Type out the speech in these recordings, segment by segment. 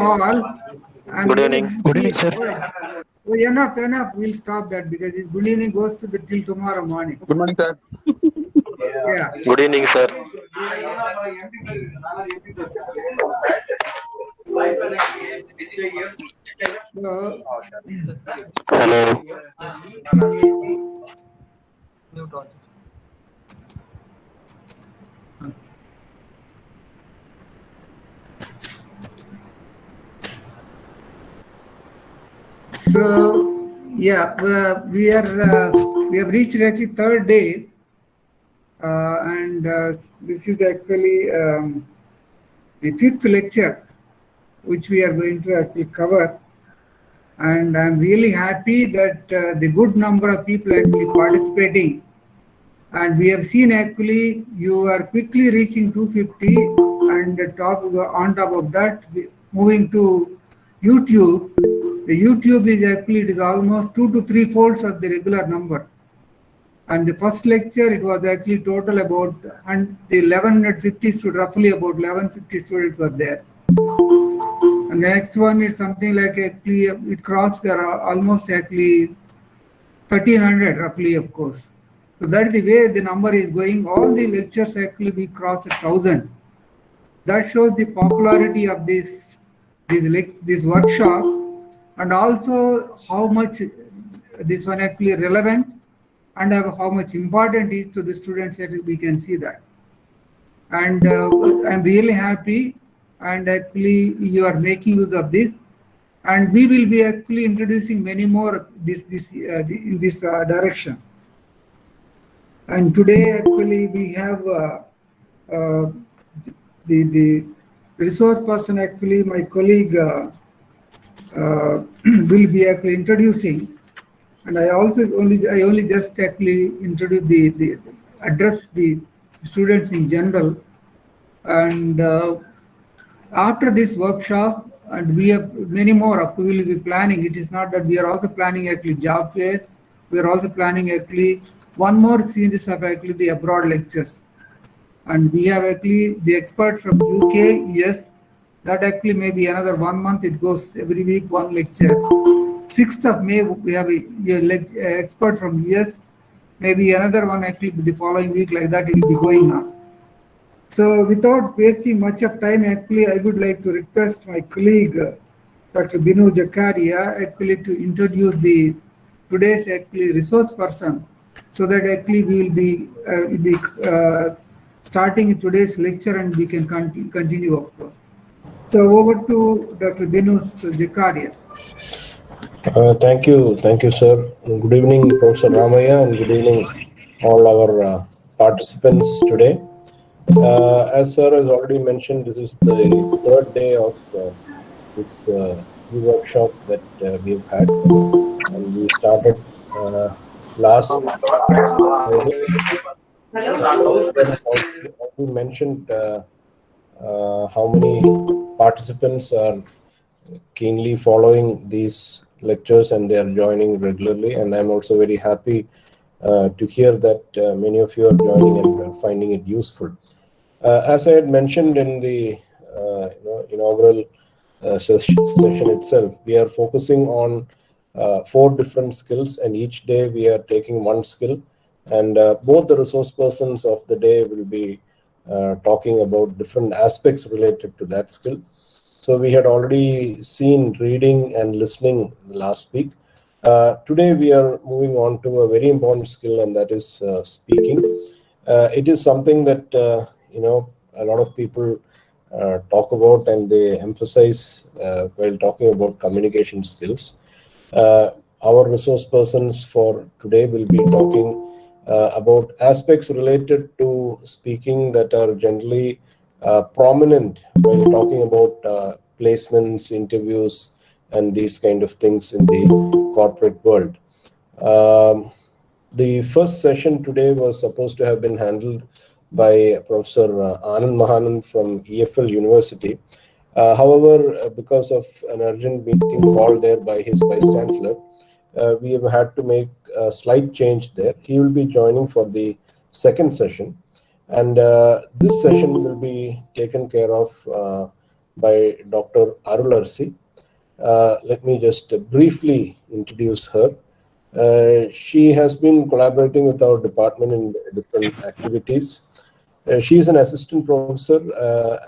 all. Good evening. Good evening, sir. Oh, enough. We'll stop that because this good evening goes to till tomorrow morning. Good morning, sir. Yeah. Good evening, sir. So, Hello. so yeah, we have reached actually third day, and this is actually the fifth lecture, which we are going to actually cover. And I'm really happy that the good number of people actually participating. And we have seen actually you are quickly reaching 250, and on top of that, moving to YouTube. The YouTube is actually, it is almost 2 to 3 folds of the regular number. And the first lecture, it was actually total about the 1150 students, roughly about 1150 students were there. And the next one is something like actually, it crossed there almost actually 1300 roughly, of course. So that is the way the number is going. All the lectures actually we crossed 1000. That shows the popularity of this workshop, and also how much this one actually relevant, and how much important is to the students. That we can see that. And I'm really happy, and actually you are making use of this, and we will be actually introducing many more in this direction. And today actually we have the resource person, actually my colleague will be actually introducing, and I only just actually introduce the address the students in general. And after this workshop, and we have many more we will be planning. It is not that we are also planning actually job fairs. We are also planning actually one more series of actually the abroad lectures. And we have actually the expert from UK, yes, that actually maybe another 1 month, it goes every week one lecture. 6th of May, we have a expert from US, maybe another one actually the following week, like that it will be going on. So without wasting much of time, actually I would like to request my colleague, Dr. Binu Jakaria, actually to introduce today's actually resource person, so that actually we will be starting today's lecture, and we can continue, of course. So over to Dr. Binu Jakaria. Thank you, sir. Good evening, Professor Ramaya, and good evening all our participants today. As sir has already mentioned, this is the third day of this workshop that we have had, and we started last Friday. We mentioned how many participants are keenly following these lectures, and they are joining regularly, and I'm also very happy to hear that many of you are joining and finding it useful. As I had mentioned in the inaugural session itself, we are focusing on 4 different skills, and each day we are taking one skill, and both the resource persons of the day will be talking about different aspects related to that skill. So we had already seen reading and listening last week. Today we are moving on to a very important skill, and that is speaking. It is something that a lot of people talk about, and they emphasize while talking about communication skills. Our resource persons for today will be talking about aspects related to speaking that are generally prominent when talking about placements, interviews, and these kind of things in the corporate world. The first session today was supposed to have been handled by Professor Anand Mahanand from EFL University. However, because of an urgent meeting called there by his Vice Chancellor, we have had to make a slight change there. He will be joining for the second session, and this session will be taken care of by Dr. Arularsi. Let me just briefly introduce her. She has been collaborating with our department in different activities. She is an assistant professor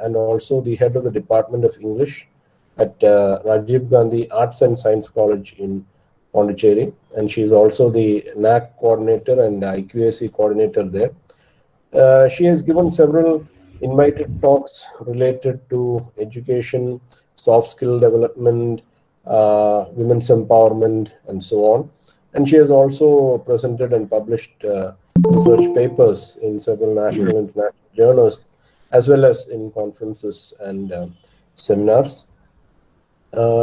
and also the head of the Department of English at Rajiv Gandhi Arts and Science College in Pondicherry, and she is also the NAC coordinator and IQAC coordinator there. She has given several invited talks related to education, soft skill development, women's empowerment, and so on. And she has also presented and published research papers in several national and international journals, as well as in conferences and seminars.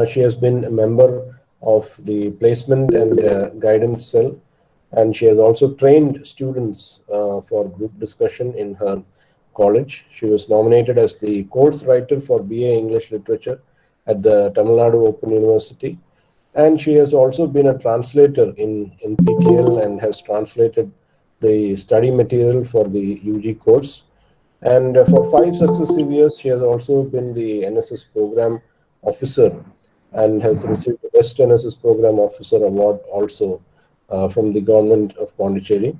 She has been a member of the placement and guidance cell, and she has also trained students for group discussion in her college. She was nominated as the course writer for BA English Literature at the Tamil Nadu Open University, and she has also been a translator in NPTEL and has translated the study material for the UG course. And for 5 successive years, she has also been the NSS program officer and has received the Best NSS Program Officer Award also from the government of Pondicherry.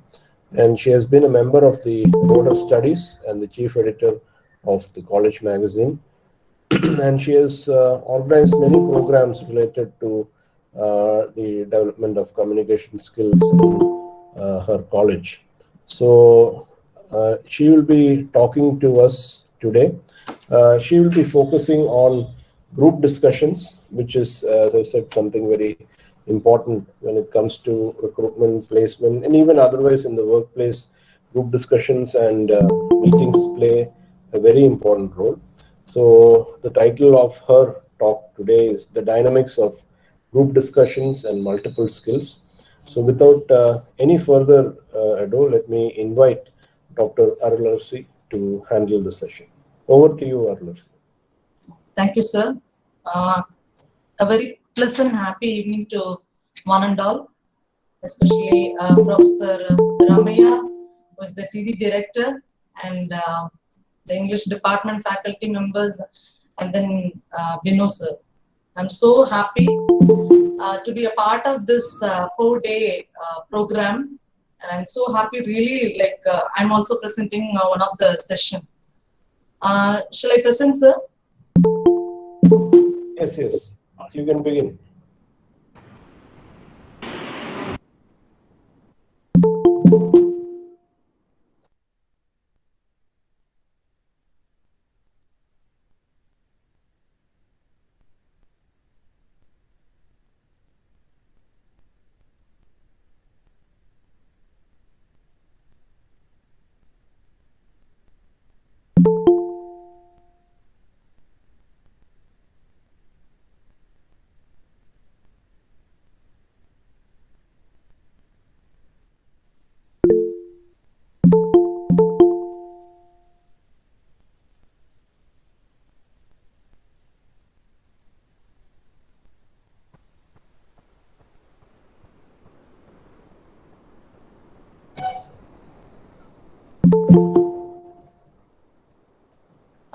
And she has been a member of the Board of Studies and the chief editor of the college magazine. And she has organized many programs related to the development of communication skills in her college. So she will be talking to us today. She will be focusing on group discussions, which is, as I said, something very important when it comes to recruitment, placement, and even otherwise in the workplace. Group discussions and meetings play a very important role. So the title of her talk today is The Dynamics of Group Discussions and Multiple Skills. So without any further ado, let me invite Dr. Arularsi to handle the session. Over to you, Arularsi. Thank you, sir. A very pleasant, happy evening to one and all, especially Professor Ramaya, who is the TD director, and the English department faculty members, and then Binu sir. I'm so happy to be a part of this 4-day program, and I'm so happy, really, like I'm also presenting one of the session. Shall I present, sir? Yes. You can begin.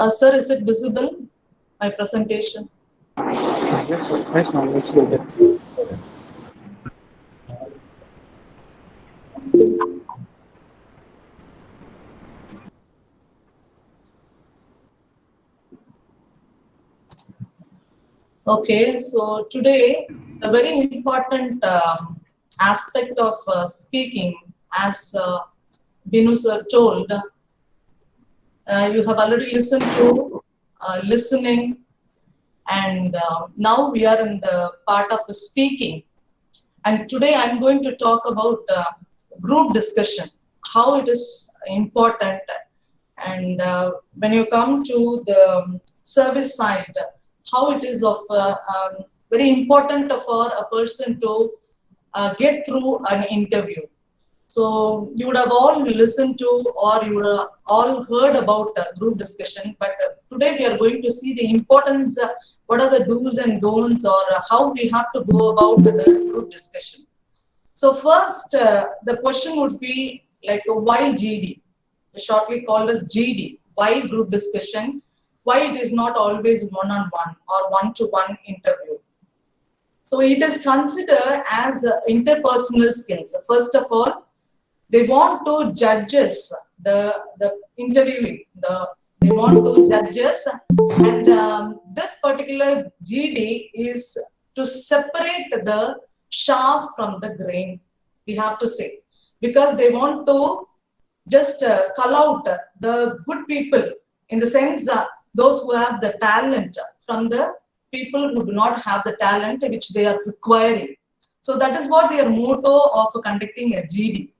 Sir, is it visible, my presentation? Yes, sir. Yes, ma'am. Yes, sir. Okay, so today the very important aspect of speaking, as Binu sir told, you have already listened to listening, and now we are in the part of speaking. And today I'm going to talk about group discussion, how it is important. And when you come to the service side, how it is of very important for a person to get through an interview. So you would have all listened to, or you would have all heard about group discussion, but today we are going to see the importance, what are the do's and don'ts, or how we have to go about the group discussion. So first, the question would be like, why GD? Shortly called as GD. Why group discussion? why it is not always one-on-one or one-to-one interview. So it is considered as interpersonal skills. First of all, they want to judges the interviewee. They want to judges, and this particular GD is to separate the chaff from the grain. We have to say, because they want to just cull out the good people, in the sense those who have the talent from the people who do not have the talent which they are requiring. So that is what their motto of conducting a GD.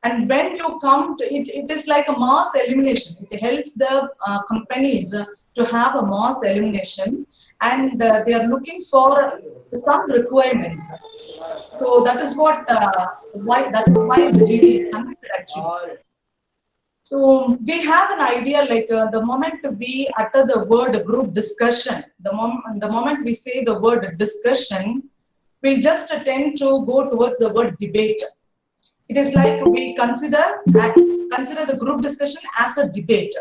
And when you come to it, it is like a mass elimination. It helps the companies to have a mass elimination, and they are looking for some requirements. So that is what why the GD is conducted actually. So we have an idea, like the moment we utter the word group discussion, the moment we say the word discussion, we just tend to go towards the word debate. It is like we consider the group discussion as a debate,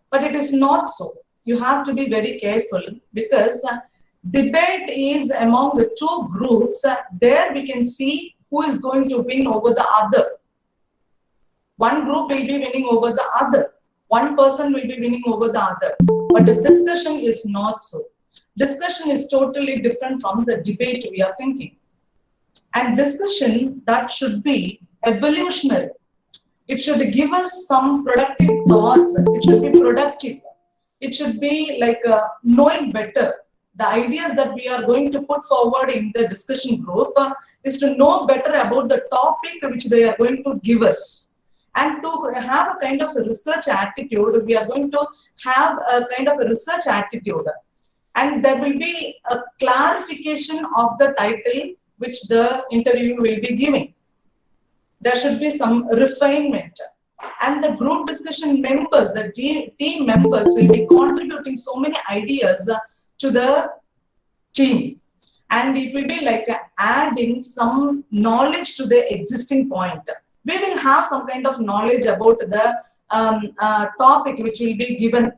but it is not so. You have to be very careful, because debate is among the two groups. There we can see who is going to win over the other. One group will be winning over the other. One person will be winning over the other. But the discussion is not so. Discussion is totally different from the debate we are thinking. And discussion, that should be evolutionary. It should give us some productive thoughts. It should be productive. It should be like knowing better. The ideas that we are going to put forward in the discussion group is to know better about the topic which they are going to give us. And to have a kind of a research attitude, we are going to have a kind of a research attitude. And there will be a clarification of the title which the interview will be giving. There should be some refinement. And the group discussion members, the team members, will be contributing so many ideas to the team. And it will be like adding some knowledge to the existing point. We will have some kind of knowledge about the topic which will be given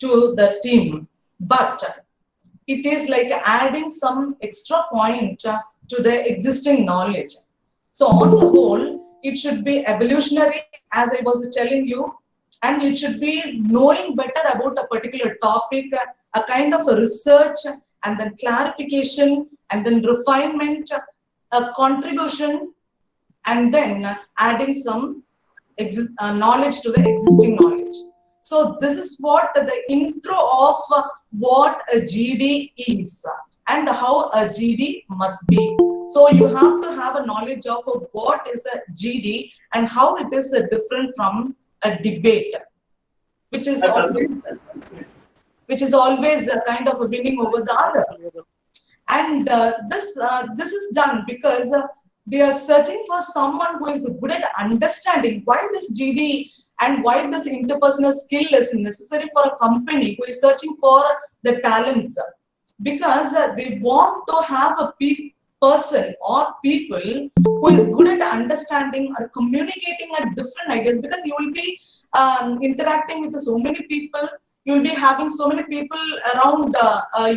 to the team. But it is like adding some extra point to the existing knowledge. So on the whole, it should be evolutionary, as I was telling you, and it should be knowing better about a particular topic, a kind of a research, and then clarification, and then refinement, a contribution, and then adding some knowledge to the existing knowledge. So this is what the intro of what a GD is and how a GD must be. So you have to have a knowledge of what is a GD and how it is different from a debate, which is always a kind of a winning over the other. And this is done because they are searching for someone who is good at understanding why this GD and why this interpersonal skill is necessary for a company who is searching for the talents, because they want to have a person or people who is good at understanding or communicating at different ideas, because you will be interacting with so many people, you will be having so many people around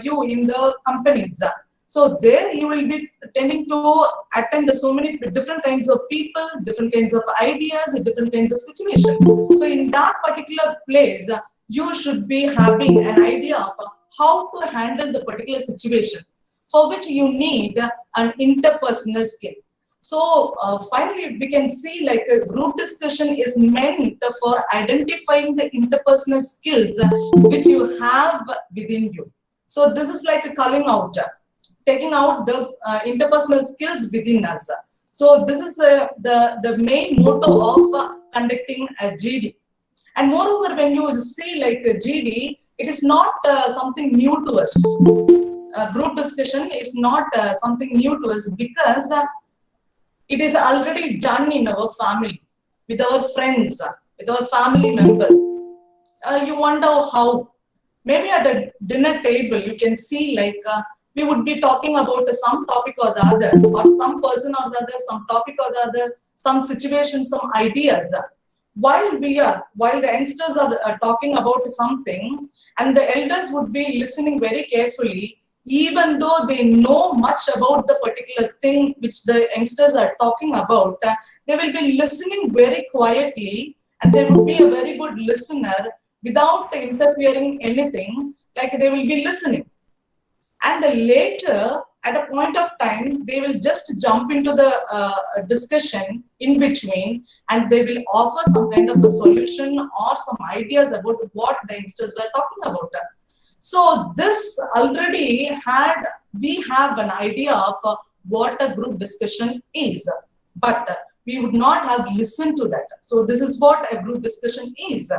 you in the companies. So there you will be tending to attend so many different kinds of people, different kinds of ideas, different kinds of situations. So in that particular place, you should be having an idea of how to handle the particular situation, for which you need an interpersonal skill. So finally, we can see like a group discussion is meant for identifying the interpersonal skills which you have within you. So this is like a culling out, taking out the interpersonal skills within us. So this is the main motto of conducting a GD. And moreover, when you see like a GD, it is not something new to us. Group discussion is not something new to us, because it is already done in our family, with our friends, with our family members. You wonder how. Maybe at a dinner table, you can see like we would be talking about some topic or the other, or some person or the other, some topic or the other, some situation, some ideas. while the youngsters are talking about something, and the elders would be listening very carefully, even though they know much about the particular thing which the youngsters are talking about, they will be listening very quietly, and they would be a very good listener without interfering anything, like they will be listening. And later, at a point of time, they will just jump into the discussion in between, and they will offer some kind of a solution or some ideas about what the youngsters were talking about. So this already we have an idea of what a group discussion is, but we would not have listened to that. So this is what a group discussion is.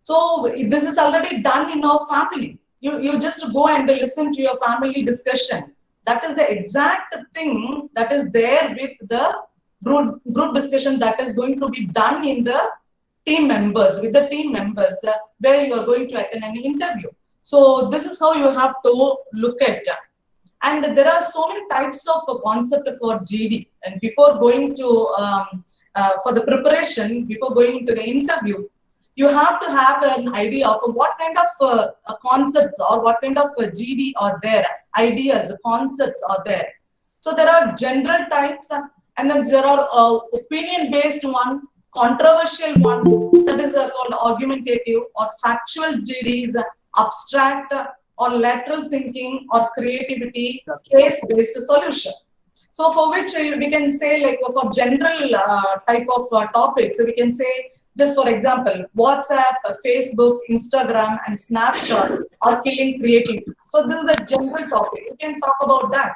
So this is already done in our family. You just go and listen to your family discussion. That is the exact thing that is there with the group discussion that is going to be done in the team members, with the team members where you are going to attend an interview. So this is how you have to look at. And there are so many types of concept for GD. And before going to, for the preparation, before going into the interview, you have to have an idea of what kind of concepts or what kind of GD are there, ideas, concepts are there. So there are general types, and then there are opinion-based one, controversial one, that is called argumentative, or factual GDs, abstract or lateral thinking or creativity, case-based solution. So for which we can say, like for general type of topics, we can say, just for example, WhatsApp, Facebook, Instagram, and Snapchat are killing creativity. So this is a general topic. We can talk about that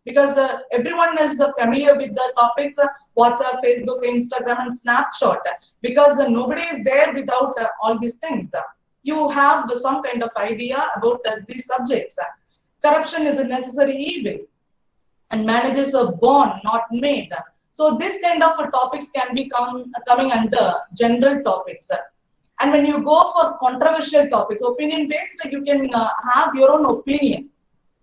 because everyone is familiar with the topics WhatsApp, Facebook, Instagram, and Snapchat, because nobody is there without all these things. You have some kind of idea about these subjects. Corruption is a necessary evil, and marriages are born, not made. So this kind of topics can be coming under general topics. And when you go for controversial topics, opinion-based, you can have your own opinion.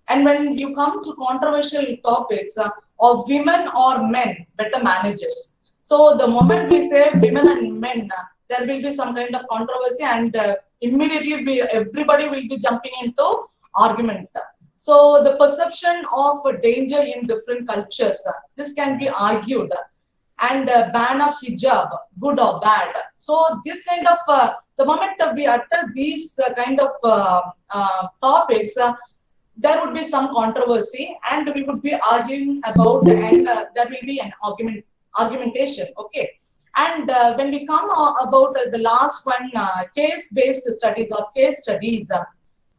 And when you come to controversial topics of women or men, better managers. So the moment we say women and men, there will be some kind of controversy, and immediately everybody will be jumping into argument. So the perception of danger in different cultures, this can be argued, and ban of hijab, good or bad. So this kind of, the moment we utter these kind of topics, there would be some controversy, and we would be arguing about, and there will be an argumentation, okay. And when we come about the last one, case-based studies or case studies,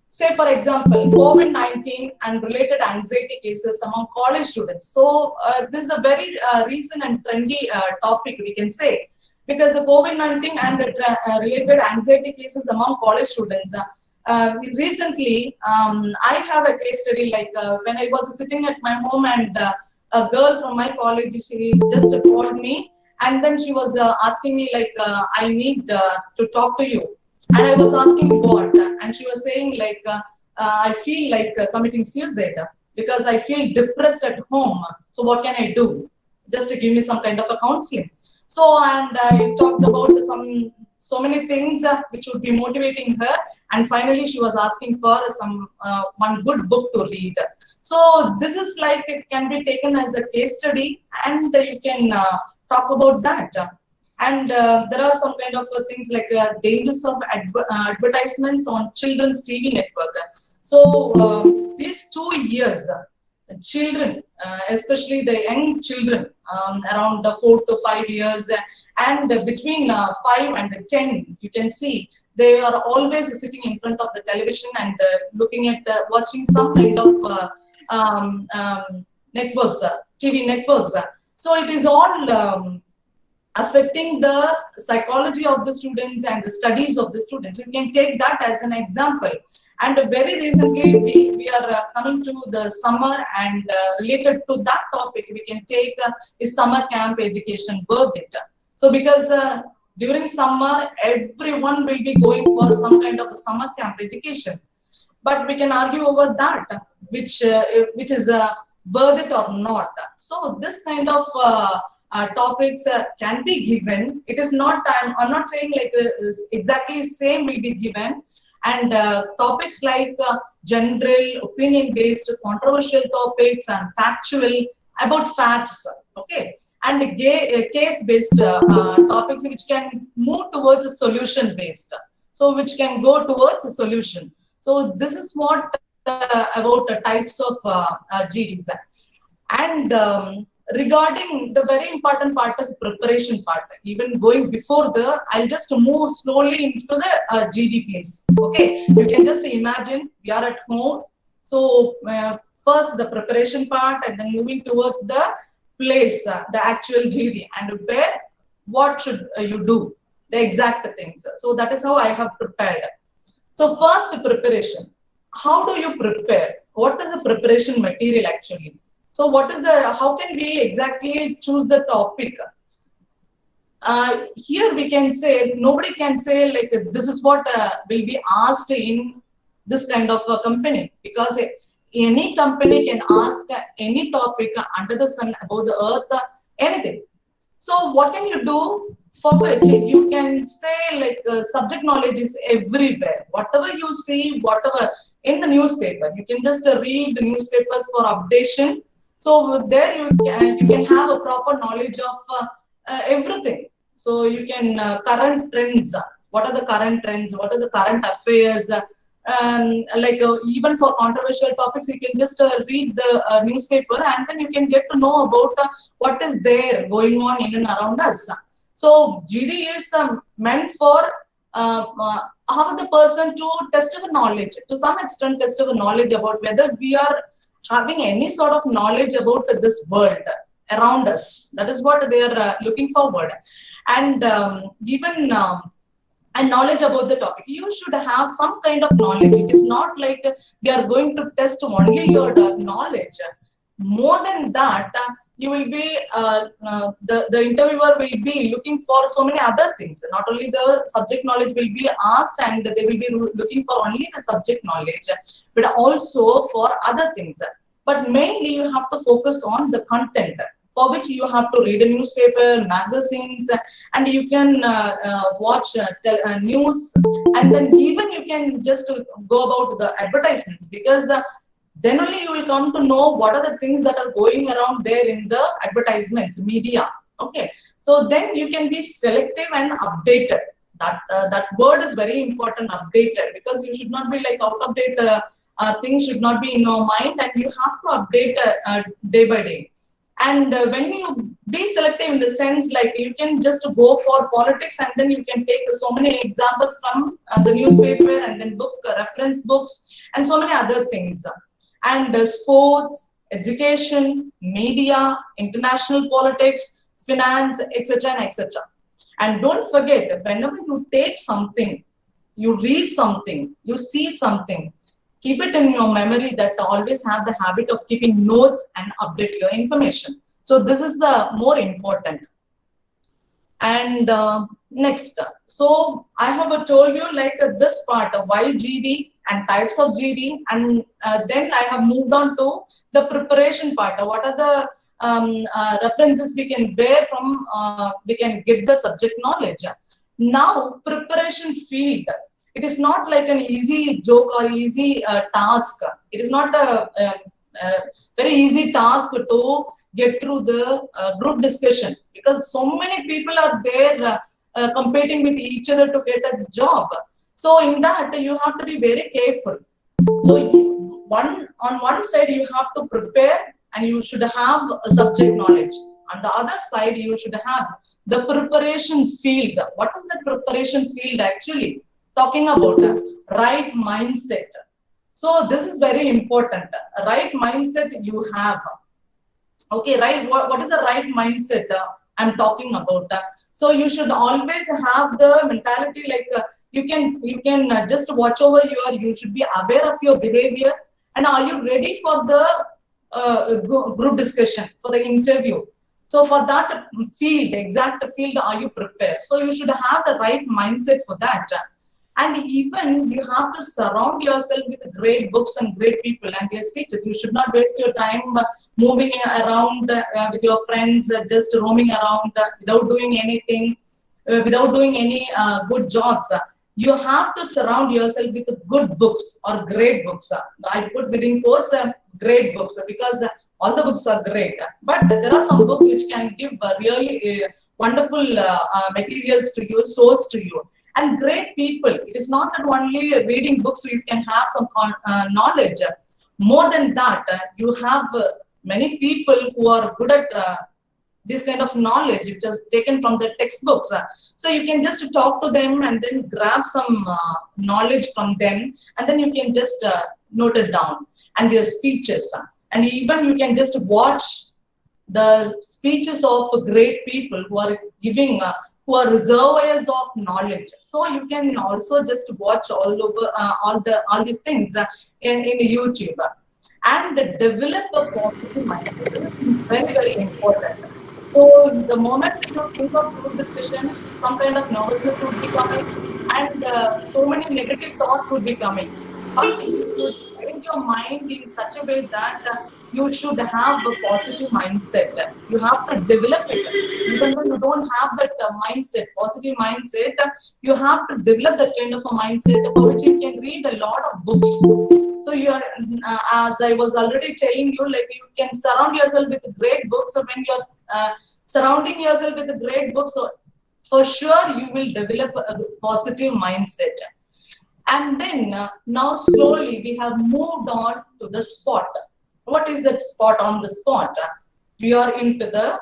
say for example, COVID-19 and related anxiety cases among college students. So this is a very recent and trendy topic, we can say, because the COVID-19 and related anxiety cases among college students. Recently, I have a case study, like when I was sitting at my home, and a girl from my college, she just called me, and then she was asking me, like, I need to talk to you. And I was asking what, and she was saying, like, I feel like committing suicide because I feel depressed at home. So what can I do? Just to give me some kind of a counseling. So, and I talked about so many things which would be motivating her. And finally, she was asking for some one good book to read. So this is like, it can be taken as a case study, and you can talk about that. And there are some kind of things like dangers of advertisements on children's TV network. So these 2 years, children, especially the young children, around 4 to 5 years, and between 5 and 10, you can see they are always sitting in front of the television and looking at watching some kind of networks, TV networks. So it is all affecting the psychology of the students and the studies of the students. You can take that as an example. And very recently, we are coming to the summer, and related to that topic, we can take is summer camp education worth it? So because during summer, everyone will be going for some kind of a summer camp education. But we can argue over that, which is worth it or not. So this kind of topics can be given. It is not, I'm not saying like exactly same will be given. And topics like general, opinion-based, controversial topics and factual, about facts, okay? And case-based topics which can move towards a solution-based. So which can go towards a solution. So this is what about the types of GDs. And regarding the very important part is preparation part. Even going before I'll just move slowly into the GD place. Okay, you can just imagine we are at home. So first the preparation part, and then moving towards the place, the actual GD, and where, what should you do, the exact things. So that is how I have prepared. So first, preparation. How do you prepare? What is the preparation material actually? So what is how can we exactly choose the topic? Here we can say, nobody can say like this is what will be asked in this kind of a company, because any company can ask any topic under the sun, above the earth, anything. So what can you do? For which you can say like subject knowledge is everywhere. Whatever you see, whatever in the newspaper, you can just read the newspapers for updation. So there you can have a proper knowledge of everything. So you can current trends. What are the current trends? What are the current affairs? Like even for controversial topics, you can just read the newspaper, and then you can get to know about what is there going on in and around us. So GD is meant for how the person to test our knowledge, to some extent test our knowledge about whether we are having any sort of knowledge about this world around us. That is what they are looking forward. And even and knowledge about the topic. You should have some kind of knowledge. It is not like they are going to test only your knowledge. More than that, you will be, the interviewer will be looking for so many other things. Not only the subject knowledge will be asked, and they will be looking for only the subject knowledge, but also for other things. But mainly you have to focus on the content, for which you have to read a newspaper, magazines, and you can watch news, and then even you can just go about the advertisements, because then only you will come to know what are the things that are going around there in the advertisements, media. Okay, so then you can be selective and updated. That word is very important, updated, because you should not be like out of date. Things should not be in your mind, and you have to update day by day. And when you be selective in the sense, like you can just go for politics, and then you can take so many examples from the newspaper, and then reference books, and so many other things. And sports, education, media, international politics, finance, etc. and etc. And don't forget, whenever you take something, you read something, you see something, keep it in your memory, that always have the habit of keeping notes and update your information. So this is the more important. And next, so I have told you like this part of why GD and types of GD, and then I have moved on to the preparation part. What are the references we can bear from, we can get the subject knowledge. Now, preparation field. It is not like an easy joke or easy task. It is not a very easy task to get through the group discussion, because so many people are there competing with each other to get a job. So in that, you have to be very careful. So on one side, you have to prepare, and you should have a subject knowledge. On the other side, you should have the preparation field. What is the preparation field actually? Talking about right mindset. So this is very important. Right mindset you have. Okay, right. What is the right mindset I'm talking about? So you should always have the mentality like you can just watch over you should be aware of your behavior, and are you ready for the group discussion, for the interview? So for that field, exact field, are you prepared? So you should have the right mindset for that. And even you have to surround yourself with great books and great people and their speeches. You should not waste your time moving around with your friends, just roaming around without doing anything, without doing any good jobs. You have to surround yourself with good books or great books. I put within quotes great books because all the books are great. But there are some books which can give really wonderful materials to you, source to you. And great people. It is not that only reading books so you can have some knowledge. More than that, you have many people who are good at this kind of knowledge, which is taken from the textbooks. So you can just talk to them and then grab some knowledge from them, and then you can just note it down. And their speeches. And even you can just watch the speeches of great people who are giving, who are reservoirs of knowledge. So you can also just watch all over all these things in YouTube. And develop a positive mindset. This is very, very important. So the moment you think of group discussion, some kind of nervousness would be coming, and so many negative thoughts would be coming. But you should arrange your mind in such a way that you should have a positive mindset. You have to develop it. Even though you don't have that mindset, positive mindset, you have to develop that kind of a mindset for which you can read a lot of books. So you are, as I was already telling you, like you can surround yourself with great books. So when you're surrounding yourself with great books, so for sure you will develop a positive mindset. And then now slowly we have moved on to the spot. What is that spot on the spot? We are into the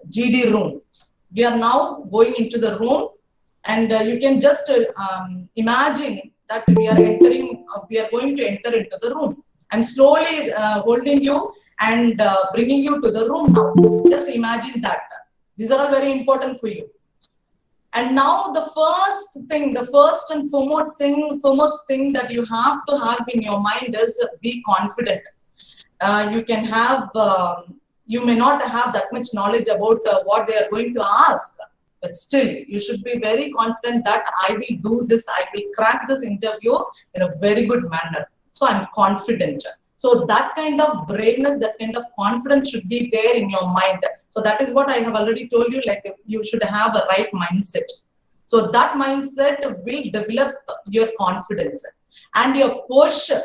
GD room. We are now going into the room, and you can just imagine that we are going to enter into the room. I'm slowly holding you and bringing you to the room now. Just imagine that. These are all very important for you. And now the first and foremost thing that you have to have in your mind is be confident. You can have, you may not have that much knowledge about what they are going to ask, but still you should be very confident that I will do this, I will crack this interview in a very good manner. So I'm confident. So that kind of braveness, that kind of confidence should be there in your mind. So that is what I have already told you, like you should have a right mindset. So that mindset will develop your confidence and your posture.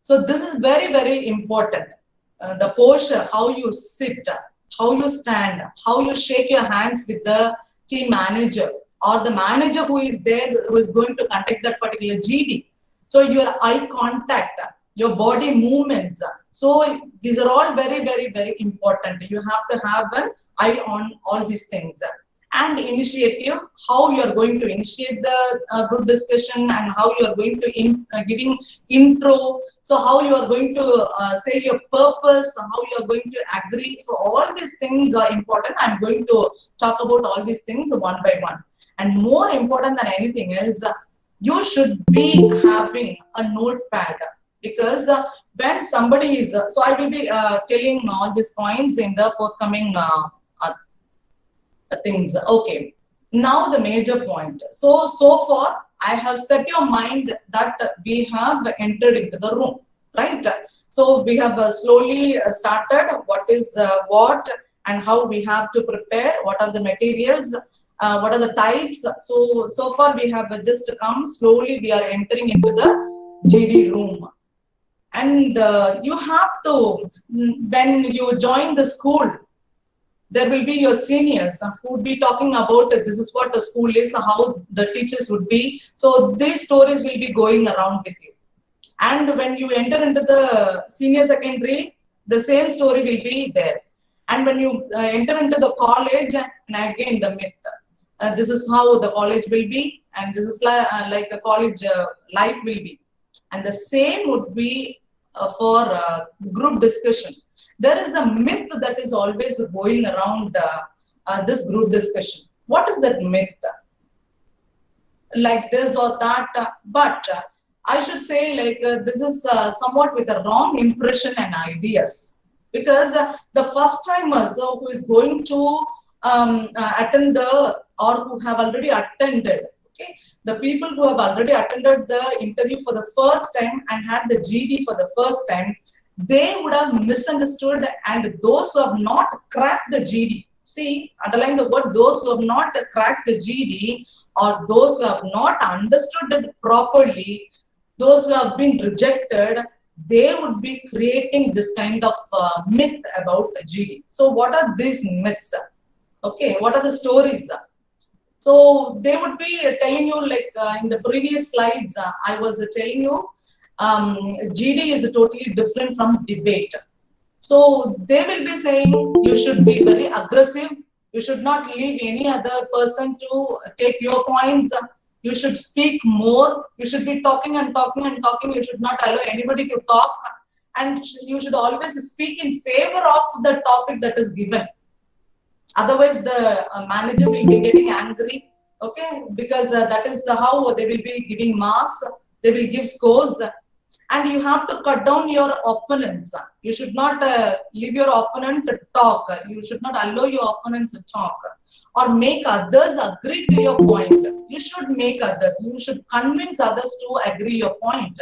So this is very, very important. The posture, how you sit, how you stand, how you shake your hands with the team manager or the manager who is there, who is going to conduct that particular GD. So your eye contact, your body movements. So these are all very, very, very important. You have to have an eye on all these things. And initiative, how you are going to initiate the group discussion and how you are going to giving intro. So how you are going to say your purpose, how you are going to agree. So all these things are important. I'm going to talk about all these things one by one. And more important than anything else, you should be having a notepad, because when somebody is, so I will be telling all these points in the forthcoming things. Okay, now the major point. So far I have set your mind that we have entered into the room, right? So we have slowly started what is what and how we have to prepare, what are the materials, what are the types. So far we have just come slowly, we are entering into the GD room. And you have to, when you join the school, there will be your seniors who would be talking about this is what the school is, how the teachers would be. So these stories will be going around with you. And when you enter into the senior secondary, the same story will be there. And when you enter into the college, and again the myth, this is how the college will be, and this is like a college life will be. And the same would be for group discussion. There is a myth that is always going around this group discussion. What is that myth? Like this or that, but I should say like this is somewhat with a wrong impression and ideas, because the first timers who is going to attend the, or who have already attended, okay, the people who have already attended the interview for the first time and had the GD for the first time, they would have misunderstood, and those who have not cracked the GD, see, underline the word, those who have not cracked the GD or those who have not understood it properly, those who have been rejected, they would be creating this kind of myth about GD. So what are these myths? Okay, what are the stories? So they would be telling you, like in the previous slides, I was telling you, GD is totally different from debate. So they will be saying you should be very aggressive. You should not leave any other person to take your points. You should speak more. You should be talking and talking and talking. You should not allow anybody to talk. And you should always speak in favor of the topic that is given. Otherwise, the manager will be getting angry. Okay, because that is how they will be giving marks. They will give scores. And you have to cut down your opponents. You should not leave your opponent to talk. You should not allow your opponents to talk or make others agree to your point. You should make others. You should convince others to agree your point.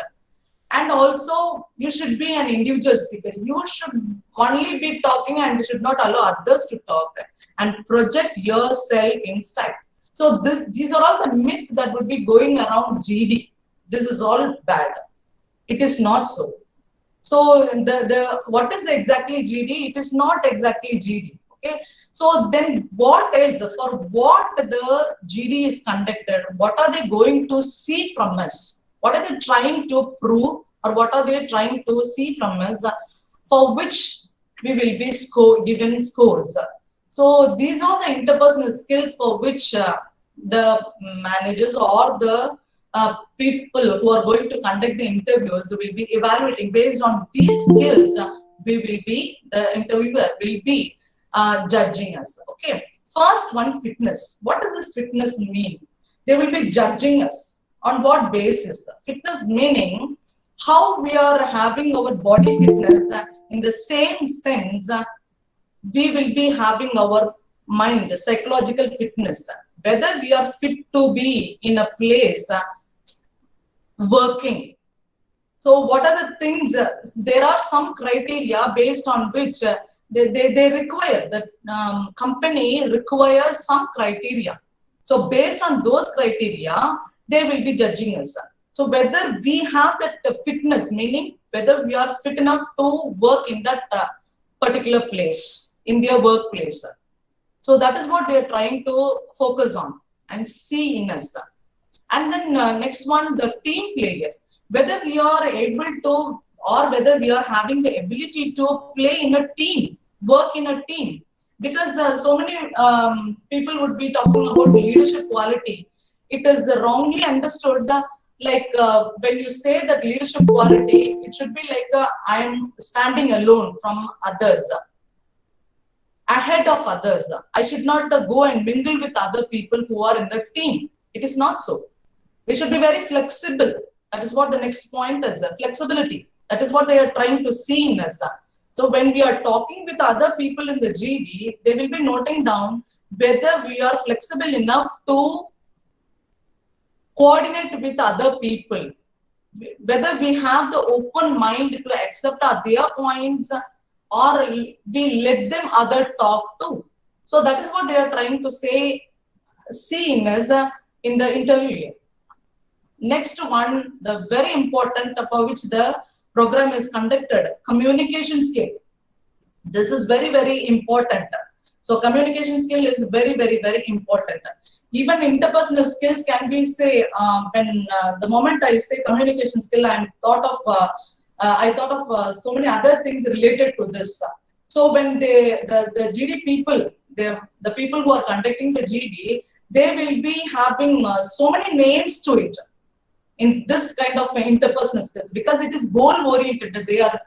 And also, you should be an individual speaker. You should only be talking and you should not allow others to talk and project yourself in style. So these are all the myths that would be going around GD. This is all bad. It is not so. So what is exactly GD? It is not exactly GD. Okay. So then what else? For what the GD is conducted? What are they going to see from us? What are they trying to prove, or what are they trying to see from us, for which we will be given scores? So these are the interpersonal skills for which the managers or the people who are going to conduct the interviews will be evaluating. Based on these skills, the interviewer will be judging us. Okay. First one, fitness. What does this fitness mean? They will be judging us. On what basis? Fitness meaning how we are having our body fitness. In the same sense, we will be having our mind, psychological fitness. Whether we are fit to be in a place working. So what are the things? There are some criteria based on which they require, the company requires some criteria. So based on those criteria, they will be judging us. So whether we have that fitness, meaning whether we are fit enough to work in that particular place, in their workplace. So that is what they are trying to focus on and see in us. And then next one, the team player. Whether we are able to, or whether we are having the ability to play in a team, work in a team. Because so many people would be talking about the leadership quality. It is wrongly understood like when you say that leadership quality, it should be like I am standing alone from others, ahead of others. I should not go and mingle with other people who are in the team. It is not so. We should be very flexible. That is what the next point is, flexibility. That is what they are trying to see in us. So when we are talking with other people in the GD, they will be noting down whether we are flexible enough to coordinate with other people, whether we have the open mind to accept their points, or we let them other talk too. So that is what they are trying to say, see in us in the interview. Next one, the very important for which the program is conducted, communication skill. This is very, very important. So communication skill is very, very, very important. Even interpersonal skills can be say, when the moment I say communication skill, I thought of so many other things related to this. So when the GD people, the people who are conducting the GD, they will be having so many names to it in this kind of interpersonal skills, because it is goal oriented. They are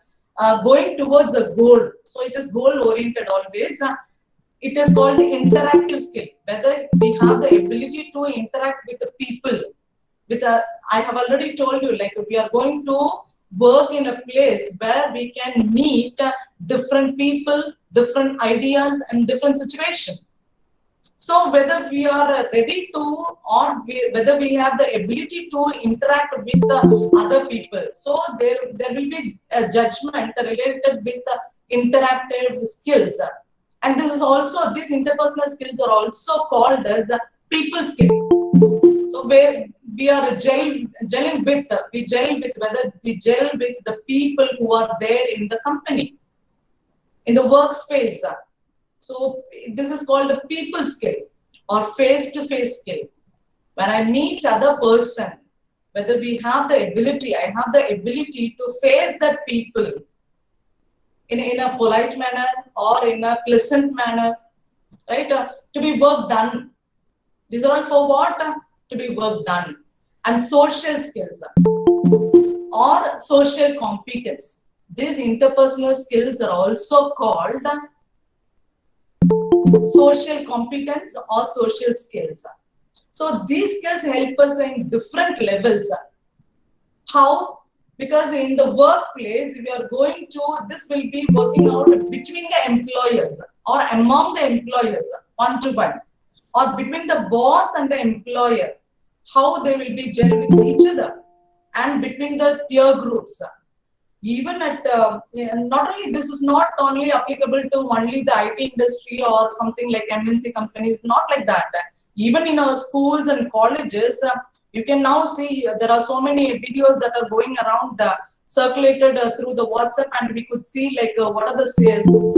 going towards a goal. So it is goal oriented always. It is called the interactive skill. Whether we have the ability to interact with the people. I have already told you, like we are going to work in a place where we can meet different people, different ideas, and different situations. So whether we are ready to, or whether we have the ability to interact with the other people. So there will be a judgment related with the interactive skills. And this is also, these interpersonal skills are also called as people skill. So where we are gelling with, whether we gel with the people who are there in the company, in the workspace. So this is called a people skill or face-to-face skill. When I meet other person, whether we have the ability, I have the ability to face that people in a polite manner or in a pleasant manner, right? To be work done. These are all for what? To be work done. And social skills or social competence. These interpersonal skills are also called social competence or social skills. So these skills help us in different levels. How? Because in the workplace, we are going to, this will be working out between the employers or among the employers, one to one, or between the boss and the employer, how they will be gelling with each other, and between the peer groups. Even at, not only, this is not only applicable to only the IT industry or something like MNC companies, not like that. Even in our schools and colleges, you can now see there are so many videos that are going around, circulated through the WhatsApp, and we could see like what are the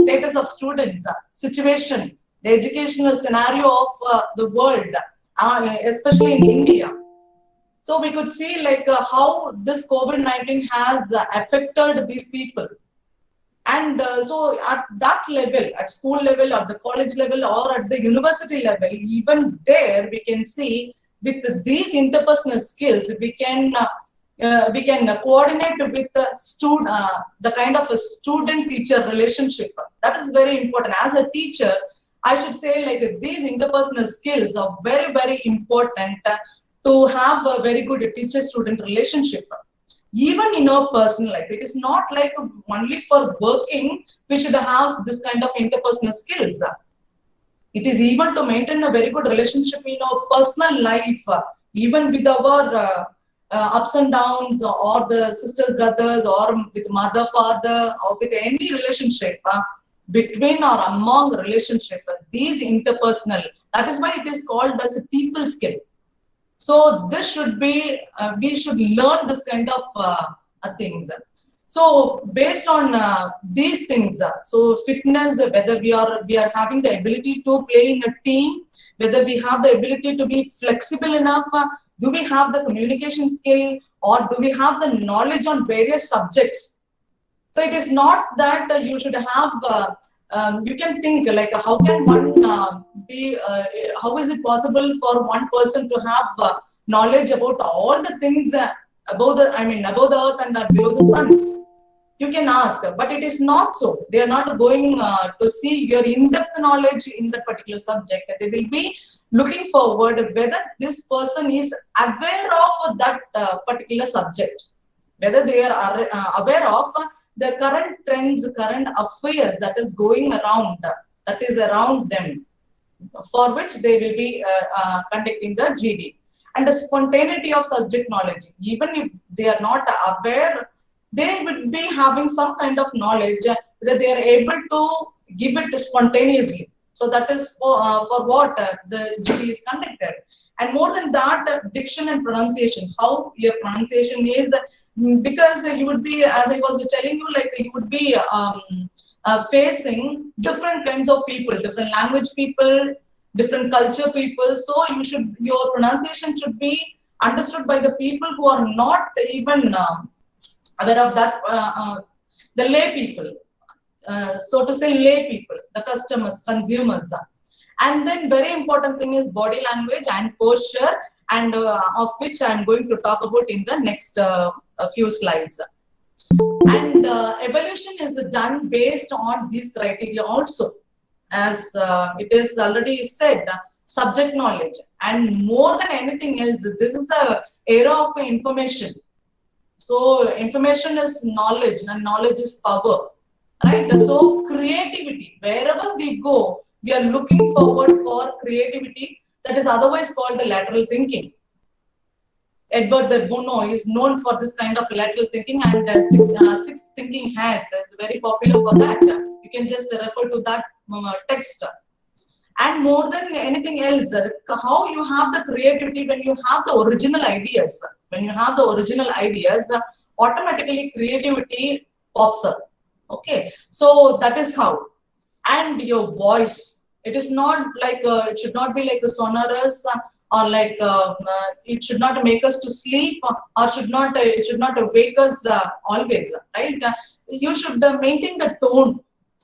status of students, situation, the educational scenario of the world, especially in India. So we could see like how this COVID-19 has affected these people. And so at that level, at school level, at the college level, or at the university level, even there we can see with these interpersonal skills, we can coordinate with the student, the kind of a student-teacher relationship. That is very important. As a teacher, I should say like these interpersonal skills are very, very important to have a very good teacher-student relationship. Even in our personal life, it is not like only for working, we should have this kind of interpersonal skills. It is even to maintain a very good relationship in our personal life, even with our ups and downs, or the sisters, brothers, or with mother, father, or with any relationship, between or among relationship, these interpersonal, that is why it is called as a people skill. So this should be, we should learn this kind of things. So based on these things, so fitness, whether we are having the ability to play in a team, whether we have the ability to be flexible enough, do we have the communication skill, or do we have the knowledge on various subjects? So it is not that you should have, you can think like how can one be, how is it possible for one person to have knowledge about all the things above the, above the earth and below the sun? You can ask, but it is not so. They are not going to see your in-depth knowledge in that particular subject. They will be looking forward whether this person is aware of that particular subject, whether they are aware of the current trends, current affairs that is going around, that is around them, for which they will be conducting the GD. And the spontaneity of subject knowledge, even if they are not aware, they would be having some kind of knowledge that they are able to give it spontaneously. So that is for what the GD is conducted. And more than that, diction and pronunciation, how your pronunciation is, because you would be, as I was telling you, like you would be facing different kinds of people, different language people, different culture people. So your pronunciation should be understood by the people who are not even aware of that, the lay people, so to say lay people, the customers, consumers. And then very important thing is body language and posture, and of which I am going to talk about in the next few slides. And evaluation is done based on these criteria also. As it is already said, subject knowledge, and more than anything else, this is an era of information. So information is knowledge, and knowledge is power, right? So creativity, wherever we go, we are looking forward for creativity, that is otherwise called the lateral thinking. Edward de Bono is known for this kind of lateral thinking, and Six Thinking Hats is very popular for that. You can just refer to that text. And more than anything else, how you have the creativity when you have the original ideas. When you have the original ideas, automatically creativity pops up. Okay, so that is how. And your voice, it is not like it should not be like a sonorous or like it should not make us to sleep, or it should not wake us always, right? You should maintain the tone.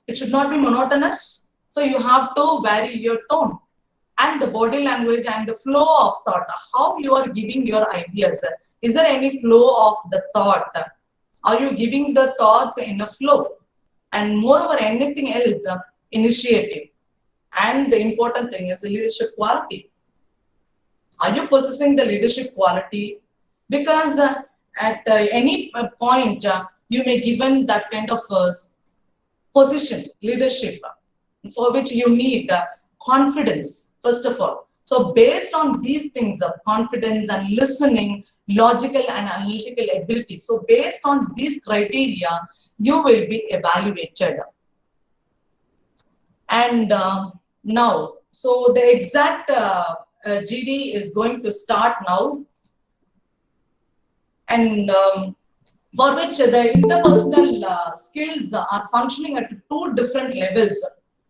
It should not be monotonous. So you have to vary your tone and the body language and the flow of thought. How you are giving your ideas? Is there any flow of the thought? Are you giving the thoughts in a flow? And moreover, anything else, initiative. And the important thing is the leadership quality. Are you possessing the leadership quality? Because at any point, you may given that kind of position, leadership, for which you need confidence, first of all. So based on these things of confidence and listening, logical and analytical ability, so based on these criteria, you will be evaluated. And now, so the exact GD is going to start now, and for which the interpersonal skills are functioning at two different levels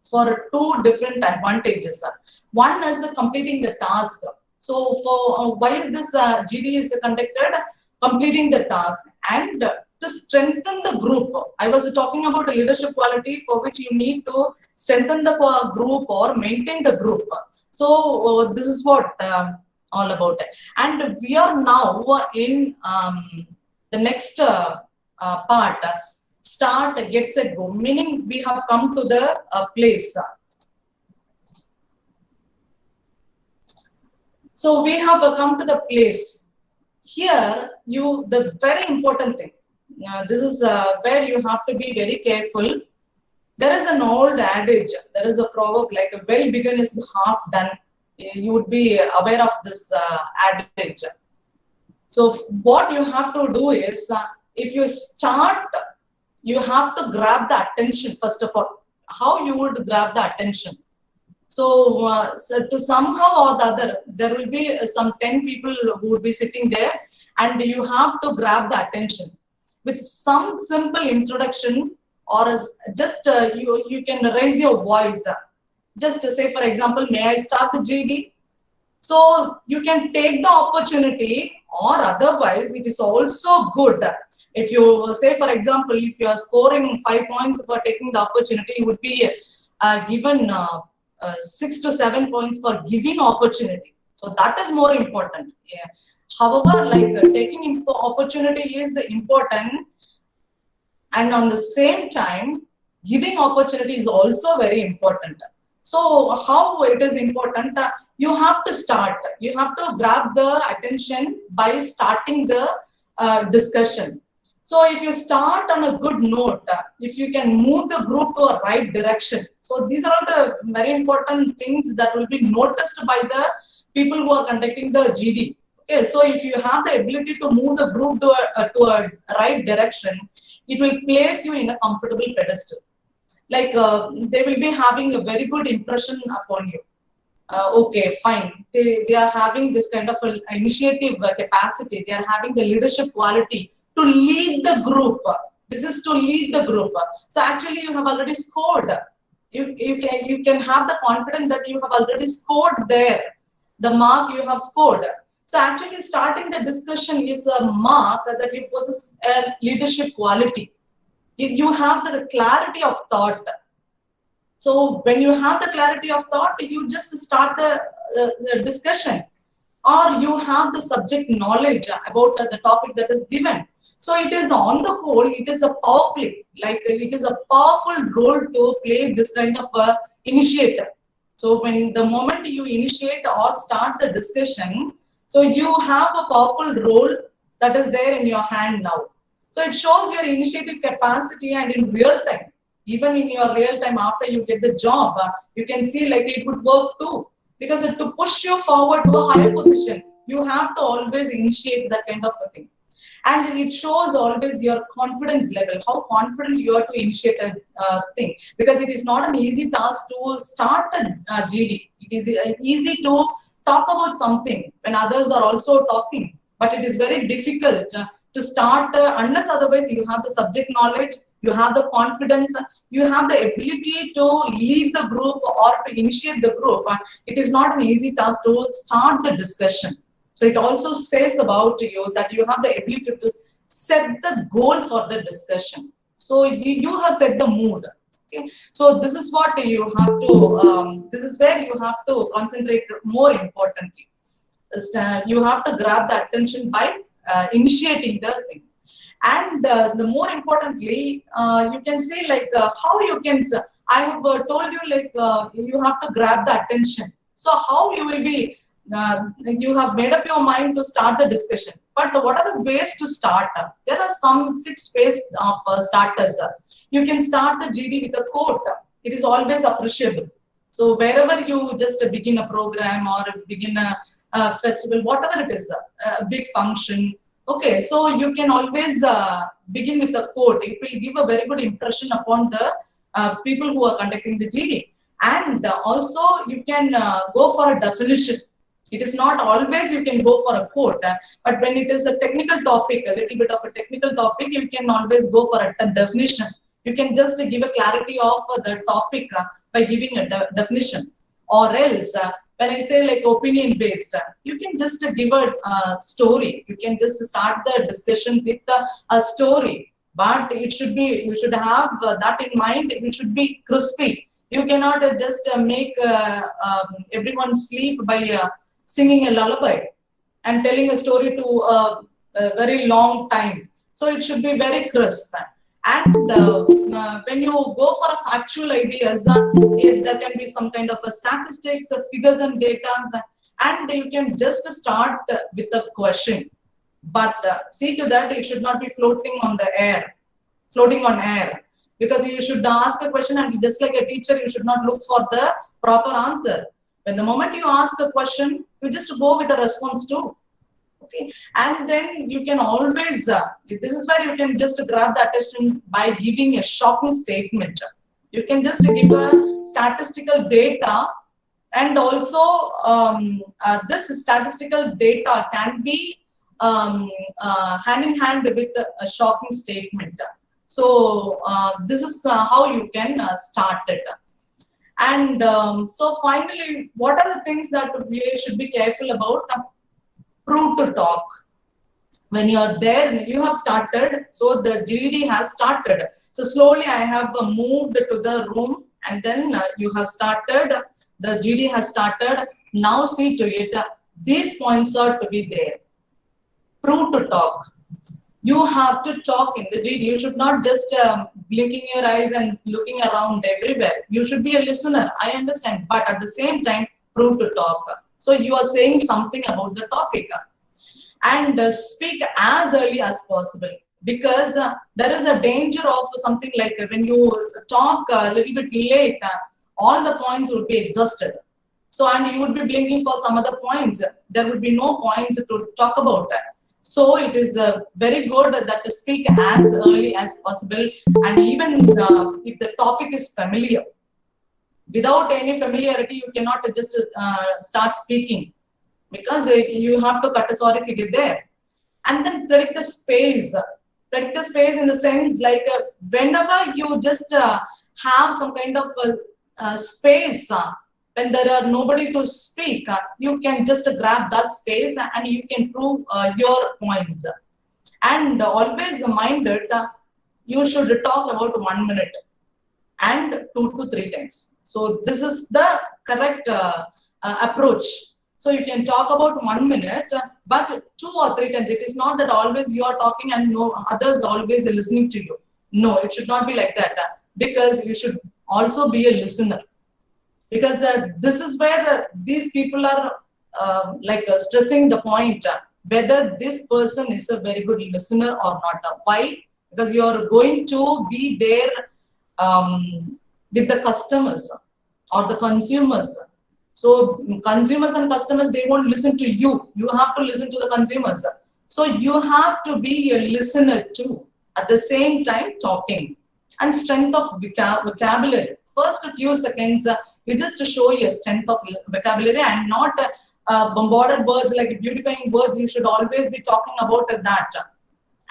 for two different advantages. One is completing the task. So for why is this GD is conducted? Completing the task and to strengthen the group. I was talking about a leadership quality for which you need to strengthen the group or maintain the group. So this is what all about it. And we are now in the next part, start, get, set, go, meaning we have come to the place. So we have come to the place. Here, the very important thing, this is where you have to be very careful. There is an old adage, there is a proverb like a well begun is half done. You would be aware of this adage. So what you have to do is, if you start, you have to grab the attention first of all. How you would grab the attention? So, so to somehow or the other, there will be some 10 people who would be sitting there, and you have to grab the attention with some simple introduction, or just you can raise your voice. Just to say, for example, may I start the GD? So you can take the opportunity, or otherwise it is also good. If you say, for example, if you are scoring 5 points for taking the opportunity, you would be given 6 to 7 points for giving opportunity. So that is more important. Yeah. However, like taking opportunity is important, and on the same time, giving opportunity is also very important. So how it is important? You have to start. You have to grab the attention by starting the discussion. So if you start on a good note, if you can move the group to a right direction. So these are the very important things that will be noticed by the people who are conducting the GD. Okay, so if you have the ability to move the group to a right direction, it will place you in a comfortable pedestal. Like they will be having a very good impression upon you. Okay, fine. They are having this kind of initiative capacity. They are having the leadership quality to lead the group. This is to lead the group. So actually you have already scored. You can have the confidence that you have already scored there. The mark you have scored. So actually starting the discussion is a mark that you possess a leadership quality. You have the clarity of thought. So when you have the clarity of thought, you just start the discussion, or you have the subject knowledge about the topic that is given. So it is on the whole, it is a power play, like it is a powerful role to play this kind of initiator. So when the moment you initiate or start the discussion, so you have a powerful role that is there in your hand now. So it shows your initiative capacity, and in real time, Even in your real time, after you get the job, you can see like it would work too. Because to push you forward to a higher position, you have to always initiate that kind of a thing. And it shows always your confidence level, how confident you are to initiate a thing. Because it is not an easy task to start a GD. It is easy to talk about something when others are also talking. But it is very difficult to start unless otherwise you have the subject knowledge, you have the confidence, you have the ability to lead the group or to initiate the group. It is not an easy task to start the discussion. So it also says about you that you have the ability to set the goal for the discussion. So you have set the mood. Okay. So this is what you have to, this is where you have to concentrate more importantly. You have to grab the attention by initiating the thing. And the more importantly, you can say like how you can, I have told you like you have to grab the attention. So how you will be, you have made up your mind to start the discussion. But what are the ways to start? There are some 6 ways of starters. You can start the GD with a quote. It is always appreciable. So wherever you just begin a program or begin a festival, whatever it is, a big function, okay, so you can always begin with a quote. It will give a very good impression upon the people who are conducting the GD. And also you can go for a definition. It is not always you can go for a quote, but when it is a technical topic, a little bit of a technical topic, you can always go for a definition. You can just give a clarity of the topic by giving a definition. Or else, when I say like opinion based, you can just give a story. You can just start the discussion with a story. But it should be, you should have that in mind. It should be crispy. You cannot just make everyone sleep by singing a lullaby and telling a story to a very long time. So it should be very crisp. And when you go for a factual ideas, there can be some kind of a statistics, figures and data, and you can just start with a question. But see to that, it should not be floating on the air, floating on air. Because you should ask a question and just like a teacher, you should not look for the proper answer. When the moment you ask a question, you just go with a response too. Okay. And then you can always, this is where you can just grab the attention by giving a shocking statement. You can just give a statistical data, and also this statistical data can be hand in hand with a shocking statement. So this is how you can start it. And so finally, what are the things that we should be careful about? Prove to talk. When you are there, you have started, so the GD has started. So slowly I have moved to the room, and then you have started, the GD has started. Now see to it, these points are to be there. Prove to talk. You have to talk in the GD. You should not just blinking your eyes and looking around everywhere. You should be a listener. I understand. But at the same time, prove to talk. So you are saying something about the topic. And speak as early as possible. Because there is a danger of something like when you talk a little bit late, all the points would be exhausted. So, and you would be blinking for some other points. There would be no points to talk about. So it is very good that to speak as early as possible, and even if the topic is familiar. Without any familiarity, you cannot just start speaking, because you have to cut a sorry figure there. And then predict the space. Predict the space in the sense like whenever you just have some kind of space, when there are nobody to speak, you can just grab that space and you can prove your points. And always mind it, you should talk about 1 minute and 2 to 3 times. So this is the correct approach. So you can talk about 1 minute, but 2 or 3 times. It is not that always you are talking and no others always listening to you. No, it should not be like that, because you should also be a listener. Because this is where these people are stressing the point, whether this person is a very good listener or not. Why? Because you are going to be there with the customers or the consumers. So consumers and customers, they won't listen to you. You have to listen to the consumers. So you have to be a listener too, at the same time talking. And strength of vocabulary. First few seconds, you just show your strength of vocabulary and not bombarded words like beautifying words. You should always be talking about that.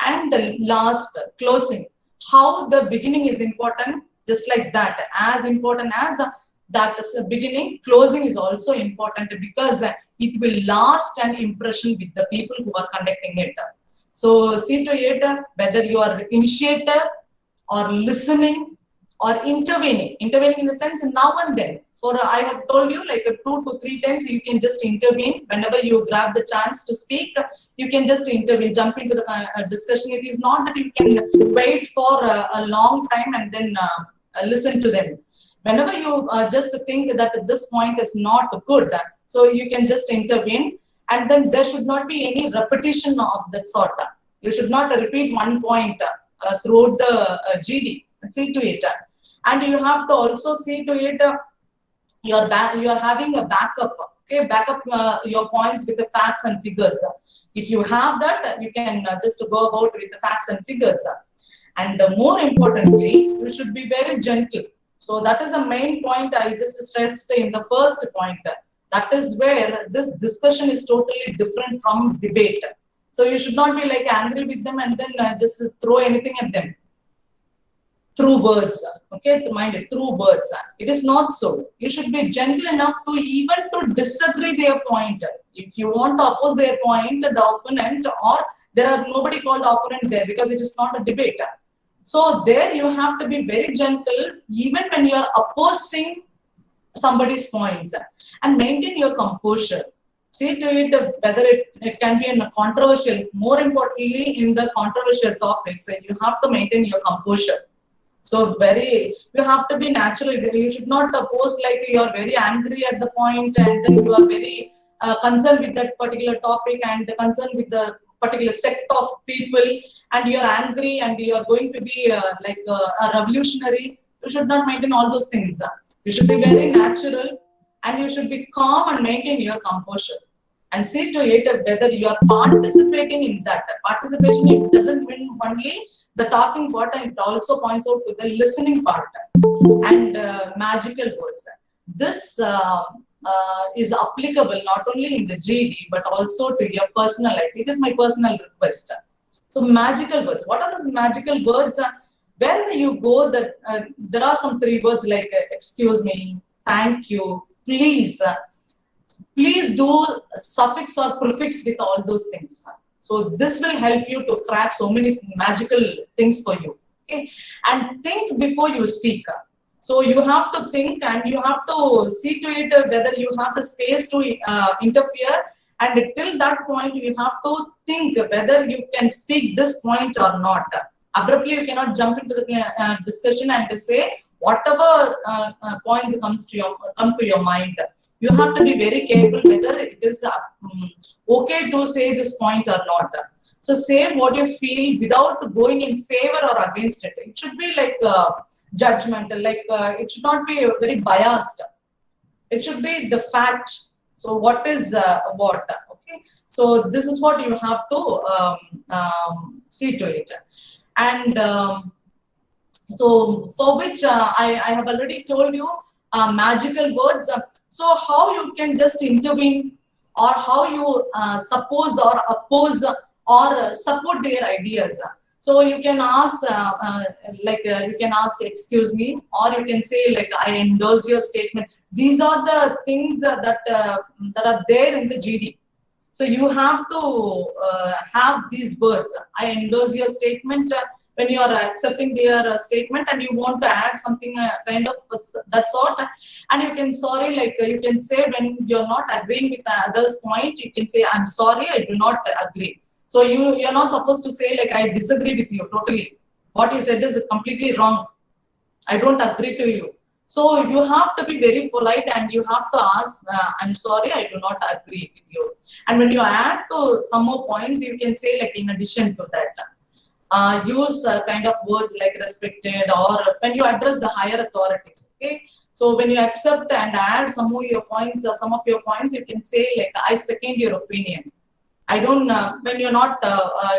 And last, closing. How the beginning is important, just like that. As important as that is the beginning, closing is also important because it will last an impression with the people who are conducting it. So see to it whether you are initiator or listening or intervening in the sense now and then. For I have told you like 2 to 3 times you can just intervene whenever you grab the chance to speak. You can just intervene, jump into the discussion. It is not that you can wait for a long time and then listen to them. Whenever you just think that this point is not good, so you can just intervene, and then there should not be any repetition of that sort. You should not repeat one point throughout the GD. See to it, and you have to also see to it. You are having a backup. Okay, backup your points with the facts and figures. If you have that, you can just go about with the facts and figures. And more importantly, you should be very gentle. So that is the main point I just stressed in the first point. That is where this discussion is totally different from debate. So you should not be like angry with them and then just throw anything at them through words. Okay, mind it, through words. It is not so. You should be gentle enough to even to disagree their point. If you want to oppose their point, the opponent, or there are nobody called opponent there because it is not a debate. So there you have to be very gentle even when you are opposing somebody's points and maintain your composure. See to it whether it can be a controversial, more importantly in the controversial topics, you have to maintain your composure. So you have to be natural. You should not oppose like you are very angry at the point and then you are very concerned with that particular topic and concerned with the particular sect of people, and you are angry and you are going to be like a revolutionary. You should not maintain all those things. You should be very natural and you should be calm and maintain your composure. And see to it whether you are participating in that. Participation, it doesn't mean only the talking part, and it also points out to the listening part and magical words. This is applicable not only in the GD but also to your personal life. It is my personal request. So magical words. What are those magical words? Wherever you go, that there are some 3 words like excuse me, thank you, please. Please do suffix or prefix with all those things. So this will help you to crack so many magical things for you. Okay, and think before you speak. So you have to think and you have to see to it whether you have the space to interfere. And till that point, you have to think whether you can speak this point or not. Abruptly, you cannot jump into the discussion and say whatever points come to your mind. You have to be very careful whether it is okay to say this point or not. So say what you feel without going in favor or against it. It should be like judgmental, like it should not be very biased. It should be the fact. So what is what? Okay. So this is what you have to see to it. And so for which I have already told you magical words. So how you can just intervene or how you suppose or oppose or support their ideas. So you can ask you can ask excuse me, or you can say like I endorse your statement. These are the things that are there in the GD. So you have to have these words. I endorse your statement when you are accepting their statement and you want to add something kind of that sort. And you can you can say when you're not agreeing with the other's point, you can say I'm sorry, I do not agree. So you're not supposed to say like I disagree with you totally. What you said is completely wrong. I don't agree to you. So you have to be very polite and you have to ask, I'm sorry, I do not agree with you. And when you add to some more points, you can say like in addition to that. use kind of words like respected, or when you address the higher authorities. Okay, so when you accept and add some of your points, you can say like, I second your opinion. I don't, when you're not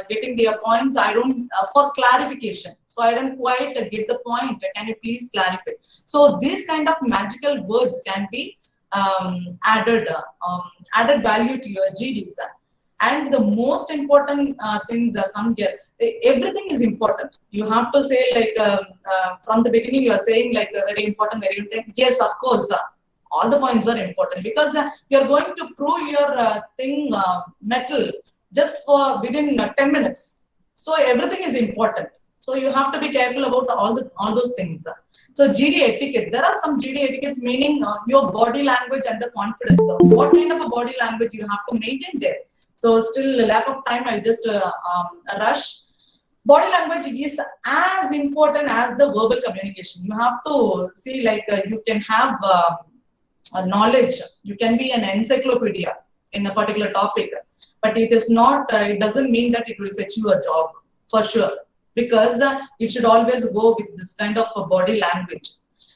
getting their points, I don't, for clarification. So I don't quite get the point. Can you please clarify? So these kind of magical words can be added value to your GDs. And the most important things come here. Everything is important. You have to say like, from the beginning, you are saying like very important, very important. Yes, of course. All the points are important because you're going to prove your metal just for within 10 minutes. So everything is important. So you have to be careful about all those things. So GD etiquette, there are some GD etiquettes meaning your body language and the confidence. What kind of a body language you have to maintain there. So still lack of time, I'll just rush. Body language is as important as the verbal communication. You have to see like you can have knowledge, you can be an encyclopedia in a particular topic, but it is not, it doesn't mean that it will fetch you a job for sure, because you should always go with this kind of a body language,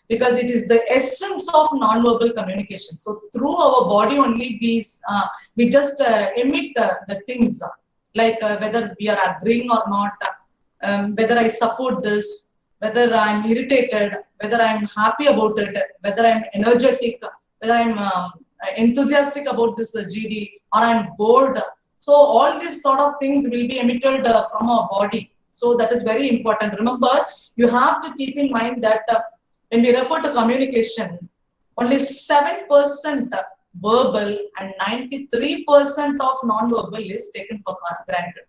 because it is the essence of non-verbal communication. So through our body only we just emit the things like whether we are agreeing or not, whether I support this, whether I'm irritated, whether I'm happy about it, whether I'm energetic, whether I'm enthusiastic about this GD, or I'm bored. So all these sort of things will be emitted from our body. So that is very important. Remember, you have to keep in mind that when we refer to communication, only 7% verbal and 93% of non-verbal is taken for granted.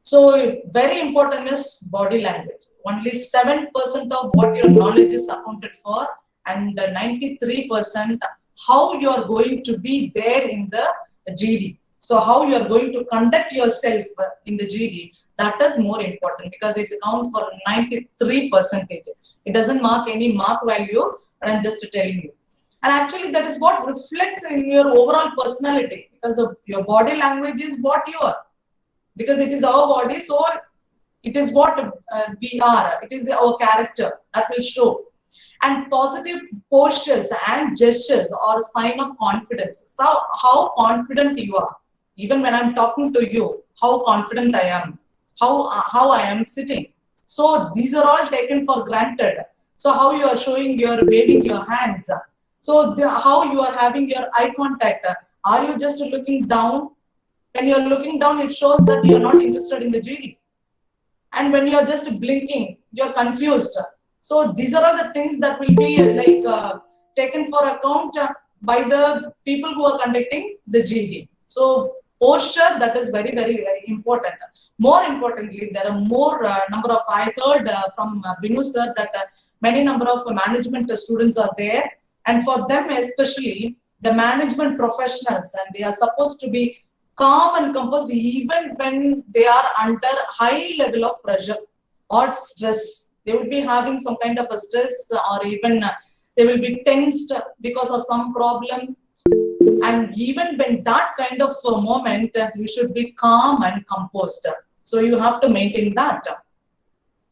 So very important is body language. Only 7% of what your knowledge is accounted for, and 93% how you are going to be there in the GD. So how you are going to conduct yourself in the GD, that is more important because it accounts for 93%. It doesn't mark any mark value, but I'm just telling you. And actually that is what reflects in your overall personality, because of your body language is what you are. Because it is our body, so it is what we are. It is our character that will show. And positive postures and gestures are a sign of confidence. So how confident you are. Even when I'm talking to you, how confident I am, how I am sitting. So these are all taken for granted. So how you are showing your, waving your hands. So how you are having your eye contact. Are you just looking down? When you're looking down, it shows that you're not interested in the GD. And when you're just blinking, you're confused. So these are all the things that will be like taken for account by the people who are conducting the GD. So posture, that is very, very, very important. More importantly, there are more number of, I heard from Binu sir that many number of management students are there. And for them especially, the management professionals, and they are supposed to be calm and composed even when they are under high level of pressure or stress. They will be having some kind of a stress, or even they will be tensed because of some problem. And even when that kind of moment, you should be calm and composed. So you have to maintain that.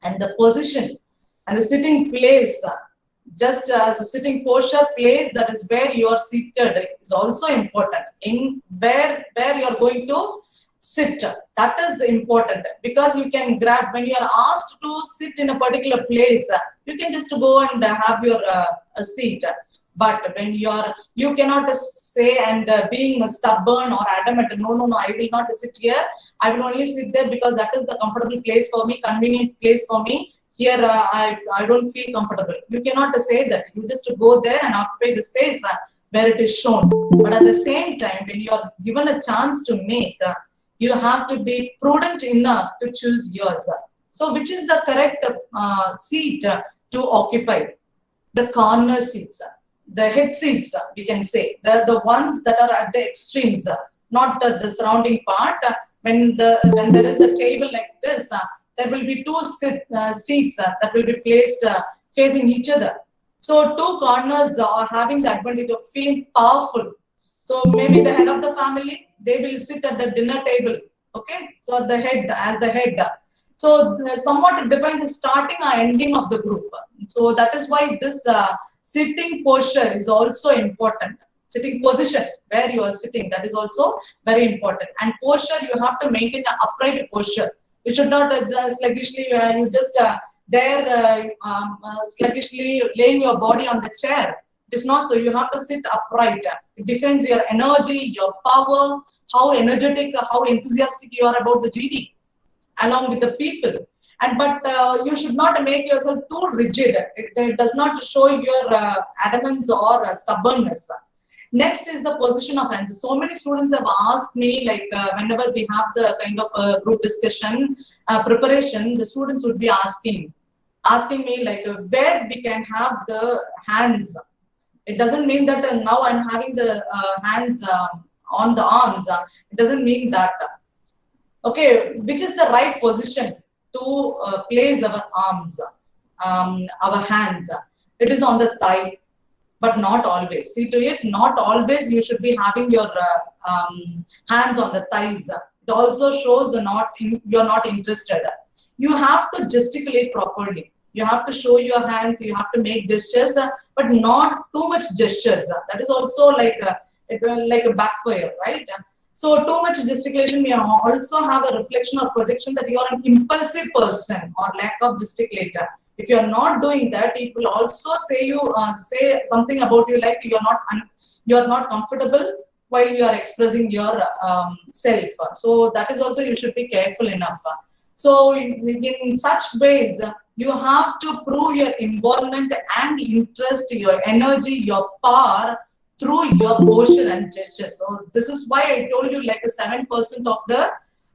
And the position and the sitting place, just as a sitting posture place, that is where you are seated, is also important. In where you are going to sit, that is important, because you can grab, when you are asked to sit in a particular place, you can just go and have your seat. But when you cannot say and being stubborn or adamant, no, I will not sit here. I will only sit there because that is the comfortable place for me, convenient place for me. Here, I don't feel comfortable. You cannot say that. You just go there and occupy the space where it is shown. But at the same time, when you are given a chance to make, you have to be prudent enough to choose yours. So which is the correct seat to occupy? The corner seats, the head seats, we can say. The ones that are at the extremes, not the surrounding part. When there is a table like this, there will be two seats that will be placed facing each other. So two corners are having the advantage of feeling powerful. So maybe the head of the family, they will sit at the dinner table. Okay, so the head, as the head. So somewhat it defines the starting or ending of the group. So that is why this sitting posture is also important. Sitting position where you are sitting, that is also very important. And posture, you have to maintain an upright posture. You should not sluggishly where you just sluggishly laying your body on the chair. It is not so. You have to sit upright. It defends your energy, your power, how energetic, how enthusiastic you are about the GD, along with the people. But you should not make yourself too rigid. It does not show your adamance or stubbornness. Next is the position of hands. So many students have asked me, like whenever we have the kind of group discussion preparation, the students would be asking me like where we can have the hands. It doesn't mean that now I'm having the hands on the arms. It doesn't mean that. Okay, which is the right position to place our arms, our hands? It is on the thigh. But not always. See to it, not always you should be having your hands on the thighs. It also shows you're not interested. You have to gesticulate properly. You have to show your hands, you have to make gestures, but not too much gestures. That is also like a backfire, right? So too much gesticulation may also have a reflection or projection that you are an impulsive person or lack of gesticulator. If you are not doing that, it will also say something about you, like you are not comfortable while you are expressing your self. So that is also you should be careful enough. So in such ways, you have to prove your involvement and interest, your energy, your power through your posture and gesture. So this is why I told you like 7% of the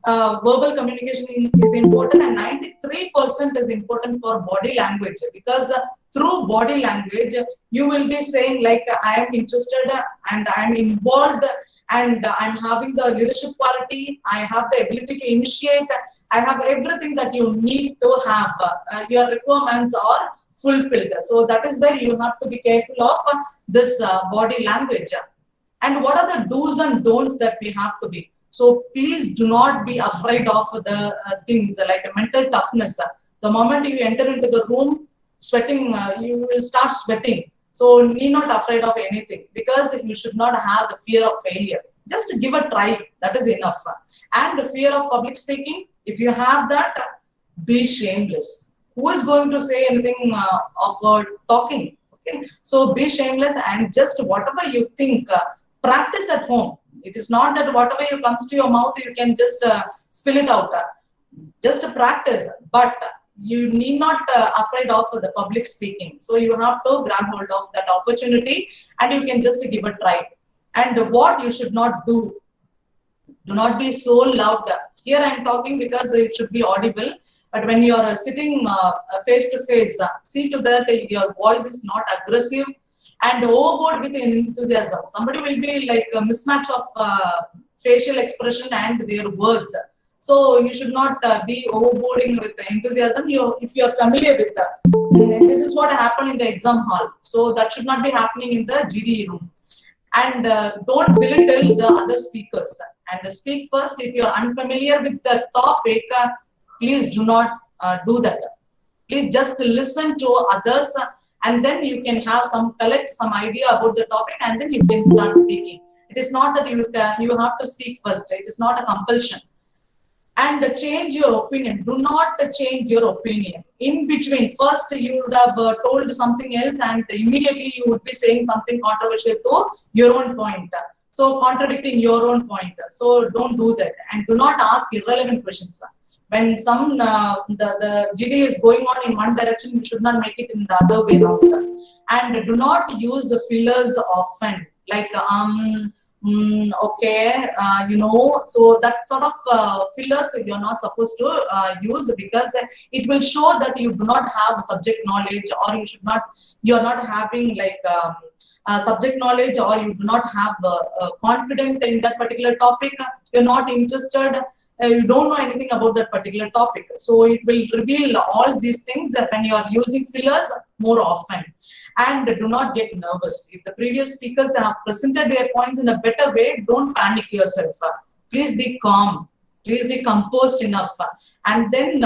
verbal communication is important, and 93% is important for body language, because through body language you will be saying like I am interested and I am involved and I'm having the leadership quality, I have the ability to initiate, I have everything that you need to have. Your requirements are fulfilled. So that is where you have to be careful of this body language. And what are the do's and don'ts that we have to be? So please do not be afraid of the things like mental toughness. The moment you enter into the room, sweating, you will start sweating. So need not afraid of anything, because you should not have the fear of failure. Just give a try. That is enough. And the fear of public speaking, if you have that, be shameless. Who is going to say anything of talking? Okay. So be shameless and just whatever you think, practice at home. It is not that whatever comes to your mouth, you can just spill it out. Just practice, but you need not afraid of the public speaking. So you have to grab hold of that opportunity and you can just give a try. And what you should not do not be so loud. Here I am talking because it should be audible. But when you are sitting face to face, see to that your voice is not aggressive and overboard with enthusiasm. Somebody will be like a mismatch of facial expression and their words. So you should not be overboarding with enthusiasm. If you are familiar with that, this is what happened in the exam hall. So that should not be happening in the GD room. And don't belittle the other speakers. And speak first. If you are unfamiliar with the topic, please do not do that. Please just listen to others, and then you can have collect some idea about the topic, and then you can start speaking. It is not that you have to speak first. It is not a compulsion. And change your opinion. Do not change your opinion. In between, first you would have told something else, and immediately you would be saying something controversial to your own point. So contradicting your own point. So don't do that, and do not ask irrelevant questions. When the GD is going on in one direction, you should not make it in the other way around. And do not use the fillers often, like okay, so that sort of fillers you're not supposed to use, because it will show that you do not have subject knowledge, or you're not having like subject knowledge, or you do not have confidence in that particular topic. You're not interested. You don't know anything about that particular topic. So it will reveal all these things when you are using fillers more often. And do not get nervous. If the previous speakers have presented their points in a better way, don't panic yourself. Please be calm. Please be composed enough. And then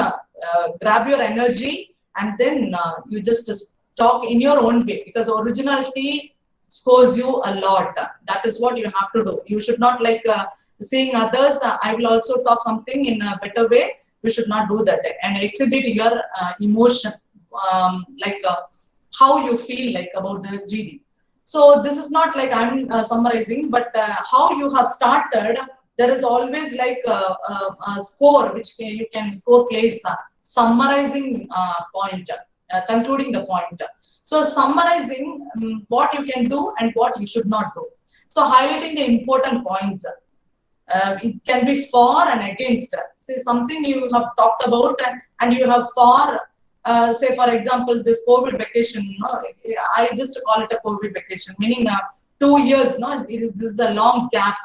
grab your energy, and then you just talk in your own way, because originality scores you a lot. That is what you have to do. You should not like seeing others. I will also talk something in a better way. You should not do that and exhibit your emotion, like how you feel like about the GD. So this is not like I'm summarizing, but how you have started. There is always like a score which you can score place, summarizing point, concluding the point. So summarizing what you can do and what you should not do. So highlighting the important points. It can be for and against. Say something you have talked about and you have for, say for example, this COVID vacation. No, I just call it a COVID vacation, meaning 2 years. No, this is a long gap.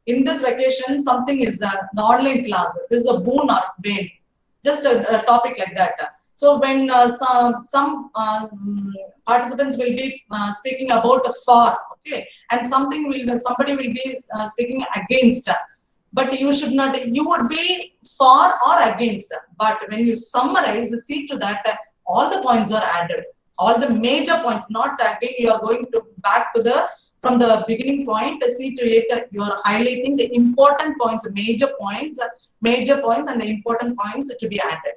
In this vacation, something is the online class. This is a boon or bane. Just a topic like that. So when some participants will be speaking about a for, okay, and somebody will be speaking against. But you should not. You would be for or against. But when you summarize, see to that all the points are added, all the major points. Not again you are going to back to the from the beginning point. See to it you are highlighting the important points, major points, and the important points to be added.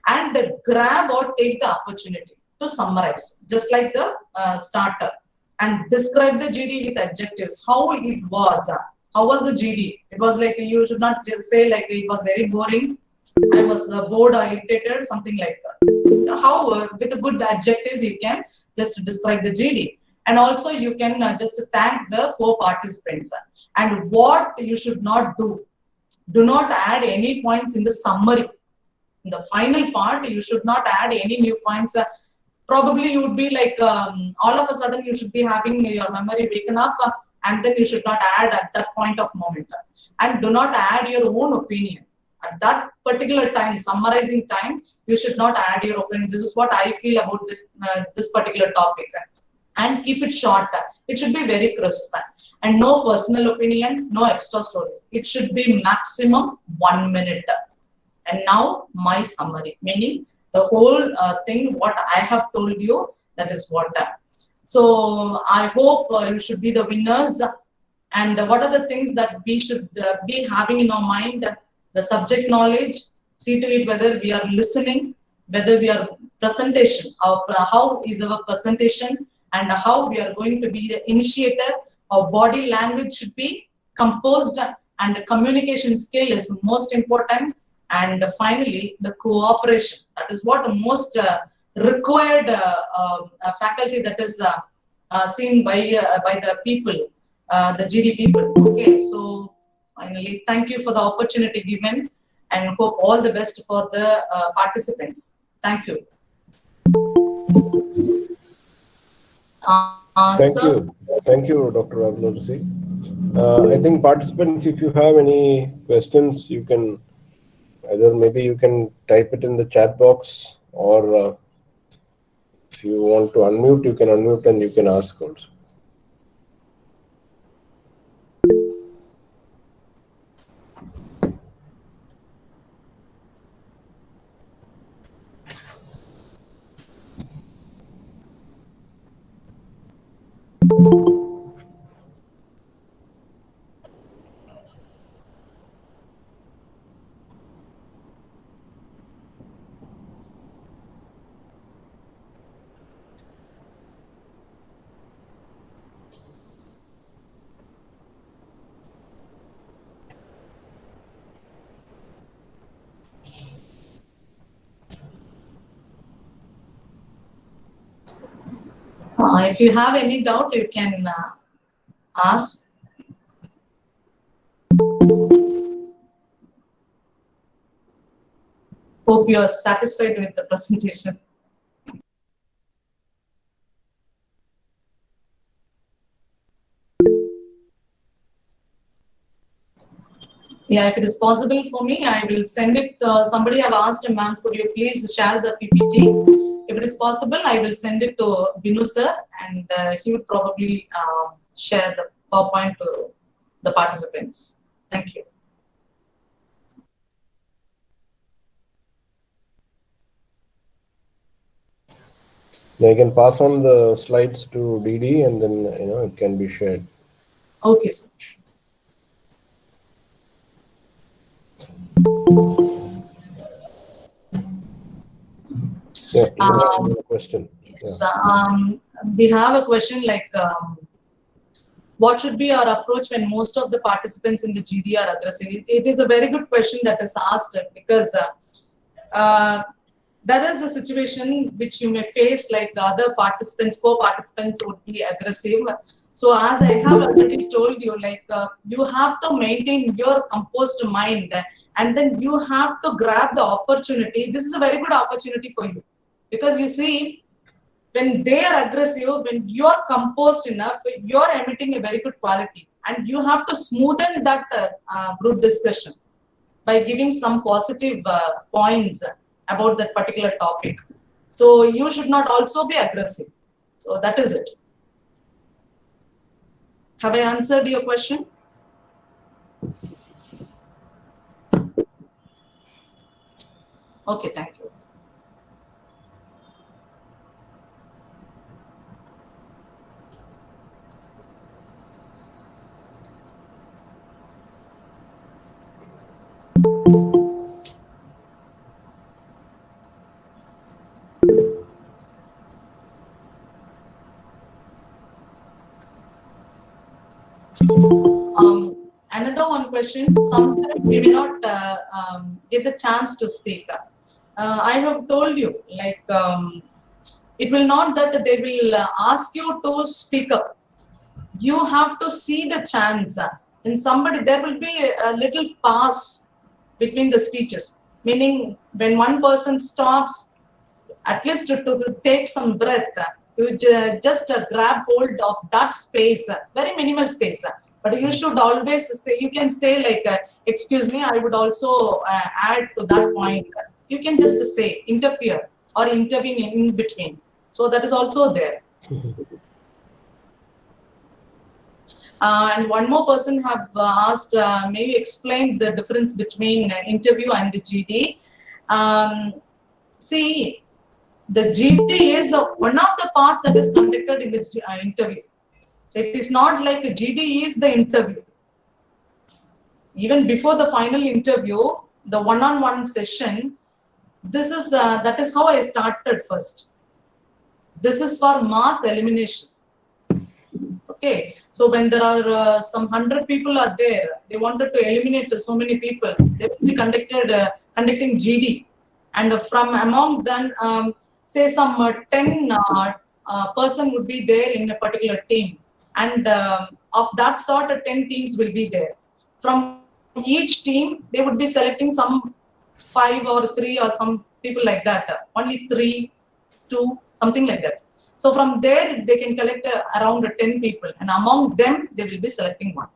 And grab or take the opportunity to summarize, just like the starter, and describe the GD with adjectives. How it was. How was the GD? It was like, you should not just say like it was very boring. I was bored or irritated, something like that. How with the good adjectives you can just describe the GD, and also you can just thank the co-participants. And what you should not do. Do not add any points in the summary. In the final part, you should not add any new points. Probably you would be like, all of a sudden you should be having your memory waken up, and then you should not add at that point of moment. And do not add your own opinion. At that particular time, summarizing time, you should not add your opinion. This is what I feel about this particular topic. And keep it short. It should be very crisp. And no personal opinion, no extra stories. It should be maximum 1 minute. And now my summary, meaning the whole thing, what I have told you, that is what. So I hope you should be the winners. And what are the things that we should be having in our mind? The subject knowledge, see to it whether we are listening, whether we are presentation, how is our presentation, and how we are going to be the initiator. Our body language should be composed, and the communication skill is most important. And finally, the cooperation. That is what the most required faculty that is seen by the people, the GD people. Okay, so finally, thank you for the opportunity given, and hope all the best for the participants. Thank you. Thank you, Dr. Abdul Kalam. I think participants, if you have any questions, you can either maybe you can type it in the chat box, or if you want to unmute, you can unmute and you can ask also. If you have any doubt, you can ask. Hope you are satisfied with the presentation. Yeah, if it is possible for me, I will send it. Somebody have asked, ma'am, could you please share the PPT? If it is possible, I will send it to Binu sir, and he would probably share the PowerPoint to the participants. Thank you. I can pass on the slides to DD and then it can be shared. Okay, sir. Yeah, you have a question. Yes, we have a question like, what should be our approach when most of the participants in the GD are aggressive? It is a very good question that is asked because there is a situation which you may face, like other participants, co-participants would be aggressive. So as I have already told you, like you have to maintain your composed mind and then you have to grab the opportunity. This is a very good opportunity for you because you see, when they are aggressive, when you are composed enough, you are emitting a very good quality and you have to smoothen that group discussion by giving some positive points about that particular topic. So you should not also be aggressive. So that is it. Have I answered your question? Okay, thank you. Another one question, sometimes we may not get the chance to speak. I have told you, like, it will not that they will ask you to speak up. You have to see the chance. In somebody, there will be a little pause between the speeches, meaning when one person stops, at least to take some breath, you just grab hold of that space, very minimal space. But you should always say, you can say like, excuse me, I would also add to that point. You can just say, interfere or intervene in between. So that is also there. And one more person have asked, may you explain the difference between interview and the GD? See, the GD is one of the parts that is conducted in the interview. So it is not like a GD is the interview. Even before the final interview, the one-on-one session, this is that is how I started first. This is for mass elimination. Okay, so when there are some 100 people are there, they wanted to eliminate so many people. They will be conducting GD, and from among them, say some 10 person would be there in a particular team, and of that sort, 10 teams will be there. From each team, they would be selecting some 5 or 3 or some people like that. Only 3, 2, something like that. So from there, they can collect around 10 people, and among them, they will be selecting one.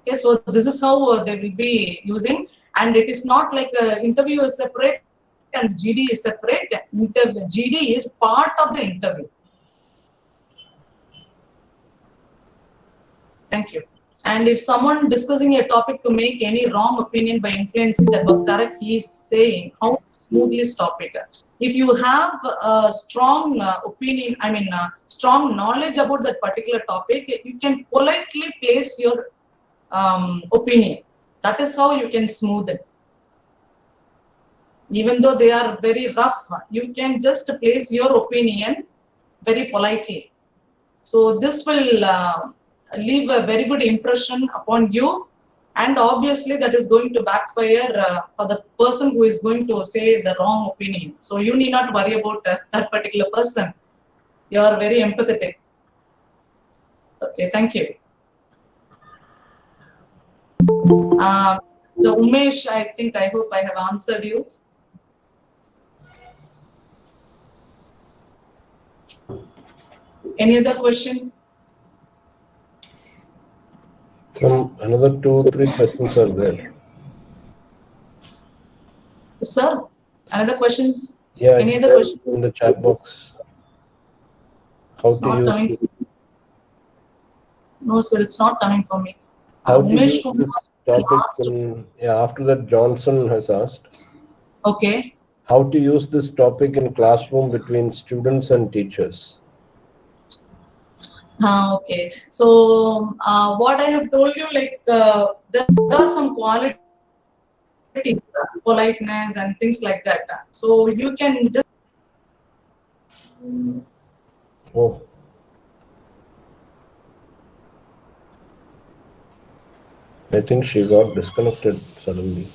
Okay, so this is how they will be using, and it is not like interview is separate and GD is separate. GD is part of the interview. Thank you. And if someone discussing a topic to make any wrong opinion by influencing that was correct, he is saying how to smoothly stop it. If you have a strong opinion, strong knowledge about that particular topic, you can politely place your opinion. That is how you can smooth it. Even though they are very rough, you can just place your opinion very politely. So this will leave a very good impression upon you, and obviously that is going to backfire for the person who is going to say the wrong opinion. So you need not worry about that particular person. You are very empathetic. Okay, thank you. So Umesh, I hope I have answered you. Any other question? Another 2-3 questions are there. Sir, another questions? Yeah, any other questions in the chat box? How it's to not use coming. No, sir, it's not coming for me. how to use Umesh this topic? After that, Johnson has asked. Okay. how to use this topic in classroom between students and teachers. Okay. So what I have told you, like there are some qualities, politeness and things like that. So you can just Oh. I think she got disconnected suddenly.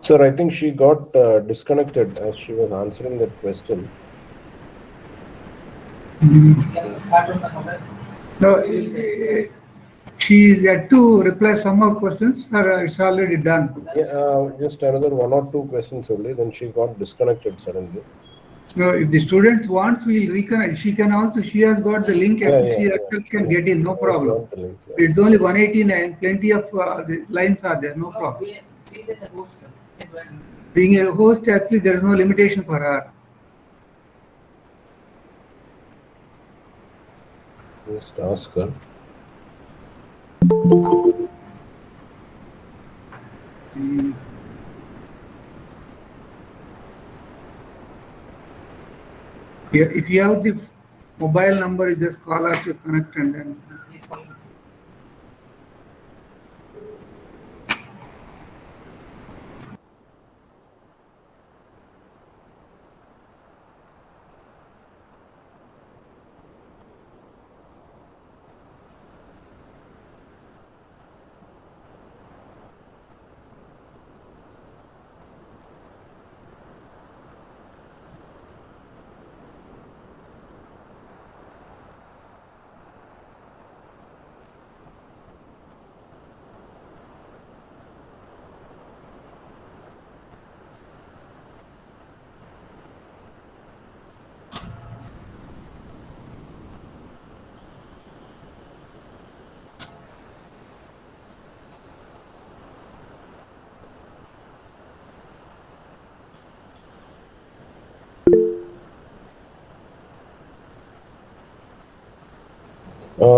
Sir, I think she got disconnected as she was answering that question. No, she had to reply some more questions, or it's already done. Yeah, just another 1 or 2 questions only. Then she got disconnected suddenly. No, if the students wants, we'll reconnect. She can also. She has got the link. She herself can get in. No problem. Got the link, yeah. It's only 189. Plenty of the lines are there. No problem. Being a host, actually, there is no limitation for her. Just ask her. If you have the mobile number, you just call us to connect and then.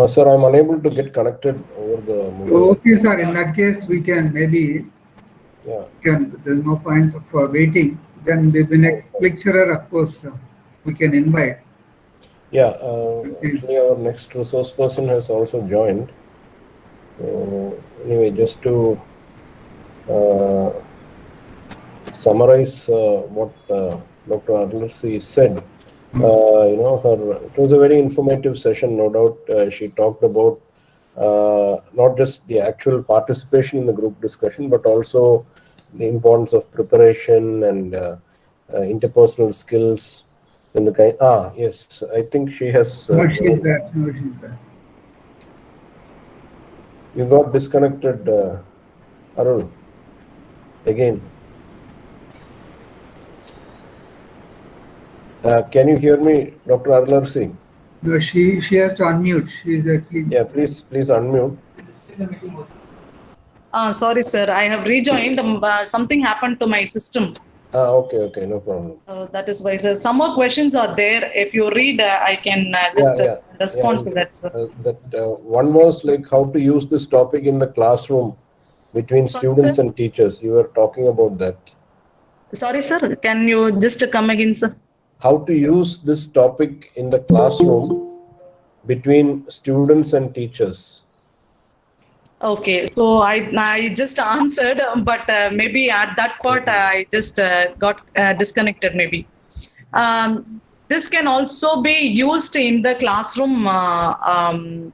Sir, I'm unable to get connected over the mobile. Okay, sir. In that case, we can maybe. Yeah. There's no point of waiting. Then the next lecturer, of course, we can invite. Yeah. Actually, our next resource person has also joined. Anyway, just to summarize what Dr. Arlursi said, it was a very informative session, no doubt. She talked about not just the actual participation in the group discussion, but also the importance of preparation and interpersonal skills. And the kind. Yes, I think she has. No, she's there. No, she's there. You got disconnected, Arun. Again. Can you hear me, Dr. Arlursi? No, she has to unmute. She's actually. Yeah, please unmute. sorry, sir. I have rejoined. Something happened to my system. Okay, no problem. That is why, sir. Some more questions are there. If you read, I can respond to that, sir. One was like how to use this topic in the classroom between students and teachers. You were talking about that. Sorry, sir. Can you just come again, sir? How to use this topic in the classroom between students and teachers. Okay, so I just answered, but maybe at that part I just got disconnected maybe. This can also be used in the classroom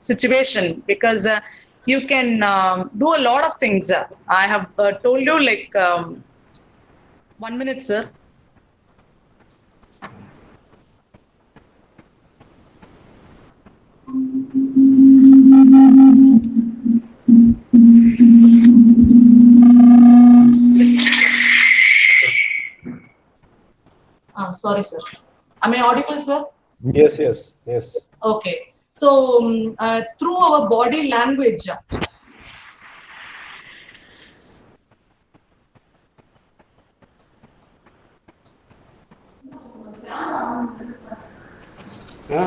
situation because you can do a lot of things. I have told you like 1 minute, sir. Sorry, sir. Am I audible, sir? Yes. Okay. So through our body language,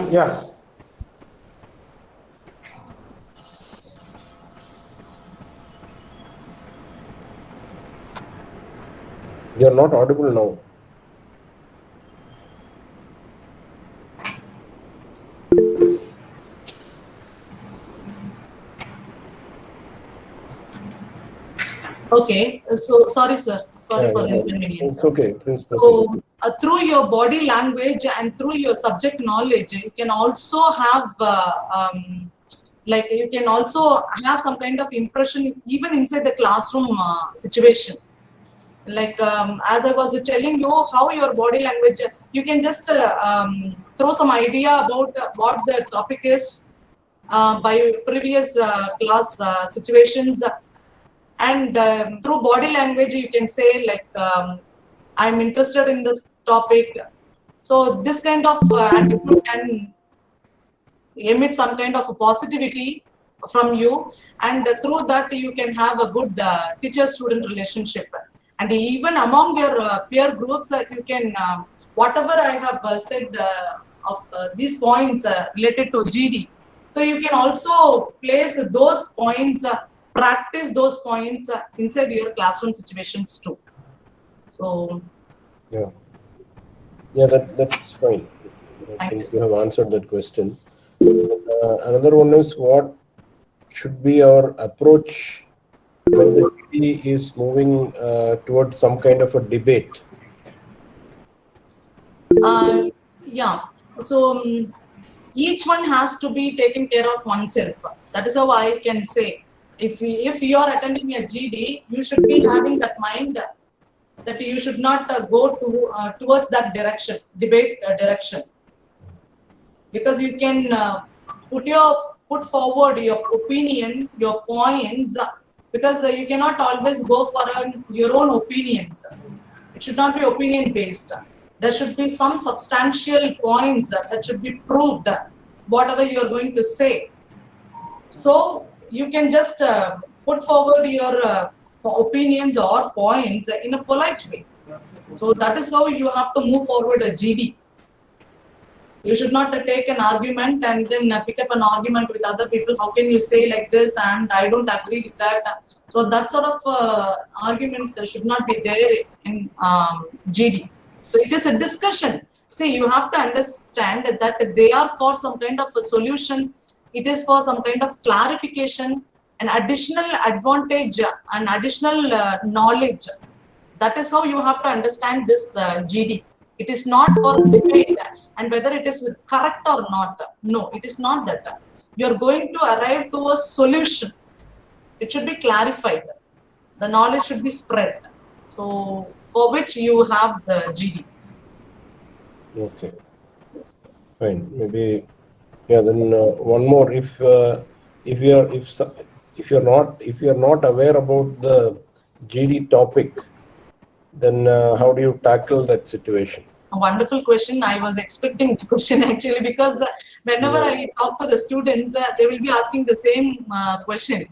Yeah. You're not audible now. okay, so sorry sir, sorry for the Yeah. inconvenience. It's okay. Please proceed. So through your body language and through your subject knowledge, you can also have like you can also have some kind of impression even inside the classroom situation. Like as I was telling you, how your body language, you can just throw some idea about what the topic is by previous class situations, and through body language you can say like I'm interested in this topic. So this kind of attitude can emit some kind of positivity from you, and through that you can have a good teacher-student relationship. And even among your peer groups, you can whatever I have said of these points related to GD. So you can also place those points, practice those points inside your classroom situations too. So Yeah, that's fine. I think you have answered that question. Another one is, what should be our approach when the GD is moving towards some kind of a debate? yeah, so each one has to be taken care of oneself. That is how I can say. If you are attending a GD, you should be having that mind that you should not go towards that direction, debate direction, because you can put forward your opinion, your points, because you cannot always go for your own opinions. It should not be opinion based. There should be some substantial points that should be proved, whatever you are going to say. So you can just put forward your opinions or points in a polite way. So that is how you have to move forward a GD. You should not take an argument and then pick up an argument with other people. How can you say like this? And I don't agree with that. So that sort of argument should not be there in GD. So it is a discussion. See, you have to understand that they are for some kind of a solution. It is for some kind of clarification, an additional advantage, an additional knowledge. That is how you have to understand this GD. It is not for debate and whether it is correct or not. No, it is not that. You are going to arrive to a solution. It should be clarified. The knowledge should be spread. So for which you have the GD. Okay, fine. Maybe, yeah. Then one more. If you're not aware about the GD topic, then how do you tackle that situation? A wonderful question. I was expecting this question actually, because whenever I talk to the students, they will be asking the same question.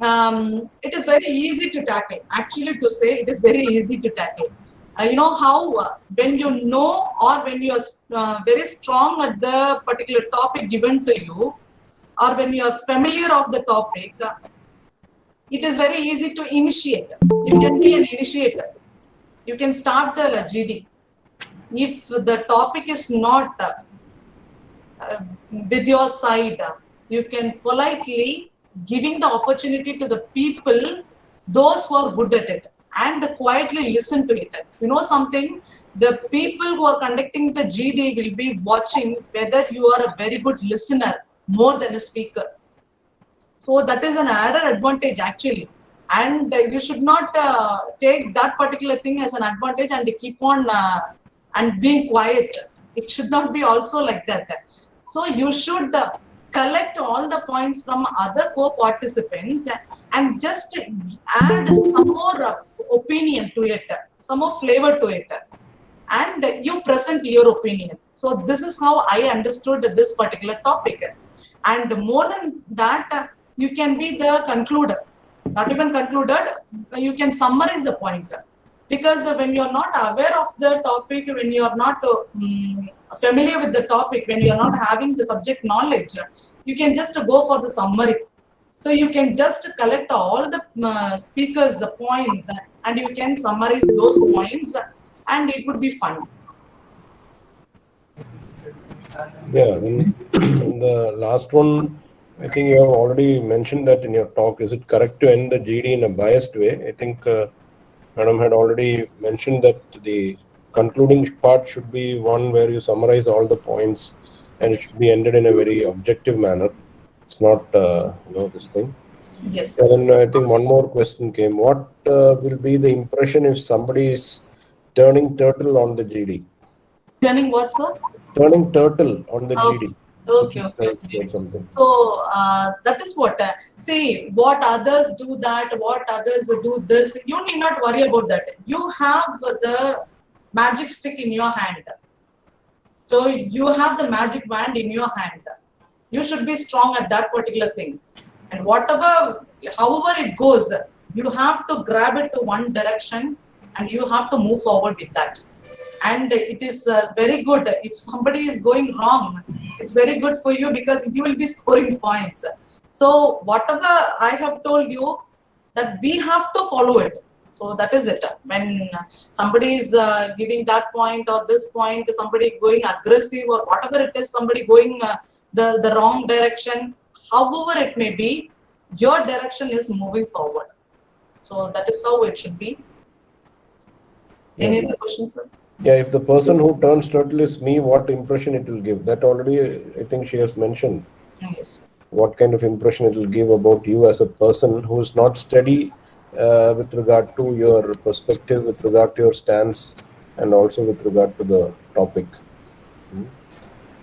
It is very easy to tackle. Actually, to say it is very easy to tackle. You know how when you know or when you are very strong at the particular topic given to you, or when you are familiar of the topic, it is very easy to initiate. You can be an initiator. You can start the GD. If the topic is not with your side, you can politely giving the opportunity to the people, those who are good at it, and quietly listen to it. You know something? The people who are conducting the GD will be watching whether you are a very good listener more than a speaker. So that is an added advantage actually. And you should not take that particular thing as an advantage and keep on and being quiet. It should not be also like that. So you should collect all the points from other co-participants and just add some more opinion to it, some more flavor to it, and you present your opinion. So this is how I understood this particular topic. And more than that, you can be the concluder. Not even concluded, you can summarize the point. Because when you are not aware of the topic, when you are not familiar with the topic, when you are not having the subject knowledge, you can just go for the summary. So you can just collect all the speakers' points and you can summarize those points, and it would be fun. Yeah, then the last one, I think you have already mentioned that in your talk. Is it correct to end the GD in a biased way? I think Madam had already mentioned that the concluding part should be one where you summarize all the points, and it should be ended in a very objective manner. It's not, this thing. Yes. And then I think one more question came. What will be the impression if somebody is turning turtle on the GD? Turning what, sir? Turning turtle on the GD. Okay. Something. So that is what. See, what others do that, what others do this. You need not worry about that. You have the magic stick in your hand. So you have the magic wand in your hand. You should be strong at that particular thing. And however it goes, you have to grab it to one direction and you have to move forward with that. And it is very good. If somebody is going wrong, it's very good for you because you will be scoring points. So whatever I have told you, that we have to follow it. So that is it. When somebody is giving that point or this point, somebody going aggressive or whatever it is, somebody going the wrong direction, however it may be, your direction is moving forward. So that is how it should be. Any other questions, sir? Yeah, if the person who turns turtle is me, what impression it will give? That already, I think she has mentioned. Yes. What kind of impression it will give about you as a person who is not steady with regard to your perspective, with regard to your stance, and also with regard to the topic.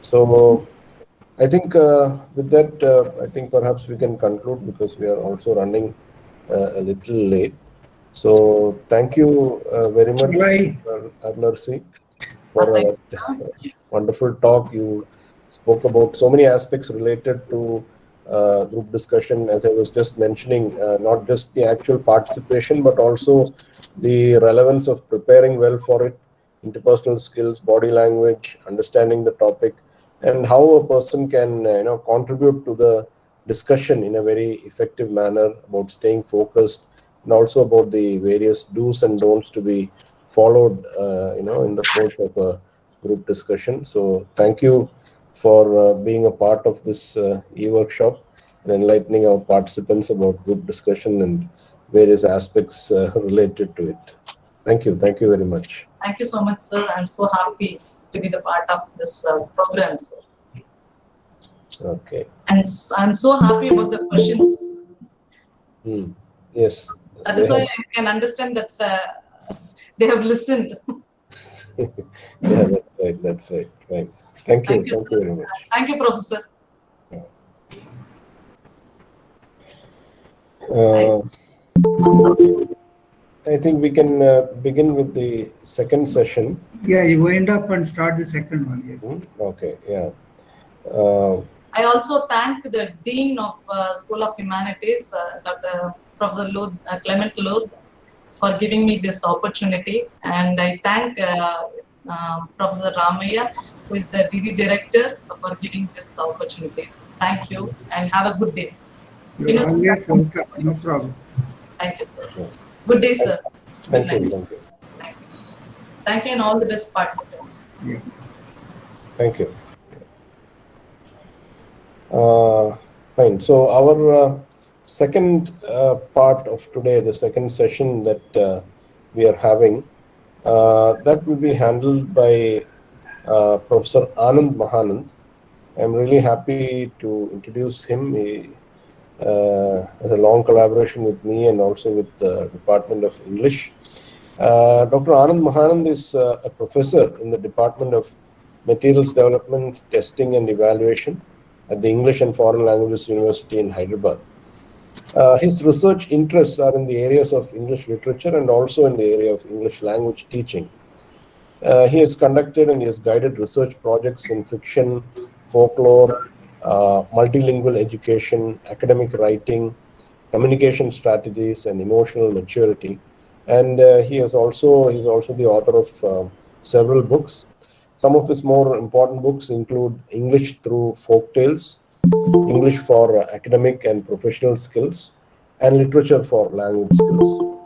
So, I think with that, I think perhaps we can conclude because we are also running a little late. So thank you very much, Arlarsi, for a wonderful talk. You spoke about so many aspects related to group discussion, as I was just mentioning, not just the actual participation, but also the relevance of preparing well for it, interpersonal skills, body language, understanding the topic, and how a person can contribute to the discussion in a very effective manner about staying focused, and also about the various do's and don'ts to be followed, in the course of a group discussion. So thank you for being a part of this e-workshop and enlightening our participants about group discussion and various aspects related to it. Thank you very much. Thank you so much, sir. I'm so happy to be the part of this program, sir. Okay. And I'm so happy about the questions. Yes. That is why I can understand that they have listened. Yeah, that's right. Right. Thank you very much. Thank you, Professor. I think we can begin with the second session. Yeah, you wind up and start the second one. Yes. Okay. Yeah. I also thank the Dean of School of Humanities, Dr. Professor Clement Lourdes, for giving me this opportunity. And I thank Professor Ramaya, who is the DD Director, for giving this opportunity. Thank you and have a good day. You're always welcome. No problem. Thank you, sir. Good day, sir. Thank you. Thank you and all the best participants. Yeah. Thank you. Fine. So our second part of today, the second session that we are having, that will be handled by Professor Anand Mahanand. I'm really happy to introduce him. He has a long collaboration with me and also with the Department of English. Dr. Anand Mahanand is a professor in the Department of Materials Development, Testing and Evaluation at the English and Foreign Languages University in Hyderabad. His research interests are in the areas of English literature and also in the area of English language teaching. He has conducted and he has guided research projects in fiction, folklore, multilingual education, academic writing, communication strategies, and emotional maturity. And he's also the author of several books. Some of his more important books include English Through Folk Tales, English for Academic and Professional Skills, and Literature for Language Skills.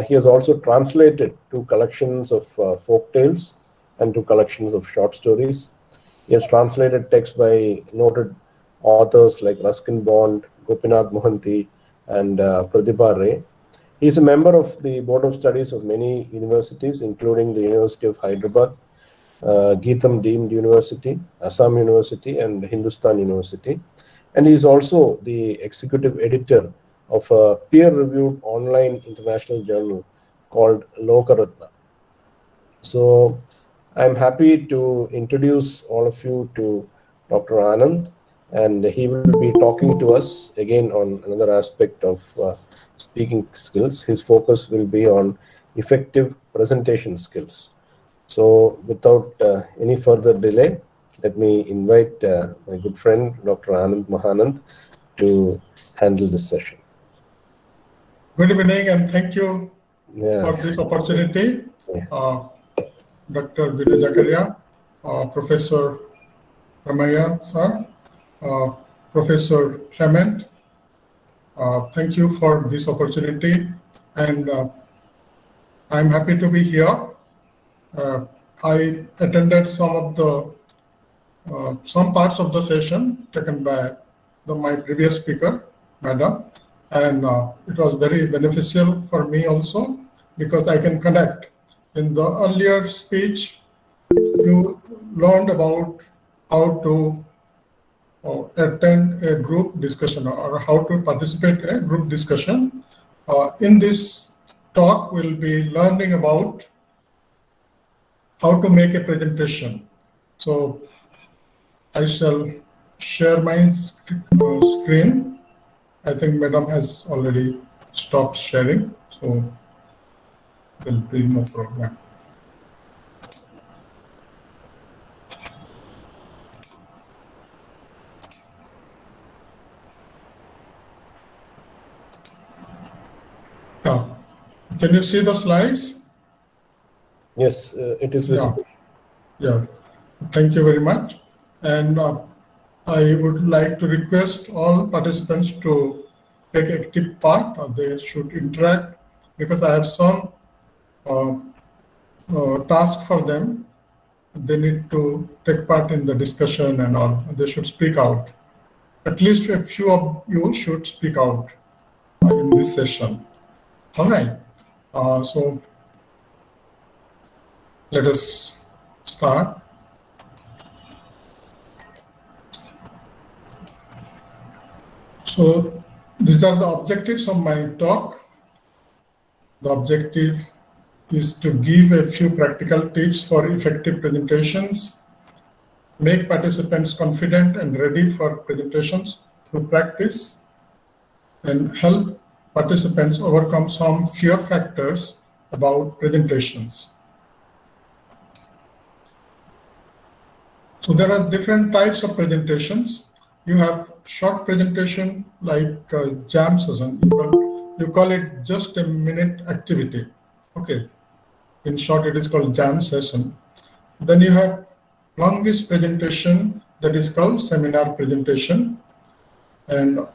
He has also translated 2 collections of folk tales and 2 collections of short stories. He has translated texts by noted authors like Ruskin Bond, Gopinath Mohanty, and Pratibha Ray. He is a member of the Board of Studies of many universities, including the University of Hyderabad, Geetham Deemed University, Assam University, and Hindustan University. And he is also the executive editor of a peer-reviewed online international journal called Lokaratna. So I'm happy to introduce all of you to Dr. Anand, and he will be talking to us again on another aspect of speaking skills. His focus will be on effective presentation skills. So without any further delay, let me invite my good friend, Dr. Anand Mahanand, to handle this session. Good evening, and thank you for this opportunity. Dr. Vinay Zakaria, Professor Ramaya sir, Professor Clement, thank you for this opportunity, and I'm happy to be here. I attended some parts of the session taken by my previous speaker, Madam, and it was very beneficial for me also, because I can connect. In the earlier speech, you learned about how to attend a group discussion or how to participate in a group discussion. In this talk, we'll be learning about how to make a presentation. So I shall share my screen. I think Madam has already stopped sharing, so there will be no problem. Can you see the slides? Yes, it is visible. Yeah, thank you very much. And I would like to request all participants to take active part, or they should interact, because I have some task for them. They need to take part in the discussion and all. They should speak out. At least a few of you should speak out in this session. All right. So let us start. So these are the objectives of my talk. The objective is to give a few practical tips for effective presentations, make participants confident and ready for presentations through practice, and help participants overcome some fear factors about presentations. So there are different types of presentations. You have short presentation like jam session. You call it just a minute activity. Okay. In short, it is called jam session. Then you have longest presentation, that is called seminar presentation. And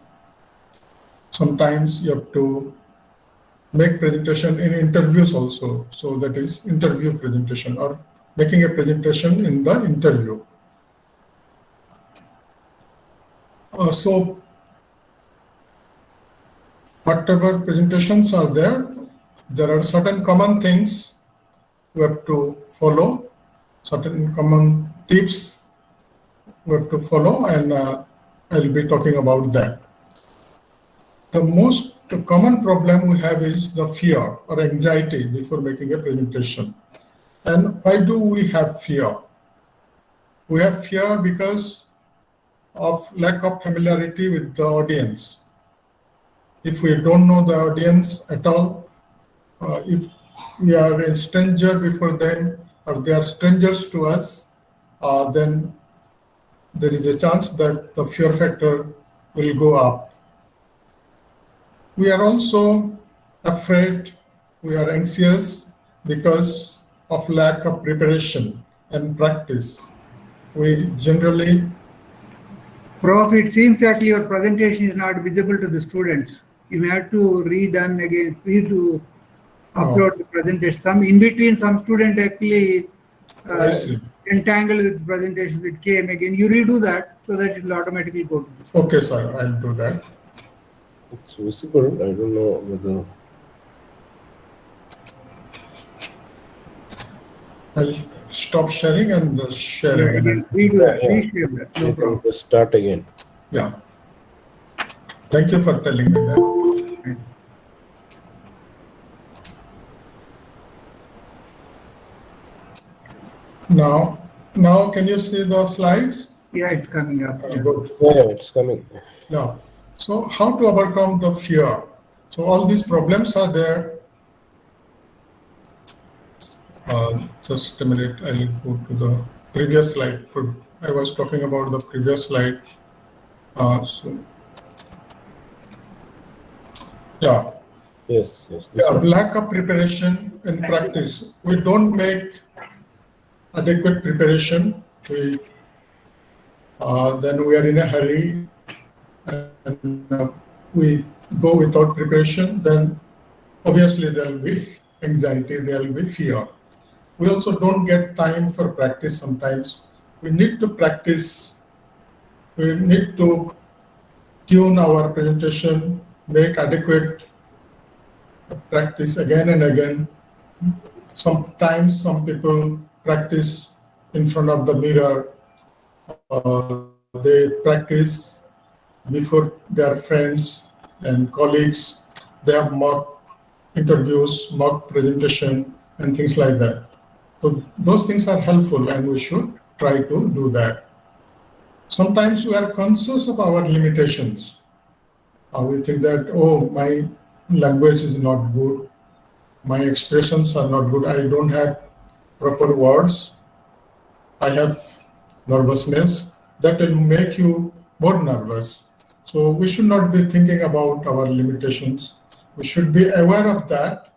sometimes you have to make presentation in interviews also. So that is interview presentation, or making a presentation in the interview. So whatever presentations are there are certain common things we have to follow, certain common tips we have to follow, and I'll be talking about that. The most common problem we have is the fear or anxiety before making a presentation. And why do we have fear? We have fear because of lack of familiarity with the audience. If we don't know the audience at all, if we are a stranger before them, or they are strangers to us, then there is a chance that the fear factor will go up. We are also afraid, we are anxious because of lack of preparation and practice. We generally, Prof, it seems that your presentation is not visible to the students. You may have to redone again, upload the presentation. Some in between, some student actually I see. entangled with the presentation. It came again. You redo that so that it will automatically go to the Okay, sir, I'll do that. It's visible. I don't know whether. I'll stop sharing and share again. redo that. Yeah. Reshare that. No You problem. can just start again. Yeah. Thank you for telling me that. Now can you see the slides? Yeah, it's coming up. Yeah. Good. Yeah, it's coming. Yeah. So how to overcome the fear? So all these problems are there. Just a minute, I'll go to the previous slide. I was talking about the previous slide. Yeah. Yes. This Yeah, one. lack of preparation and practice. We don't make adequate preparation. Then we are in a hurry and we go without preparation. Then obviously there will be anxiety, there will be fear. We also don't get time for practice sometimes. We need to practice. We need to tune our presentation, make adequate practice again and again. Sometimes some people practice in front of the mirror. They practice before their friends and colleagues. They have mock interviews, mock presentation, and things like that. So those things are helpful and we should try to do that. Sometimes we are conscious of our limitations. We think that, oh, my language is not good, my expressions are not good, I don't have proper words, I have nervousness. That will make you more nervous. So we should not be thinking about our limitations. We should be aware of that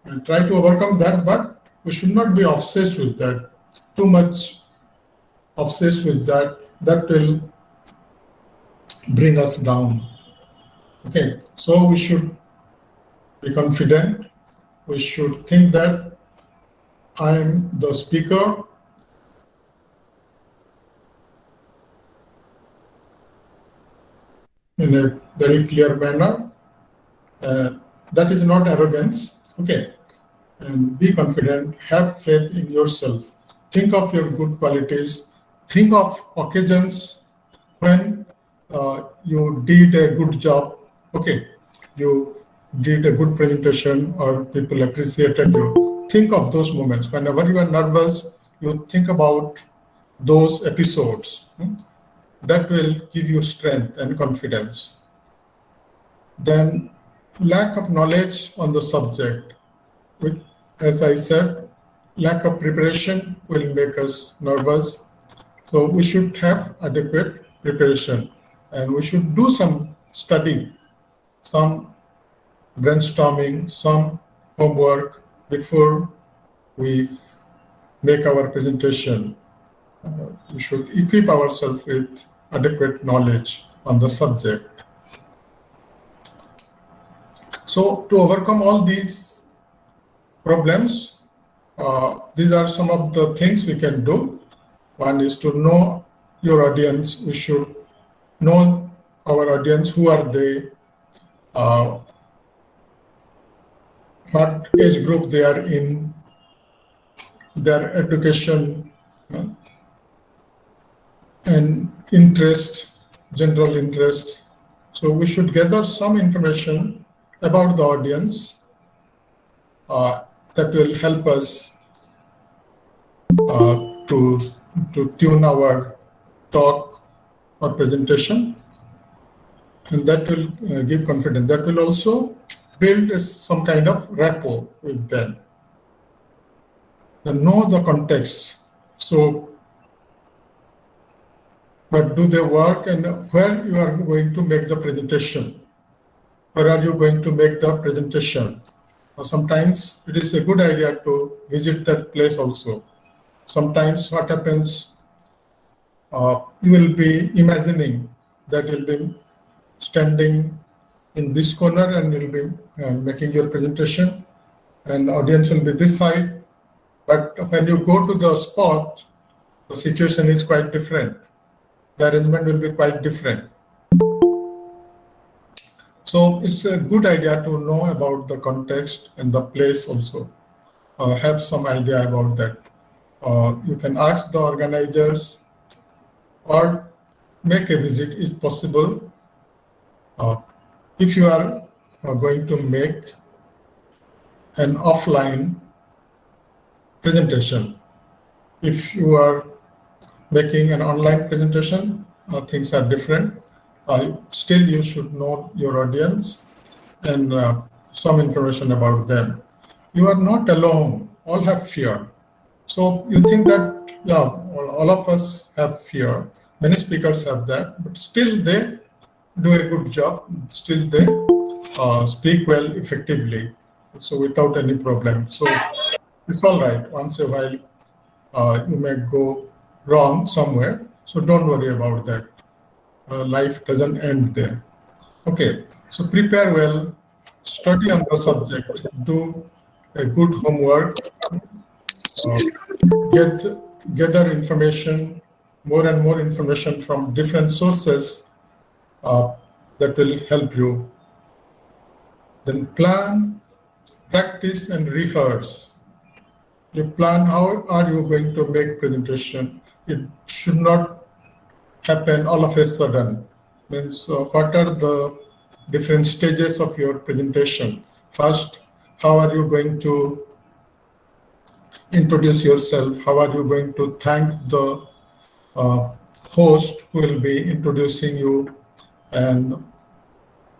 and try to overcome that, but we should not be obsessed with that. Too much obsessed with that, that will bring us down. Okay, so we should be confident. We should think that I am the speaker. In a very clear manner. That is not arrogance. Okay, and be confident, have faith in yourself. Think of your good qualities. Think of occasions when you did a good job. Okay, you did a good presentation or people appreciated you. Think of those moments. Whenever you are nervous, you think about those episodes. That will give you strength and confidence. Then lack of knowledge on the subject. As I said, lack of preparation will make us nervous. So we should have adequate preparation and we should do some study, some brainstorming, some homework before we make our presentation. We should equip ourselves with adequate knowledge on the subject. So to overcome all these problems, these are some of the things we can do. One is to know your audience. We should know our audience, who are they, what age group they are in, their education, and interest, general interest. So we should gather some information about the audience that will help us to tune our talk or presentation, and that will give confidence. That will also build some kind of rapport with them. Then know the context. So but do they work, and where you are going to make the presentation? Where are you going to make the presentation? Sometimes it is a good idea to visit that place also. Sometimes what happens, you will be imagining that you'll be standing in this corner and you'll be making your presentation, and audience will be this side. But when you go to the spot, the situation is quite different. The arrangement will be quite different. So it's a good idea to know about the context and the place also. Have some idea about that. You can ask the organizers or make a visit if possible. If you are going to make an offline presentation, if you are making an online presentation, things are different. Still, you should know your audience and some information about them. You are not alone. All have fear. So you think that, yeah, all of us have fear. Many speakers have that, but still they do a good job. Still they speak well, effectively, so without any problem. So it's all right. Once a while, you may go wrong somewhere. So don't worry about that. Life doesn't end there. Okay, so prepare well, study on the subject, do a good homework, gather information, more and more information from different sources that will help you. Then plan, practice, and rehearse. You plan how are you going to make presentation. It should not happen all of a sudden. Means what are the different stages of your presentation? First, how are you going to introduce yourself? How are you going to thank the host who will be introducing you, and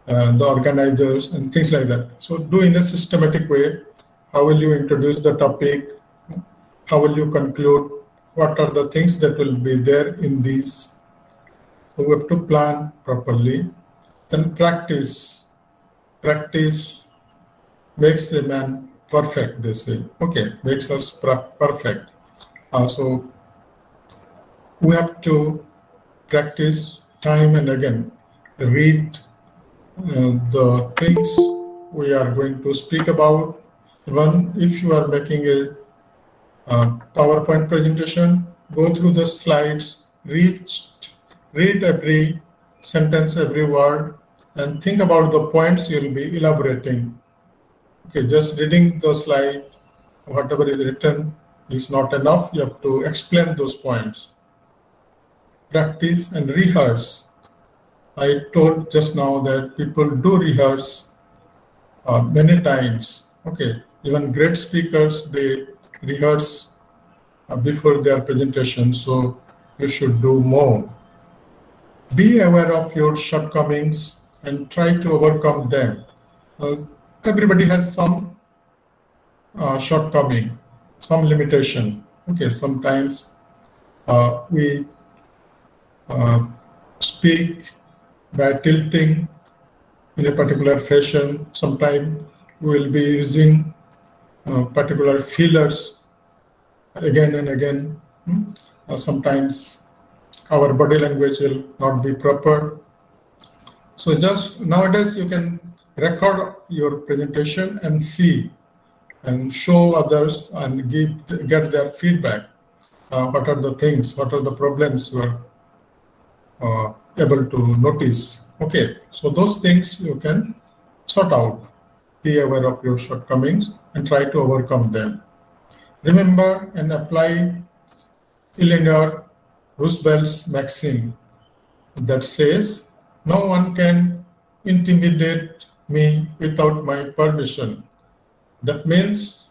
the organizers and things like that? So do in a systematic way. How will you introduce the topic? How will you conclude? What are the things that will be there in these? So we have to plan properly. Then practice. Practice makes a man perfect, they say. Okay, makes us perfect. So we have to practice time and again. Read the things we are going to speak about. Even if you are making a PowerPoint presentation, go through the slides, read every sentence, every word, and think about the points you'll be elaborating. Okay, just reading the slide, whatever is written is not enough. You have to explain those points. Practice and rehearse. I told just now that people do rehearse many times. Okay, even great speakers, they rehearse before their presentation, so you should do more. Be aware of your shortcomings and try to overcome them. Everybody has some shortcoming, some limitation. Okay, sometimes we speak by tilting in a particular fashion. Sometimes we will be using particular fillers again and again. Sometimes our body language will not be proper. So just nowadays you can record your presentation and see and show others and get their feedback. What are the things, what are the problems you are able to notice. Okay, so those things you can sort out. Be aware of your shortcomings and try to overcome them. Remember and apply Eleanor Roosevelt's maxim that says, "No one can intimidate me without my permission." That means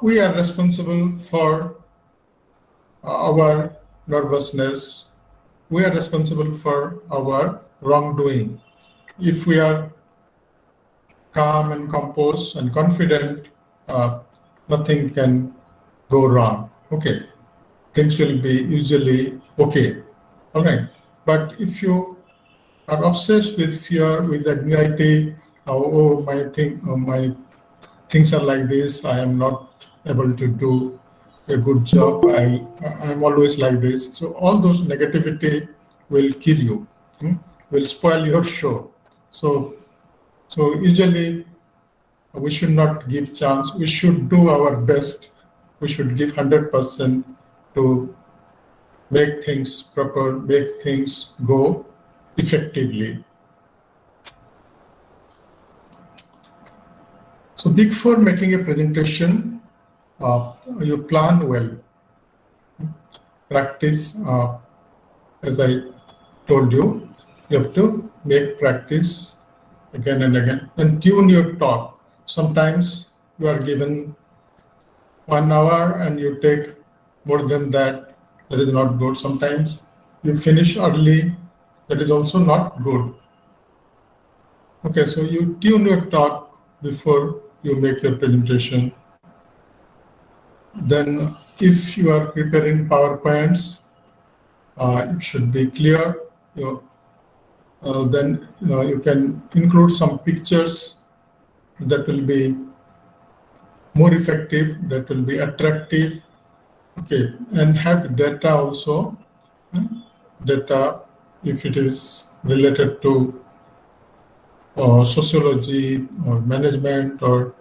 we are responsible for our nervousness. We are responsible for our wrongdoing. If we are calm and composed and confident, nothing can go wrong. Okay. things will be usually okay. All right. But if you are obsessed with fear, with anxiety, my things are like this, I am not able to do a good job, I'm always like this. So all those negativity will kill you, will spoil your show. So usually we should not give chance. We should do our best. We should give 100% to make things proper, make things go effectively. So before making a presentation, you plan well. Practice, as I told you, you have to make practice again and again and tune your talk. Sometimes you are given 1 hour and you take more than that. That is not good. Sometimes you finish early. That is also not good. Okay, so you tune your talk before you make your presentation. Then if you are preparing PowerPoints, it should be clear. Then you can include some pictures that will be more effective, that will be attractive. Okay, and have data also. Data, if it is related to sociology or management or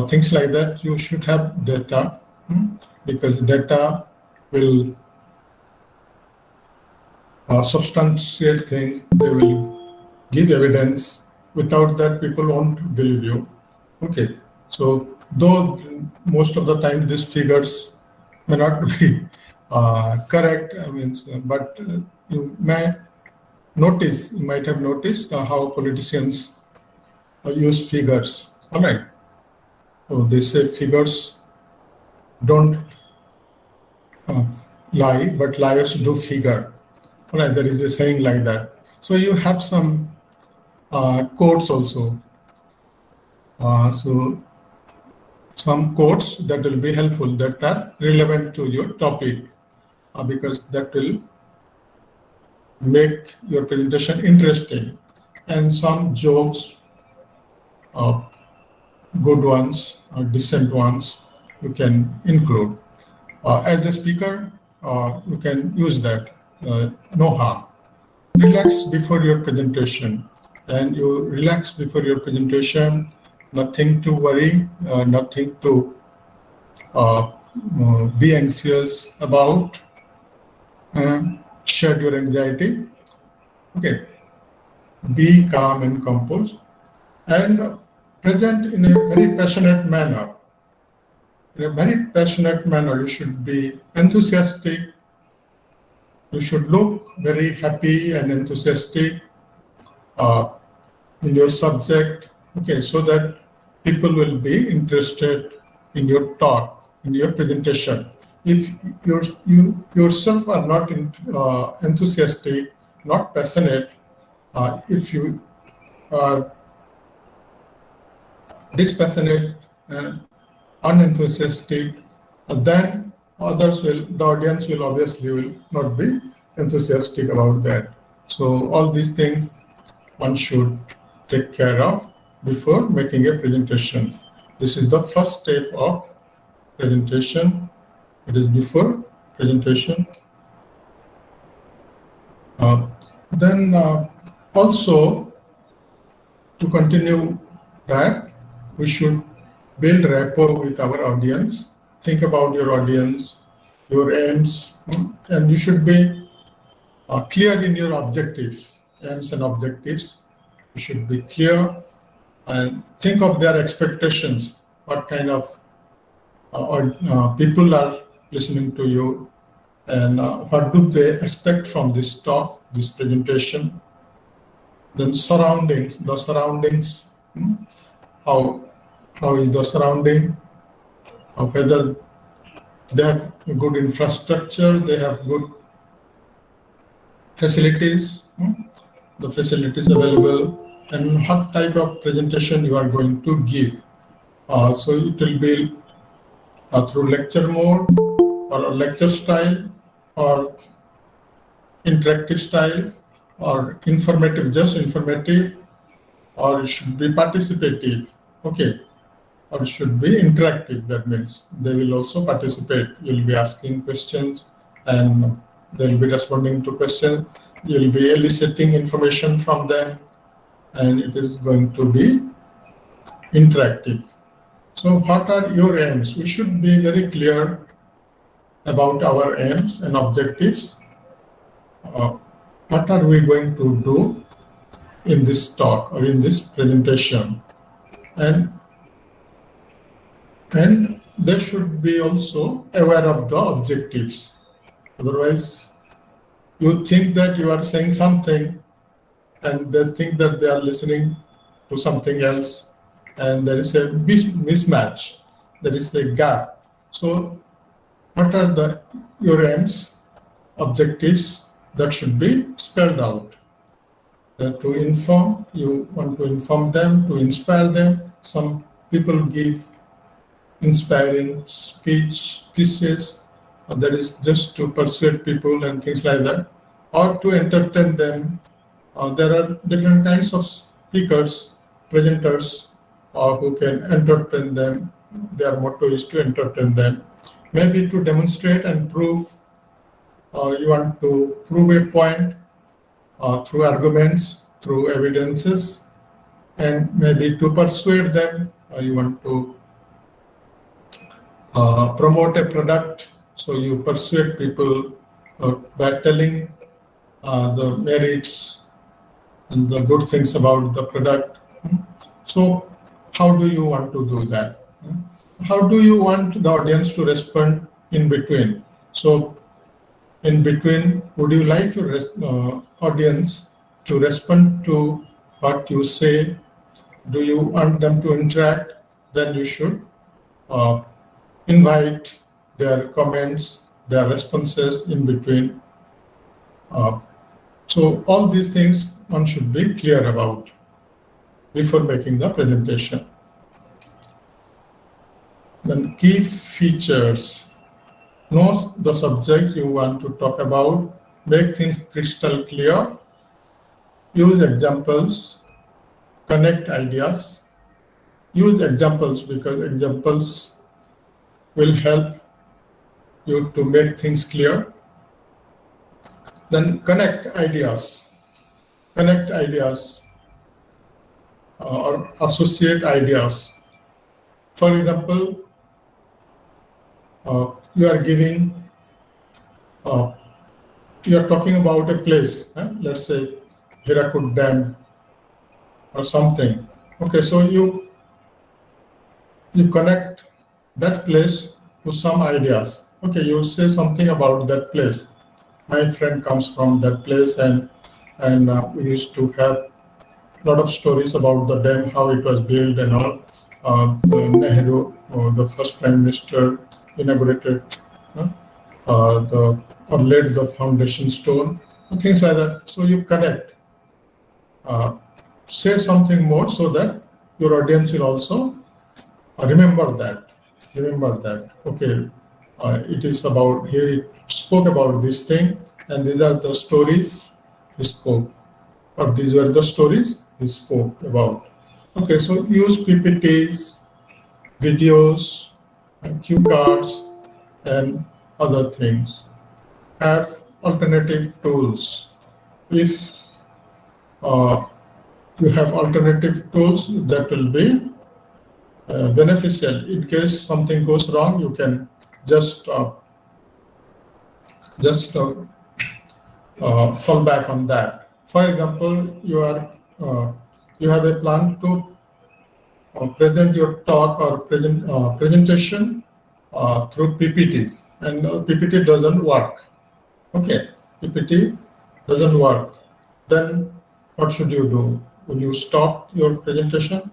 things like that, you should have data, because data will substantiate things. They will give evidence. Without that, people won't believe you. Okay, so though most of the time these figures may not be correct, but you might have noticed how politicians use figures. All right. So they say figures don't lie, but liars do figure. All right, there is a saying like that. So you have some quotes also. So some quotes that will be helpful, that are relevant to your topic, because that will make your presentation interesting. And some jokes, good ones or decent ones, you can include. As a speaker, you can use that, no harm. Relax before your presentation. And you relax before your presentation, nothing to worry, nothing to be anxious about. Shed your anxiety. Okay. Be calm and composed. And present in a very passionate manner. In a very passionate manner, you should be enthusiastic. You should look very happy and enthusiastic in your subject. Okay, so that people will be interested in your talk, in your presentation. If you yourself are not enthusiastic, not passionate, if you are dispassionate and unenthusiastic, then the audience will obviously not be enthusiastic about that. So all these things one should take care of before making a presentation. This is the first step of presentation. It is before presentation. Then also, to continue that, we should build rapport with our audience. Think about your audience, your aims, and you should be clear in your objectives, aims and objectives. You should be clear and think of their expectations. What kind of people are listening to you, and what do they expect from this talk, this presentation. Then surroundings, the surroundings, how is the surrounding, whether they have a good infrastructure, they have good facilities, the facilities available, and what type of presentation you are going to give. So it will be through lecture mode, or a lecture style, or interactive style, or informative, just informative, or it should be participative, okay, or it should be interactive. That means they will also participate. You'll be asking questions and they'll be responding to questions. You'll be eliciting information from them, and it is going to be interactive. So what are your aims? We should be very clear about our aims and objectives. What are we going to do in this talk or in this presentation? And they should be also aware of the objectives. Otherwise, you think that you are saying something and they think that they are listening to something else, and there is a mismatch, there is a gap. So what are your aims, objectives? That should be spelled out. To inform, you want to inform them, to inspire them. Some people give inspiring speeches, that is just to persuade people and things like that, or to entertain them. There are different kinds of speakers, presenters, who can entertain them. Their motto is to entertain them. Maybe to demonstrate and prove. You want to prove a point through arguments, through evidences, and maybe to persuade them. You want to promote a product, so you persuade people by telling the merits and the good things about the product. So how do you want to do that? How do you want the audience to respond in between? So in between, would you like your audience to respond to what you say? Do you want them to interact? Then you should invite their comments, their responses in between. So all these things one should be clear about before making the presentation. Then key features. Know the subject you want to talk about, make things crystal clear, use examples, connect ideas. Use examples because examples will help you to make things clear. Then connect ideas. Connect ideas or associate ideas. For example, you are giving, you are talking about a place, let's say Hirakud Dam or something. Okay, so you connect that place to some ideas. Okay, you say something about that place. My friend comes from that place, and we used to have a lot of stories about the dam, how it was built and all. Nehru, the first Prime Minister, inaugurated or laid the foundation stone, things like that. So you connect. Say something more so that your audience will also remember that. Okay, it is about, he spoke about this thing, and these are the stories he spoke, or these were the stories he spoke about. Okay, so use PPTs, videos, and cue cards, and other things. Have alternative tools. If you have alternative tools, that will be beneficial. In case something goes wrong, you can just fall back on that. For example, you have a plan to present your talk or presentation through PPTs, and PPT doesn't work. Okay, PPT doesn't work. Then what should you do? Will you stop your presentation?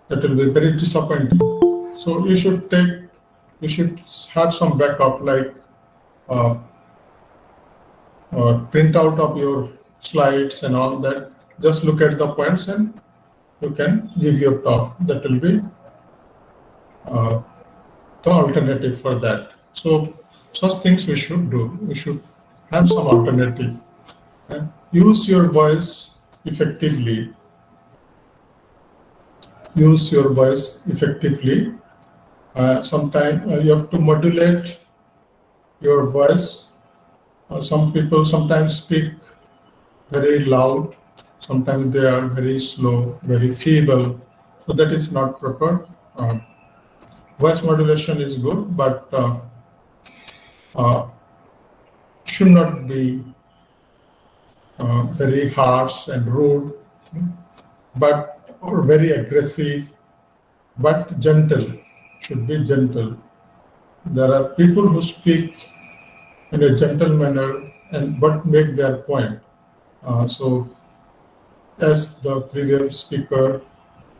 That will be very disappointing. So you should have some backup, like print out of your slides and all that. Just look at the points and you can give your talk. That will be the alternative for that. So such things we should do. We should have some alternative. Use your voice effectively. Use your voice effectively. Sometimes you have to modulate your voice. Some people sometimes speak very loud. Sometimes they are very slow, very feeble. So that is not proper. Voice modulation is good, but should not be very harsh and rude, or very aggressive, but gentle. Should be gentle. There are people who speak in a gentle manner but make their point. So, as the previous speaker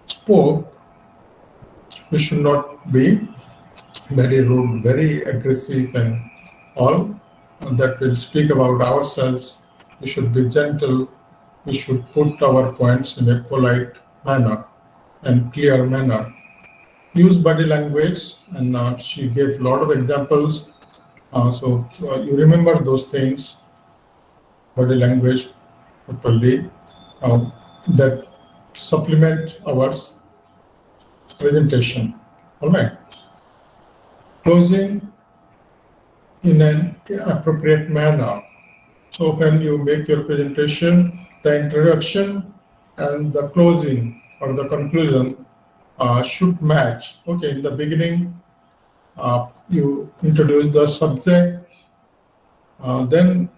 spoke, we should not be very rude, very aggressive, and all that will speak about ourselves. We should be gentle. We should put our points in a polite manner and clear manner. Use body language, and she gave a lot of examples. So you remember those things, body language properly, that supplement our presentation. All right. Closing in an appropriate manner. So when you make your presentation, the introduction and the closing or the conclusion should match. Okay, in the beginning, you introduce the subject, then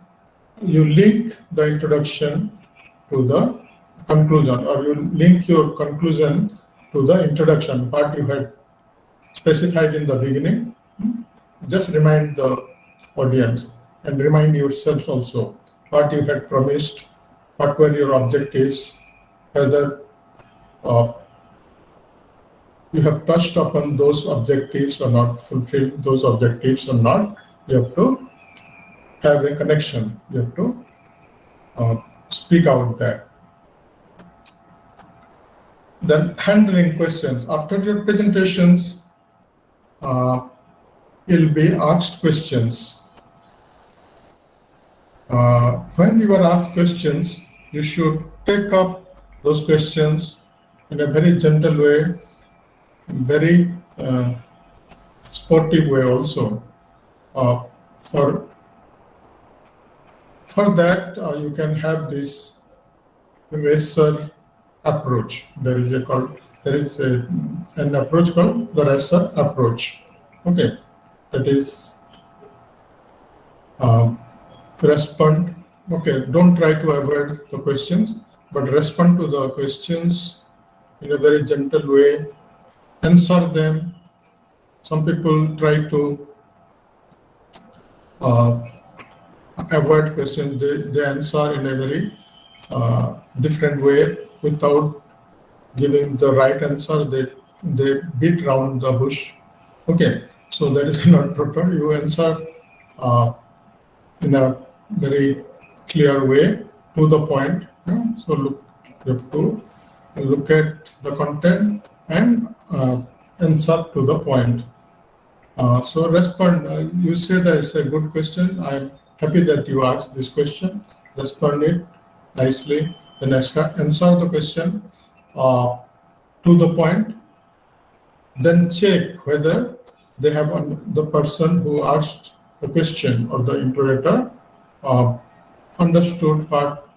you link the introduction to the conclusion, or you link your conclusion to the introduction, what you had specified in the beginning. Just remind the audience and remind yourself also what you had promised, what were your objectives, whether you have touched upon those objectives or not, fulfilled those objectives or not. You have to have a connection. You have to speak out there. Then handling questions. After your presentations, you'll be asked questions. When you are asked questions, you should take up those questions in a very gentle way, very sportive way also. For that, you can have this racer approach. There is an approach called the racer approach. Okay, that is respond. Okay, don't try to avoid the questions, but respond to the questions in a very gentle way. Answer them. Some people try to avoid questions. They answer in a very different way without giving the right answer. They beat around the bush. Okay, so that is not proper. You answer in a very clear way, to the point. So you have to look at the content and answer to the point. So respond. You say that it's a good question. I'm happy that you asked this question. Respond it nicely. Then answer the question to the point. Then check whether they have the person who asked the question or the interrogator understood what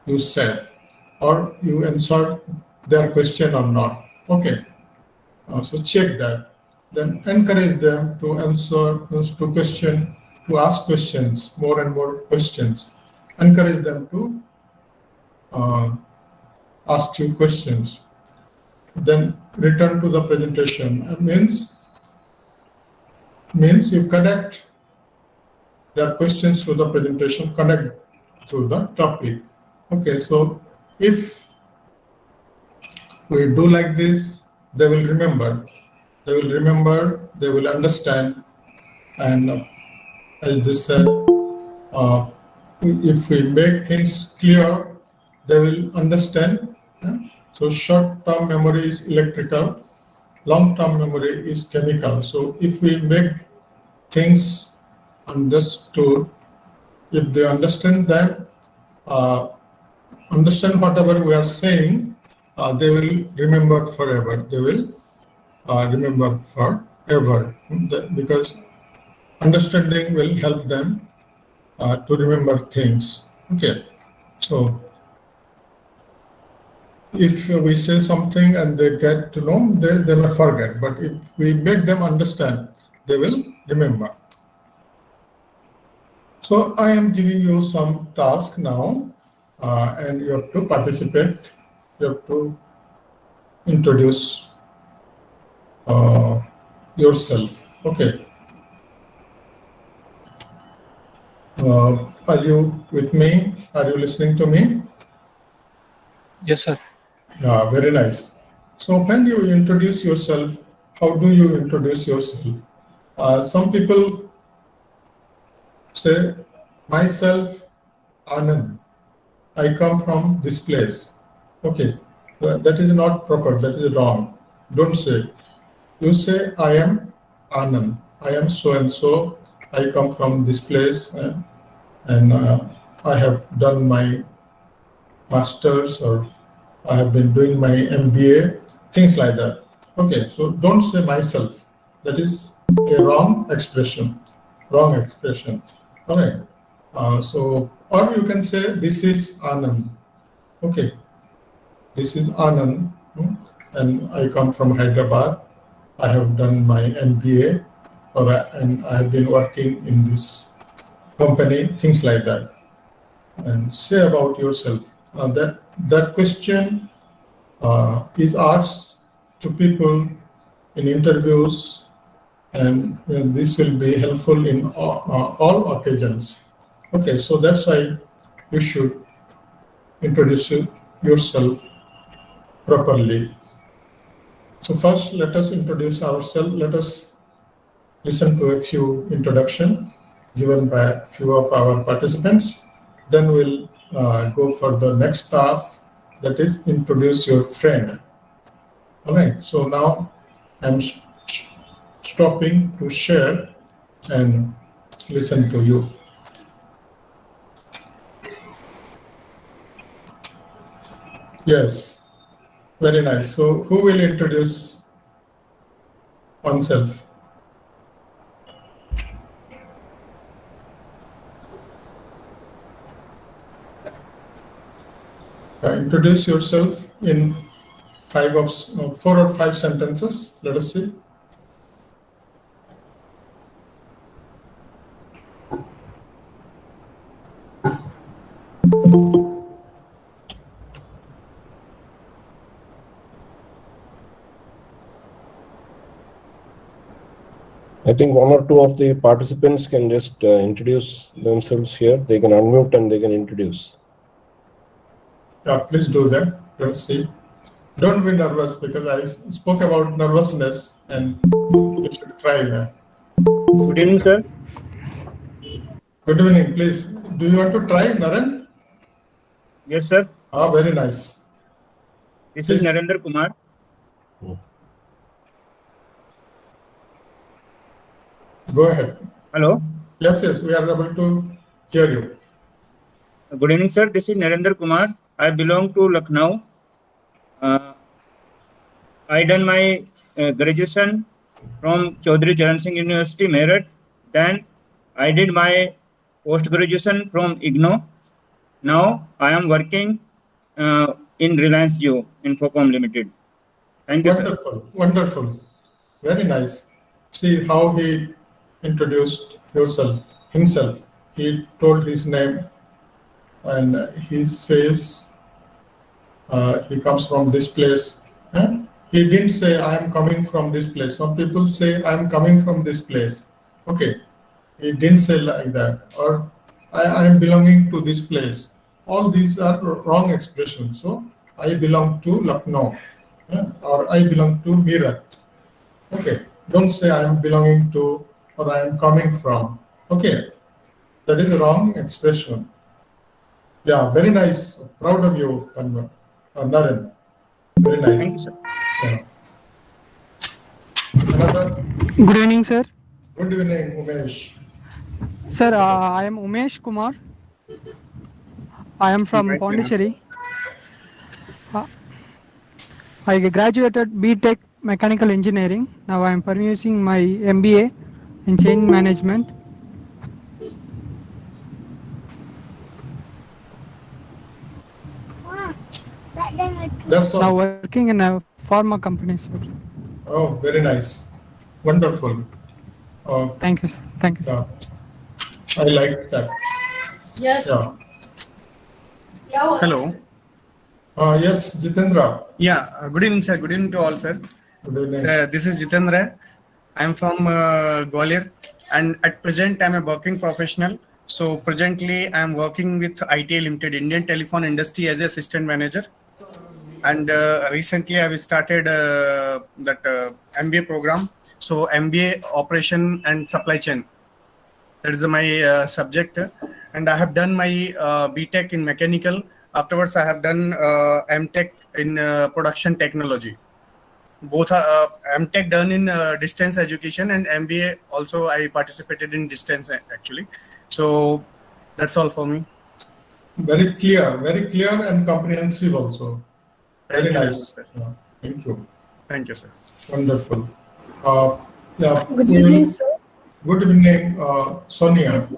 you said, or you answered their question or not. Okay, so check that. Then encourage them to answer to ask questions, more and more questions. Encourage them to ask you questions. Then return to the presentation. Means you connect their questions to the presentation, connect to the topic. Okay, so if we do like this, they will remember. They will understand. And as they said, if we make things clear, they will understand. So short-term memory is electrical, long-term memory is chemical. So if we make things understood, if they understand them, understand whatever we are saying, they will remember forever. They will remember forever, because understanding will help them to remember things. Okay, so if we say something and they get to know, they may forget. But if we make them understand, they will remember. So I am giving you some task now, and you have to participate. You have to introduce yourself. Okay. Are you with me? Are you listening to me? Yes, sir. Yeah, very nice. So when you introduce yourself, how do you introduce yourself? Some people say, myself, Anand. I come from this place. Okay, that is not proper. That is wrong. Don't say. You say, I am Anand. I am so and so. I come from this place, and I have done my master's, or I have been doing my MBA, things like that. Okay, so don't say myself. That is a wrong expression. Wrong expression. All right. So, or you can say, this is Anand. Okay, this is Anand, and I come from Hyderabad. I have done my MBA, and I have been working in this company, things like that. And say about yourself. That question is asked to people in interviews, and this will be helpful in all occasions. Okay, so that's why you should introduce yourself properly. So first, let us introduce ourselves. Let us listen to a few introduction given by a few of our participants. Then we'll go for the next task, that is introduce your friend. All right, so now I'm stopping to share and listen to you. Yes, very nice. So who will introduce oneself? Introduce yourself in 4 or 5 sentences. Let us see. I think 1 or 2 of the participants can just introduce themselves here. They can unmute and they can introduce. Yeah, please do that. Let's see. Don't be nervous, because I spoke about nervousness, and you should try that. Good evening, sir. Good evening, please. Do you want to try, Naren? Yes, sir. Very nice. This is Narendra Kumar. Go ahead. Hello. Yes, we are able to hear you. Good evening, sir. This is Narendra Kumar. I belong to Lucknow. I done my graduation from Chaudhary Charan Singh University, Meerut. Then I did my post-graduation from IGNOU. Now I am working in Reliance Jio Infocom Limited. Thank you, Wonderful, sir. wonderful. Very nice. See how he introduced himself. He told his name, and he says he comes from this place. He didn't say, I am coming from this place. Some people say, I am coming from this place. Okay, he didn't say like that. Or I am belonging to this place. All these are wrong expressions. So I belong to Lucknow, or I belong to Meerut. Okay, don't say I am belonging to, or I am coming from. Okay, that is a wrong expression. Yeah, very nice. Proud of you, Naren. Very nice. Thank you, sir. Yeah. Another. Good evening, sir. Good evening, Umesh. Sir, I am Umesh Kumar. I am from Right, ma'am. Pondicherry. I graduated BTech Mechanical Engineering. Now I am pursuing my MBA in Chain Management. That's Now all. working in a pharma company, sir. Oh, very nice. Wonderful. Thank you, sir. Thank you, sir. I like that. Yes. Yeah. Hello. Yes, Jitendra. Yeah. Good evening, sir. Good evening to all, sir. Good evening. This is Jitendra. I'm from Gwalior, and at present I'm a working professional. So presently I'm working with ITA Limited, Indian Telephone Industry, as an assistant manager. And recently I've started that MBA program. So MBA Operation and Supply Chain. That is my subject. And I have done my BTech in Mechanical. Afterwards, I have done MTech in Production Technology. Both are MTech done in distance education, and MBA also I participated in distance actually. So that's all for me. Very clear and comprehensive also. Very nice. Yeah. Thank you. Thank you, sir. Wonderful. Yeah. Good evening, sir. Good evening, Sonia. Yes.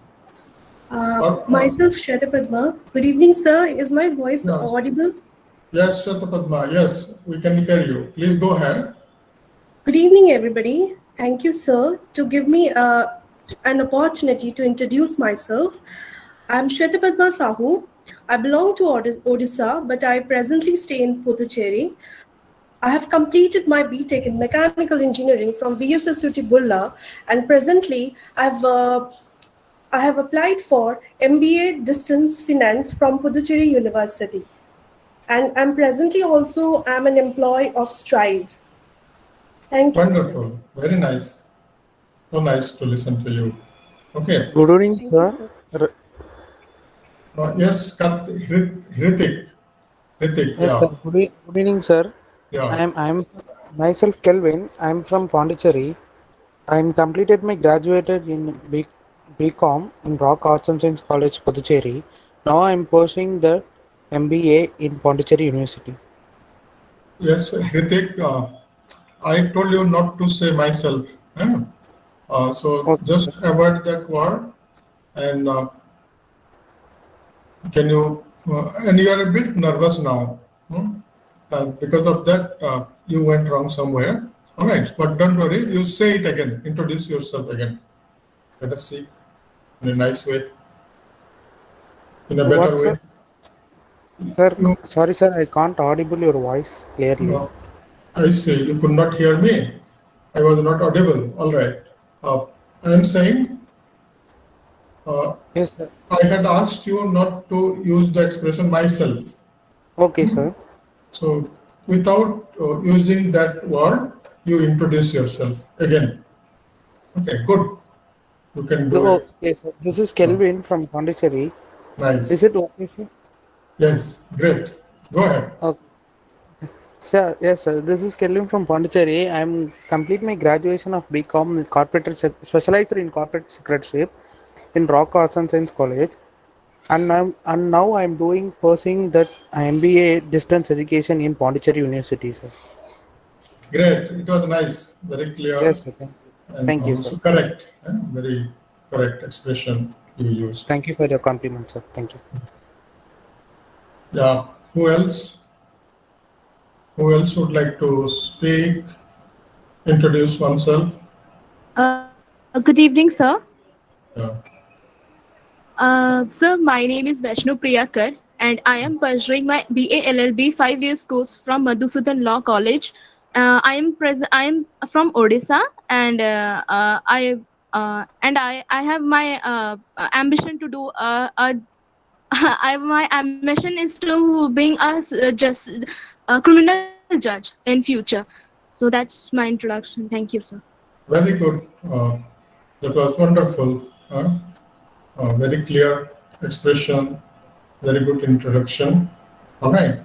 Myself, Shweta Padma. Good evening, sir. Is my voice Yeah. audible? Yes, Shweta Padma. Yes, we can hear you. Please go ahead. Good evening, everybody. Thank you, sir, to give me an opportunity to introduce myself. I'm Shweta Padma Sahu. I belong to Odisha, but I presently stay in Puducherry. I have completed my BTech in Mechanical Engineering from VSSUT Bulla, and presently I have applied for MBA Distance Finance from Puducherry University. And I'm presently also an employee of Strive. Thank you. Wonderful. Very nice. So nice to listen to you. Okay. Good evening, Thank you, sir. sir. Yes, Hrithik. Yes, Yeah. sir. Good evening, sir. Yeah. I'm myself Kelvin. I'm from Pondicherry. I'm completed my graduated in BCom in Rock Arts and Science College, Puducherry. Now I'm pursuing the MBA in Pondicherry University. Yes, Hrithik, I told you not to say myself. So Okay. just avoid that word. And can you, and you are a bit nervous now. Because of that, you went wrong somewhere. All right, but don't worry, you say it again. Introduce yourself again. Let us see in a nice way, in a better What, way. sir? No. Sorry, sir. I can't audible your voice clearly. I see, you could not hear me. I was not audible. All right. I am saying, Yes, sir. I had asked you not to use the expression myself. Okay, sir. So without using that word, you introduce yourself again. Okay, good. You can do it. Okay, sir. This is Kelvin from Pondicherry. Nice. Is it okay, sir? Yes, great. Go ahead. Okay. Sir, yes, sir. This is Kelvin from Pondicherry. I'm complete my graduation of BCom with specialized in corporate secretariat in Rock Arts and Science College, and now I'm pursuing that MBA distance education in Pondicherry University, sir. Great. It was nice. Very clear. Yes, sir. And Thank you, also sir. correct. Very correct expression you used. Thank you for your compliment, sir. Thank you. Yeah. Who else? Who else would like to speak? Introduce oneself. Good evening, sir. Yeah. Sir, my name is Vaishnu Priyakar, and I am pursuing my BA LLB 5 years course from Madhusudan Law College. I am from Odisha, and I have my ambition to do my ambition is to being a criminal judge in future. So that's my introduction. Thank you, sir. Very good. That was wonderful. Very clear expression. Very good introduction. All right.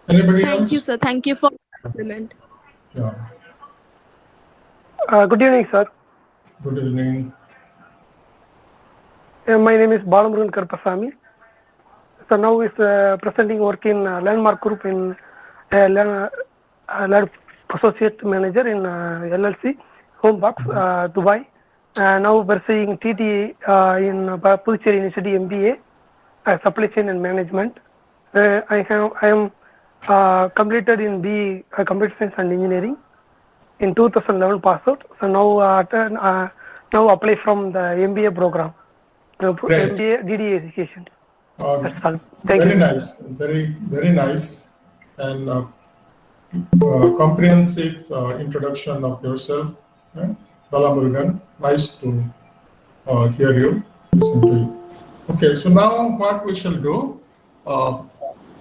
Anybody else? Thank you, sir. Thank you for the compliment. Yeah. Good evening, sir. Good evening. My name is Balamurugan Karpasamy. So now is presenting work in Landmark Group in Associate Manager in LLC, Homebox, Dubai. Now pursuing TT in Puducherry University MBA, Supply Chain and Management. I am completed in BE Computer Science and Engineering in 2011 pass out. So now apply from the MBA program, MBA DDA education. That's all. Thank Very you. nice, very nice, and comprehensive introduction of yourself, Balamurugan. Nice to hear you, listen to you. Okay, so now what we shall do,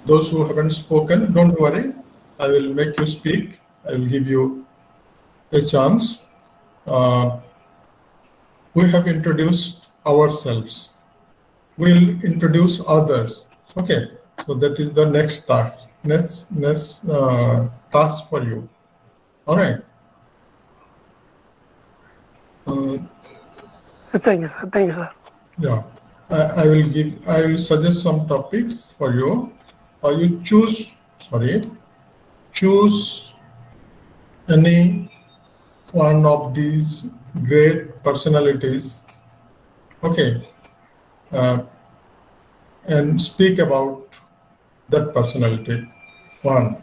those who haven't spoken, don't worry, I will make you speak. I will give you a chance. We have introduced ourselves. We'll introduce others. Okay, so that is the next task. Next task for you. All right. Thank you, sir. Thank you, sir. Yeah, I will suggest some topics for you. You choose any one of these great personalities. Okay, and speak about that personality. One.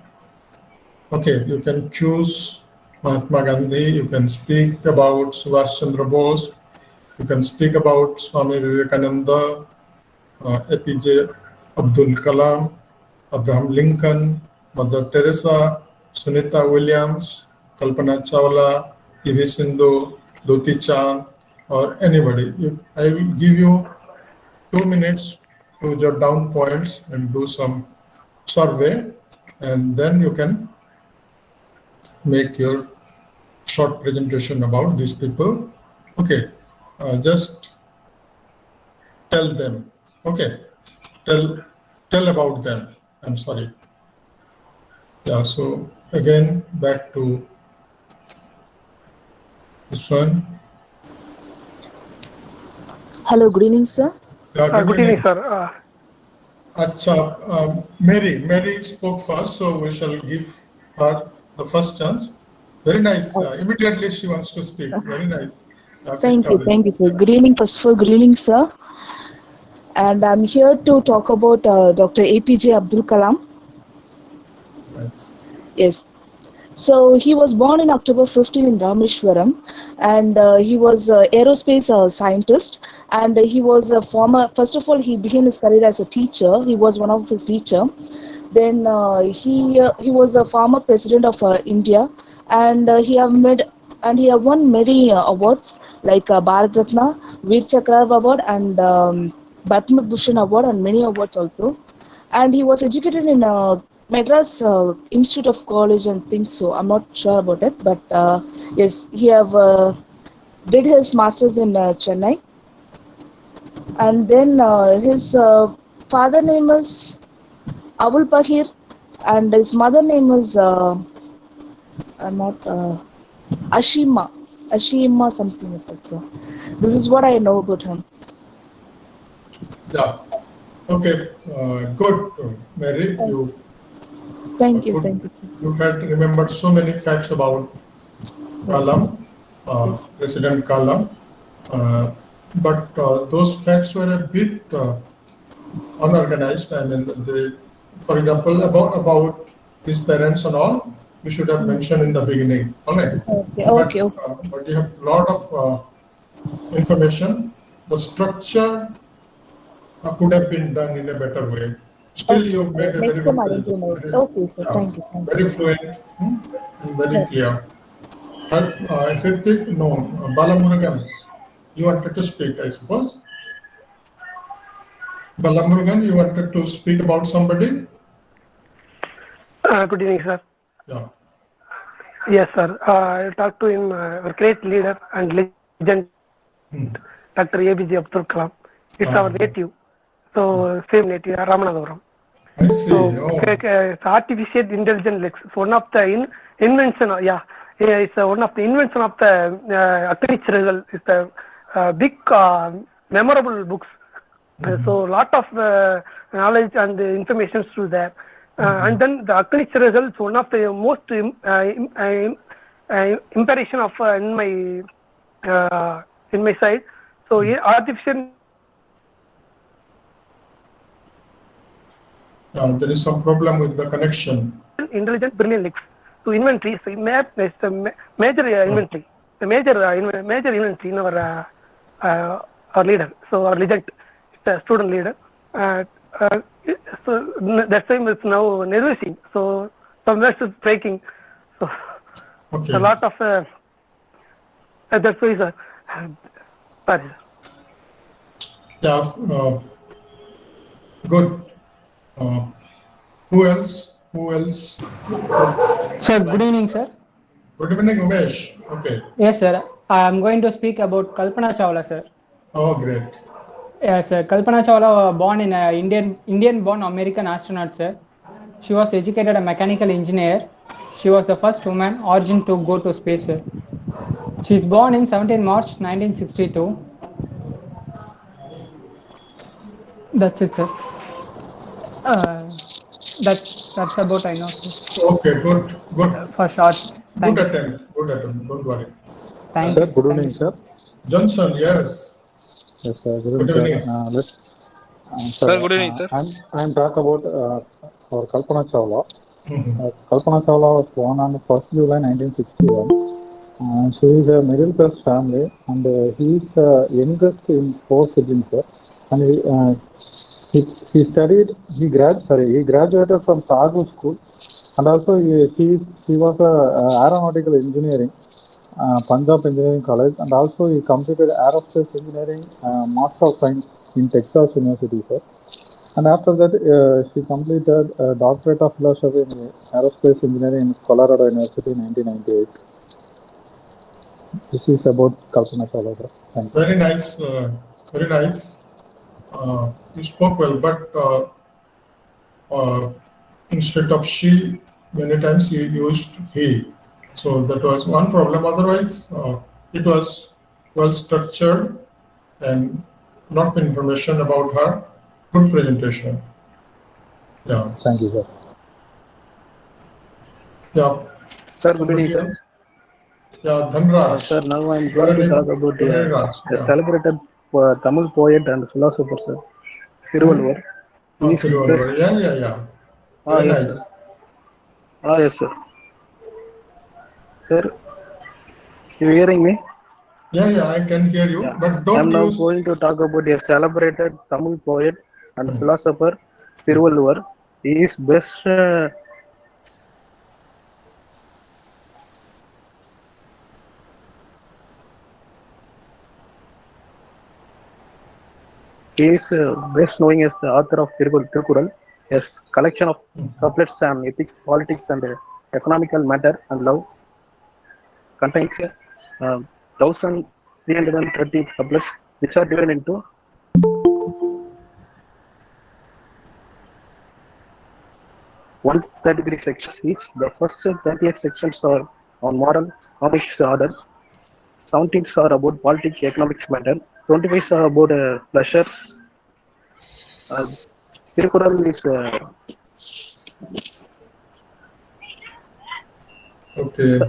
Okay, you can choose Mahatma Gandhi. You can speak about Subhash Chandra Bose. You can speak about Swami Vivekananda, Apj Abdul Kalam, Abraham Lincoln, Mother Teresa, Sunita Williams, Kalpana Chawla, P.V. Sindhu, Doti Chand, or anybody. I will give you 2 minutes to jot down points and do some survey, and then you can make your short presentation about these people. Okay, just tell them. Okay, tell about them. I'm sorry. Yeah, so again, back to this one. Hello, good evening, sir. Good evening, sir. Mary spoke first, so we shall give her the first chance. Very nice. Immediately she wants to speak. Very nice. Thank you, sir. Good evening, first of all, good evening, sir. And I'm here to talk about Dr. Apj Abdul Kalam. Nice. Yes. So he was born in October 15 in Rameshwaram, and he was an aerospace scientist, and he was a former, first of all, he began his career as a teacher. He was one of his teacher. Then he was a former president of India, and he have won many awards like Bharat Ratna, Veer Chakra Award, and Padma Bhushan Award, and many awards also. And he was educated in Madras Institute of College and think so. I'm not sure about it, but yes, he have did his masters in Chennai, and then his father name is Abul Pahir, and his mother name is Ashima something like that. So this is what I know about him. Yeah. Okay. Good, Mary. Thank you, sir. You had remembered so many facts about Kalam, President Kalam, but those facts were a bit unorganized. I mean, for example, about his parents and all, we should have mentioned in the beginning. All right. Okay. But you have a lot of information. The structure could have been done in a better way. Still, you made a Next very time I will know. Okay, sir. Thank you. very fluent and very clear. Hrithik, no, Balamurugan, you wanted to speak, I suppose. Balamurugan, you wanted to speak about somebody? Good evening, sir. Yeah. Yes, sir. I talked to him, a great leader and legend, Dr. Apj Abdul Kalam. It's our native. So, same native, Ramanathapuram. I see. So, it's artificial intelligence. It's one of the invention. It's one of the invention of the artificial. It's the big memorable books. So a lot of knowledge and information through there. And then the architecture results, one of the most impression of in my side. So artificial. There is some problem with the connection. Intelligent, brilliant links to inventory. So map is the major inventory. The major inventory in our leader. So our legend, the student leader. So that time it's now nervousing. So some words is breaking. So Okay. a lot of that's why, sir. Sorry. Yes. Good. Who else? Sir, good evening, sir. Good evening, Umesh. Okay. Yes, sir. I am going to speak about Kalpana Chawla, sir. Oh, great. Yes, sir. Kalpana Chawla was born in a Indian-born American astronaut, sir. She was educated a mechanical engineer. She was the first woman origin to go to space, sir. She is born in 17 March 1962. That's it, sir. That's about I know, sir. Okay, good. For short. Thank Good you, sir. attempt. Don't worry. Thank Sir, you. good Thank evening, you, sir. Johnson, yes. Yes, sir. Good Good evening, evening. sir. Sir, good evening, sir. I'm talk about our Kalpana Chawla. Kalpana Chawla was born on 1st July 1961. She is a middle class family, and he is youngest in 4 siblings, sir. And he graduated from Sagu School, and also he was a aeronautical engineering, Punjab Engineering College, and also he completed aerospace engineering, Master of Science in Texas University, sir. And after that, she completed a doctorate of philosophy in aerospace engineering in Colorado University in 1998. This is about Kalpana Chawla, sir. Thank you. Very nice. Very nice. You spoke well, but instead of she, many times you used he. So that was one problem. Otherwise, it was well structured and lot of information about her. Good presentation. Yeah. Thank you, sir. Yeah. Sir, good evening, sir. Yeah, Dhanraj. Sir, now I'm going to talk about the celebrated Tamil poet and philosopher, sir, Thiruvalluvar. Thiruvalluvar. Yeah. Very Yes, nice. sir. Yes, sir. Sir, you hearing me? Yeah, I can hear you, but don't I'm now use. going to talk about a celebrated Tamil poet and philosopher, Thiruvalluvar. He is best. He is best knowing as the author of Tirukkural, a collection of couplets on ethics, politics, and economical matter and love. Contains 1,330 couplets, which are divided into 133 sections each. The first 38 sections are on moral, ethics, order. 17 are about politics, economics matter. 25 are about pleasure. Tirukkural is Okay.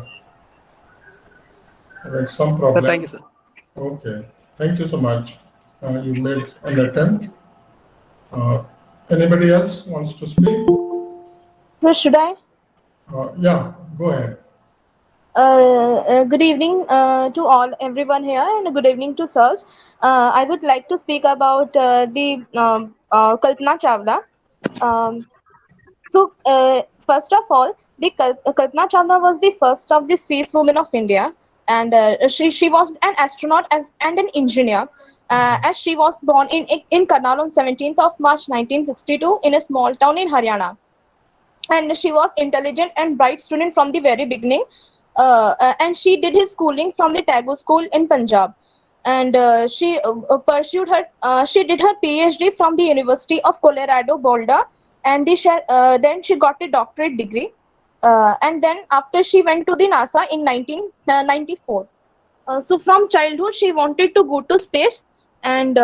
Right, some problem. thank you, sir. Okay. Thank you so much. You made an attempt. Anybody else wants to speak? So should I? Yeah, go ahead. Good evening to everyone here, and good evening to sirs. I would like to speak about the Kalpana Chawla. First of all, the Kalpana Chawla was the first of the space women of India, and she was an astronaut and an engineer. As she was born in Karnal on 17th of March 1962 in a small town in Haryana, and she was intelligent and bright student from the very beginning. And she did her schooling from the Tagore School in Punjab, and she did her PhD from the University of Colorado Boulder, and then she got a doctorate degree, and then after she went to the NASA in 1994. So from childhood she wanted to go to space, and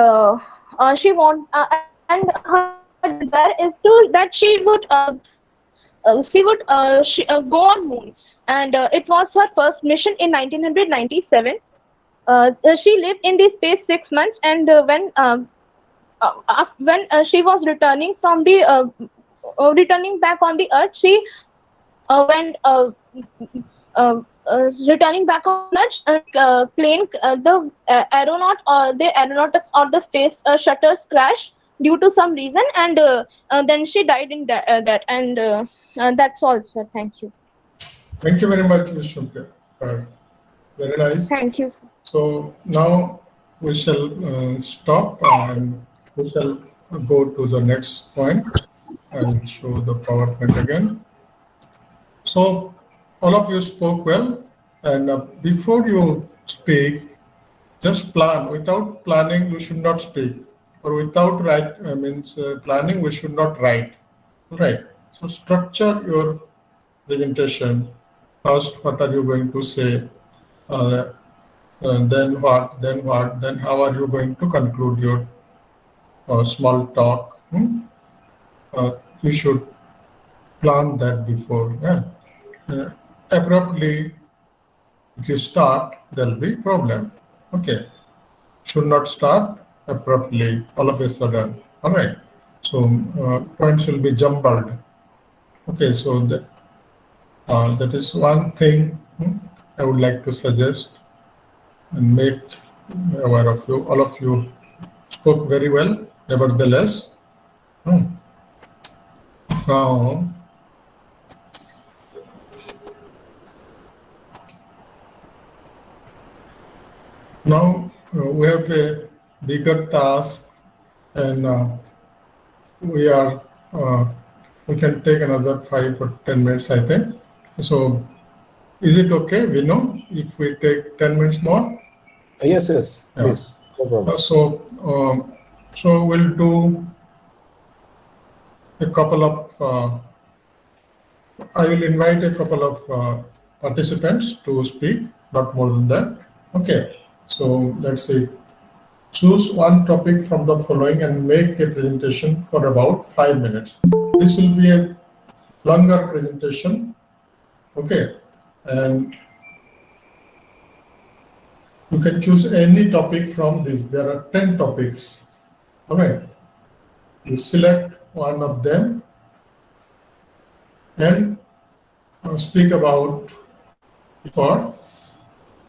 she want and her desire is to that she would go on moon, and it was her first mission in 1997. She lived in the space 6 months, and when she was returning from the returning back on the Earth, she went returning back on Earth, plane the aeronautics or the space shutters crashed due to some reason, and then she died in that, and that's all, sir. Thank you. Thank you very much, Ms. Shukla. Very nice. Thank you, sir. So now we shall stop and we shall go to the next point. I will show the PowerPoint again. So all of you spoke well, and before you speak, just plan. Without planning, you should not speak, or without planning, we should not write. Right. So structure your presentation. First, what are you going to say? Then what? Then what? Then how are you going to conclude your small talk? You should plan that before. Yeah. Abruptly, if you start, there will be problem. Okay. Should not start abruptly, all of a sudden. All right. So points will be jumbled. Okay. So that is one thing I would like to suggest and make aware of you. All of you spoke very well, nevertheless. Now we have a bigger task, and we can take another 5 or 10 minutes, I think. So is it okay, we know, if we take 10 minutes more? Yes, yes, please. No problem. So we'll do a couple of, I will invite a couple of participants to speak, not more than that. Okay, so let's see. Choose one topic from the following and make a presentation for about 5 minutes. This will be a longer presentation. Okay, and you can choose any topic from this. There are 10 topics. All right. You select one of them and speak about for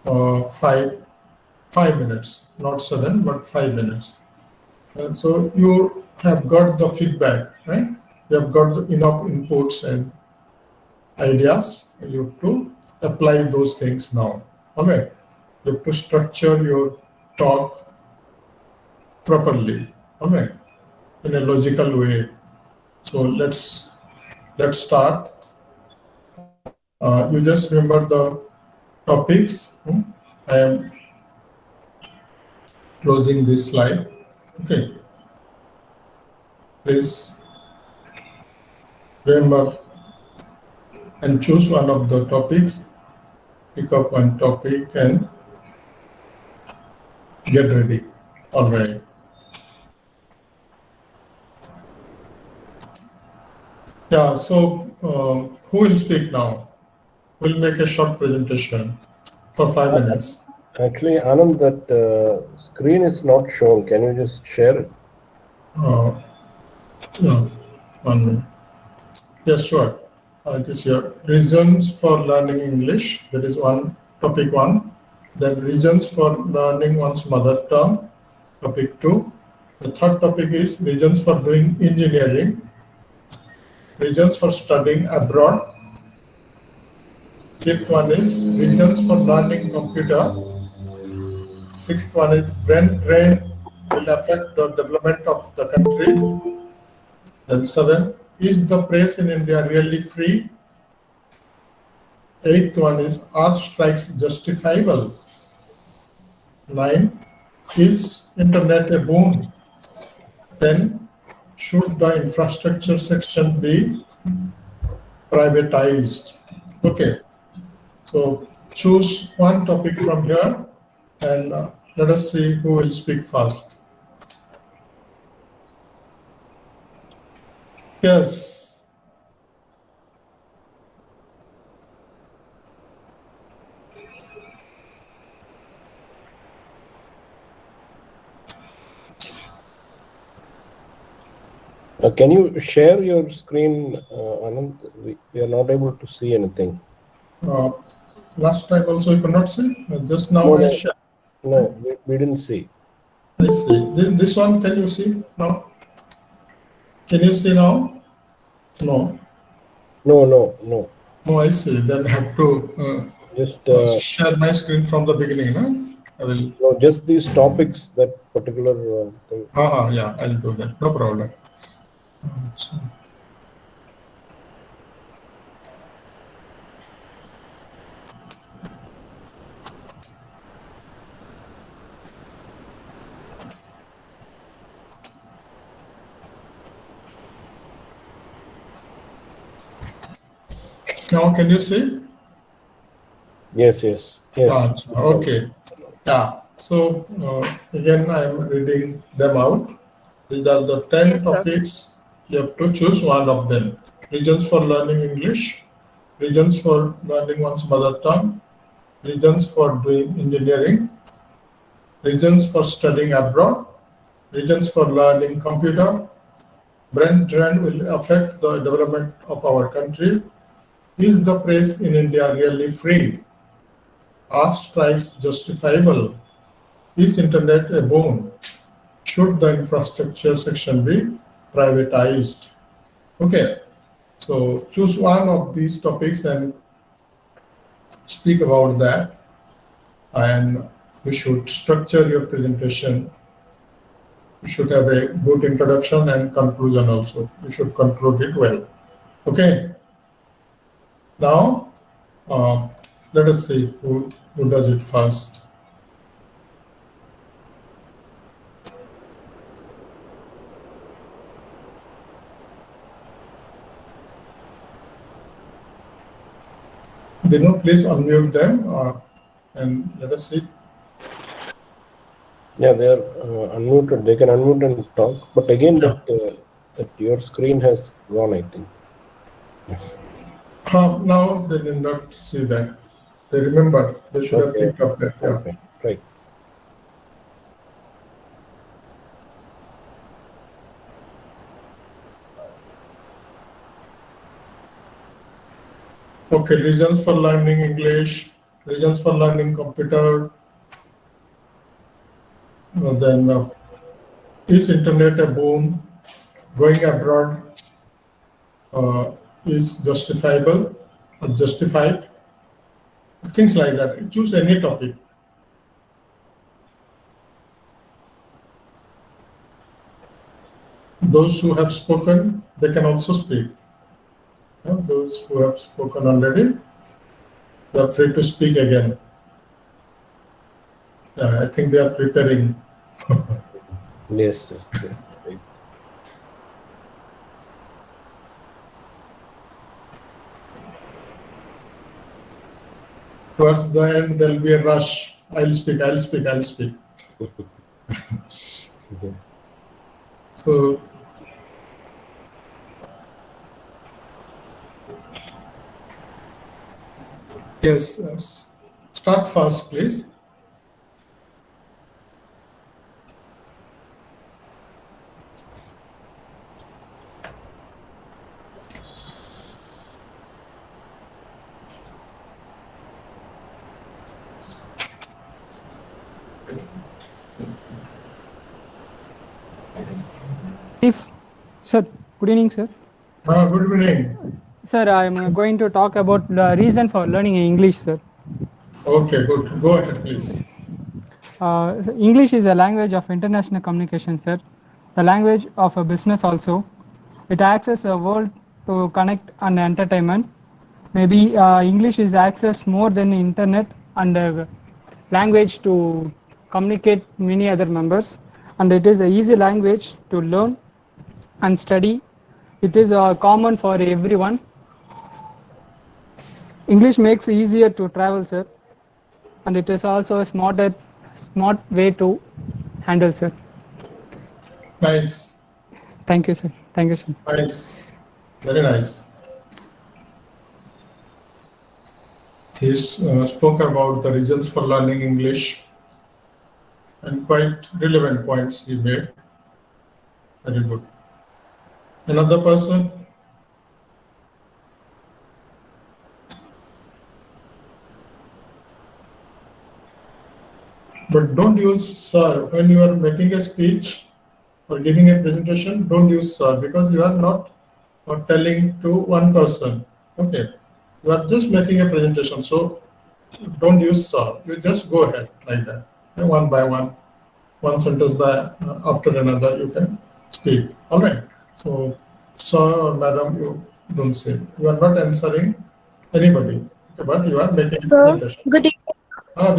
5 minutes, not 7, but 5 minutes. And so you have got the feedback, right? You have got enough inputs and ideas. You have to apply those things now. All right. You have to structure your talk properly. All right. In a logical way. So let's start. You just remember the topics. I am closing this slide. Okay. Please remember and choose one of the topics. Pick up one topic and get ready. All right. Yeah, so who will speak now? We'll make a short presentation for 5 minutes. Actually, Anand, that screen is not shown. Can you just share it? No, 1 minute. Yes, sure. It is here. Reasons for learning English. That is topic 1. Then reasons for learning one's mother tongue. Topic 2. The third topic is reasons for doing engineering. Reasons for studying abroad. Fifth one is reasons for learning computer. Sixth one is brain drain will affect the development of the country. Then 7, is the press in India really free? Eighth one is, are strikes justifiable? 9, is internet a boon? 10, should the infrastructure section be privatized? Okay, so choose one topic from here and let us see who will speak first. Yes. Can you share your screen, Anand? We are not able to see anything. Last time also you could not see. Just now No, I no. share. No, we didn't see. I see. This one, can you see now? Can you see now? No. No. Oh, I see. Then I have to Just share my screen from the beginning. Huh? I will. no, just these topics, that particular thing. Yeah, I'll do that. No problem. Now, can you see? Yes. Okay. Yeah. So again, I am reading them out. These are the 10 topics. You have to choose one of them. Reasons for learning English, reasons for learning one's mother tongue, reasons for doing engineering, reasons for studying abroad, reasons for learning computer, brain drain will affect the development of our country. Is the press in India really free? Are strikes justifiable? Is internet a boon? Should the infrastructure section be privatized? Okay, so choose one of these topics and speak about that. And you should structure your presentation. You should have a good introduction and conclusion also. You should conclude it well. Okay. Now, let us see who does it first. Dino, please unmute them and let us see. Yeah, they are unmuted. They can unmute and talk. But again, that your screen has gone, I think. Now they did not see that. They remember. They should have picked up that. Yeah. Okay, right. Okay, reasons for learning English, reasons for learning computer. Then is internet a boon? Going abroad is justifiable or justified? Things like that. Choose any topic. Those who have spoken, they can also speak. Those who have spoken already, they are free to speak again. I think they are preparing. Yes. Towards the end, there will be a rush. I'll speak. So, yes. Start fast, please. Sir, good evening, sir. Good evening. Sir, I am going to talk about the reason for learning English, sir. Okay, good. Go ahead, please. English is a language of international communication, sir. The language of a business also. It acts as a word to connect and entertainment. Maybe English is accessed more than the internet and a language to communicate many other members. And it is an easy language to learn and study. It is common for everyone. English makes it easier to travel, sir, and it is also a smart way to handle, sir. Nice. Thank you, sir. Nice. Very nice. He spoke about the reasons for learning English and quite relevant points he made. Very good. Another person? But don't use sir when you are making a speech or giving a presentation. Don't use sir because you are not telling to one person. Okay, you are just making a presentation, so don't use sir. You just go ahead like that, and one by one sentence by after another. You can speak. All right. So sir or madam, you don't say. You are not answering anybody, okay, but you are making a presentation. Good evening.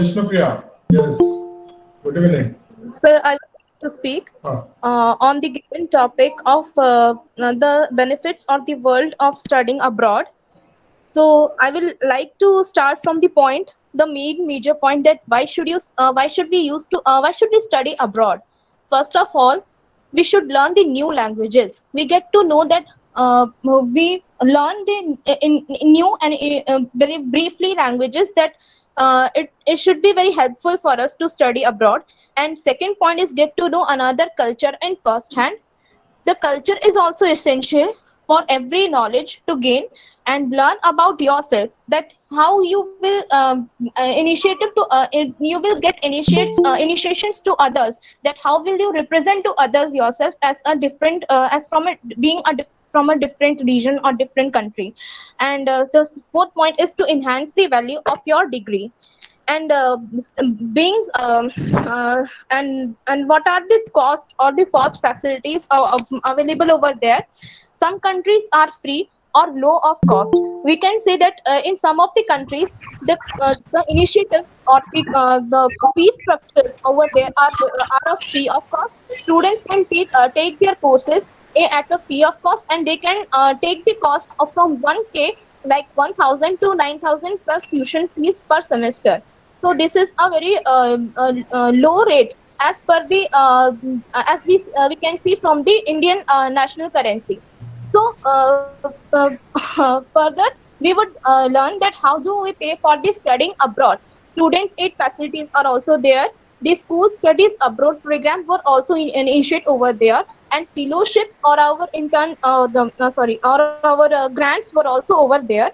Vishnupriya. Yes. Good evening. Sir, I would like to speak on the given topic of the benefits of the world of studying abroad. So I will like to start from the point, the major point, that why should we study abroad? First of all, we should learn the new languages. We get to know that we learn the new and very briefly languages that it should be very helpful for us to study abroad. And second point is get to know another culture in first hand. The culture is also essential for every knowledge to gain and learn about yourself, that how you will you will get initiations to others, that how will you represent to others yourself as a different from a different region or different country. And the fourth point is to enhance the value of your degree. And being and what are the cost or the fast facilities available over there? Some countries are free or low of cost. We can say that in some of the countries, the initiative or the fee structures over there are of free of cost. Students can take their courses at a free of cost, and they can take the cost of from 1K, like 1,000 to 9,000 plus tuition fees per semester. So this is a very low rate as per the as we can see from the Indian national currency. So further, we would learn that how do we pay for the studying abroad. Students' aid facilities are also there. The school studies abroad programs were also initiated over there, and fellowship or our our grants were also over there.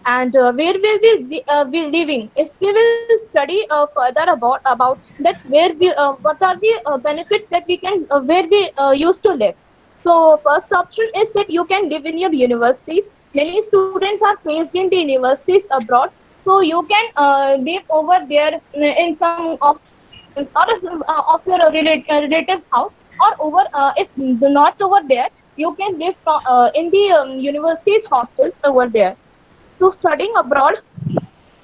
And where will we be living? If we will study further about that, where we what are the benefits that we can where we used to live. So first option is that you can live in your universities. Many students are placed in the universities abroad, so you can live over there in some of your relatives' house, or over if not over there, you can live in the university's hostels over there. So studying abroad,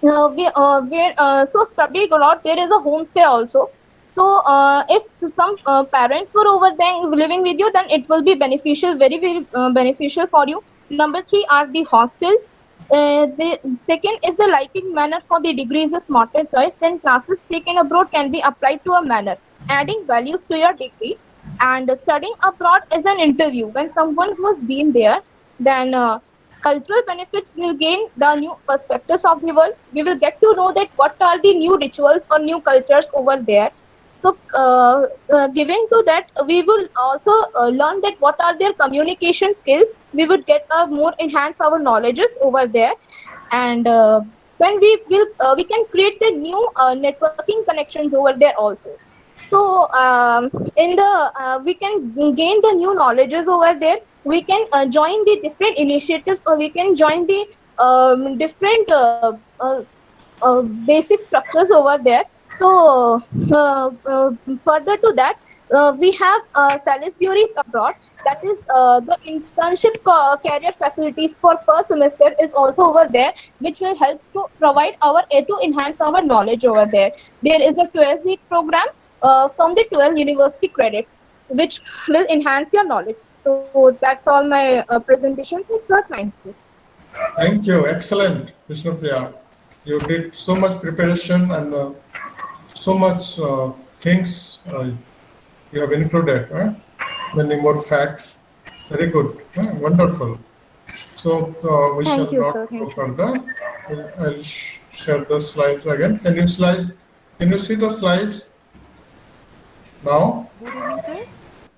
so studying abroad, there is a homestay also. So if some parents were over there living with you, then it will be beneficial, very, very beneficial for you. Number 3 are the hostels. The second is the liking manner for the degree is a smarter choice. Then classes taken abroad can be applied to a manner, adding values to your degree. And studying abroad is an interview. When someone who has been there, then cultural benefits will gain the new perspectives of the world. We will get to know that what are the new rituals or new cultures over there. So giving to that, we will also learn that what are their communication skills. We would get more enhance our knowledges over there. And then we can create the new networking connections over there also. So in the we can gain the new knowledges over there. We can join the different initiatives, or we can join the different basic structures over there. So further to that, we have Salisbury's abroad. That is the internship career facilities for first semester is also over there, which will help to provide to enhance our knowledge over there. There is a 12-week program from the 12 university credit, which will enhance your knowledge. So that's all my presentation. Thank you. Thank you. Excellent, Vishnupriya. You did so much preparation and so much things you have included. Many more facts. Very good. Wonderful. So we Thank shall you, not sir. go Thank you. further. I'll share the slides again. Can you see the slides now? Good evening,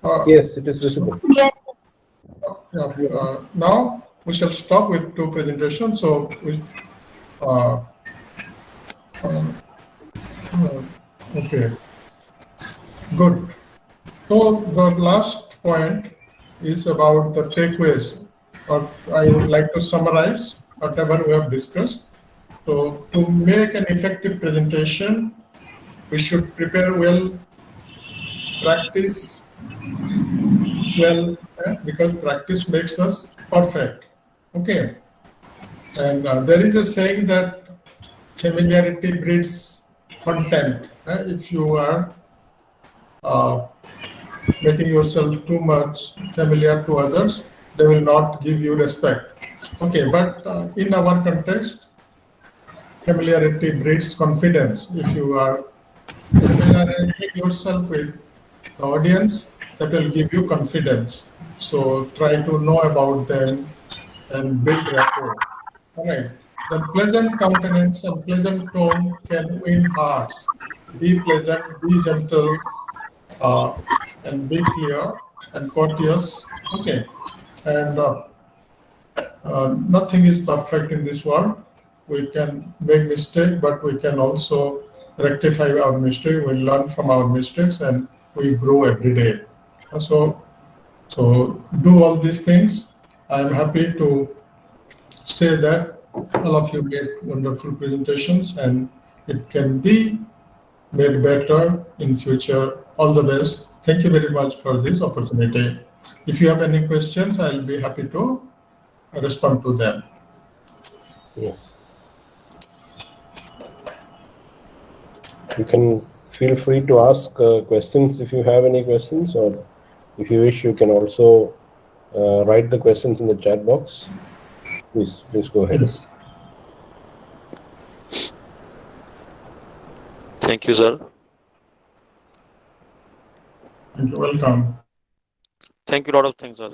sir. Yes, it is visible. Yes. Now we shall stop with two presentations. So we, okay, good. So the last point is about the takeaways. I would like to summarize whatever we have discussed. So to make an effective presentation, we should prepare well, practice well, because practice makes us perfect. Okay. And there is a saying that familiarity breeds contempt. If you are making yourself too much familiar to others, they will not give you respect. Okay, but in our context, familiarity breeds confidence. If you are familiarizing yourself with the audience, that will give you confidence. So try to know about them and build rapport. All right. The pleasant countenance and pleasant tone can win hearts. Be pleasant, be gentle, and be clear and courteous. Okay. And nothing is perfect in this world. We can make mistakes, but we can also rectify our mistake. We learn from our mistakes and we grow every day. So do all these things. I am happy to say that all of you made wonderful presentations and it can be made better in future. All the best. Thank you very much for this opportunity. If you have any questions, I'll be happy to respond to them. Yes. You can feel free to ask questions if you have any questions, or if you wish, you can also write the questions in the chat box. Please go ahead. Yes. Thank you, sir. Thank you. Welcome. Thank you. A lot of things, sir.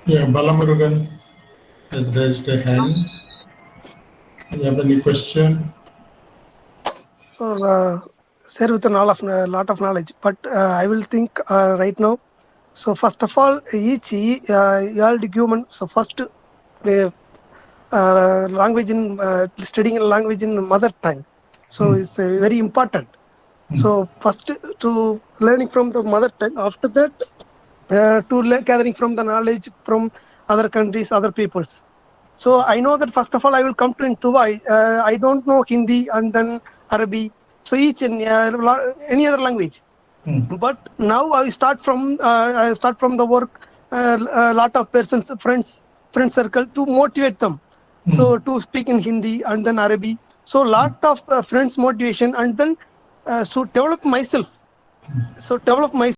Yeah, Balamurugan has raised a hand. Do you have any question? So, sir, with a lot of knowledge, but I will think right now. So, first of all, each human. So, first language in studying a language in mother tongue. So, it's very important. So, first to learning from the mother tongue. After that, gathering from the knowledge from other countries, other peoples. So I know that first of all I will come to in Dubai. I don't know Hindi and then Arabic. So each and any other language. But now I start from the work. A lot of persons, friends circle to motivate them. So to speak in Hindi and then Arabic. So lot of friends motivation and then so develop myself.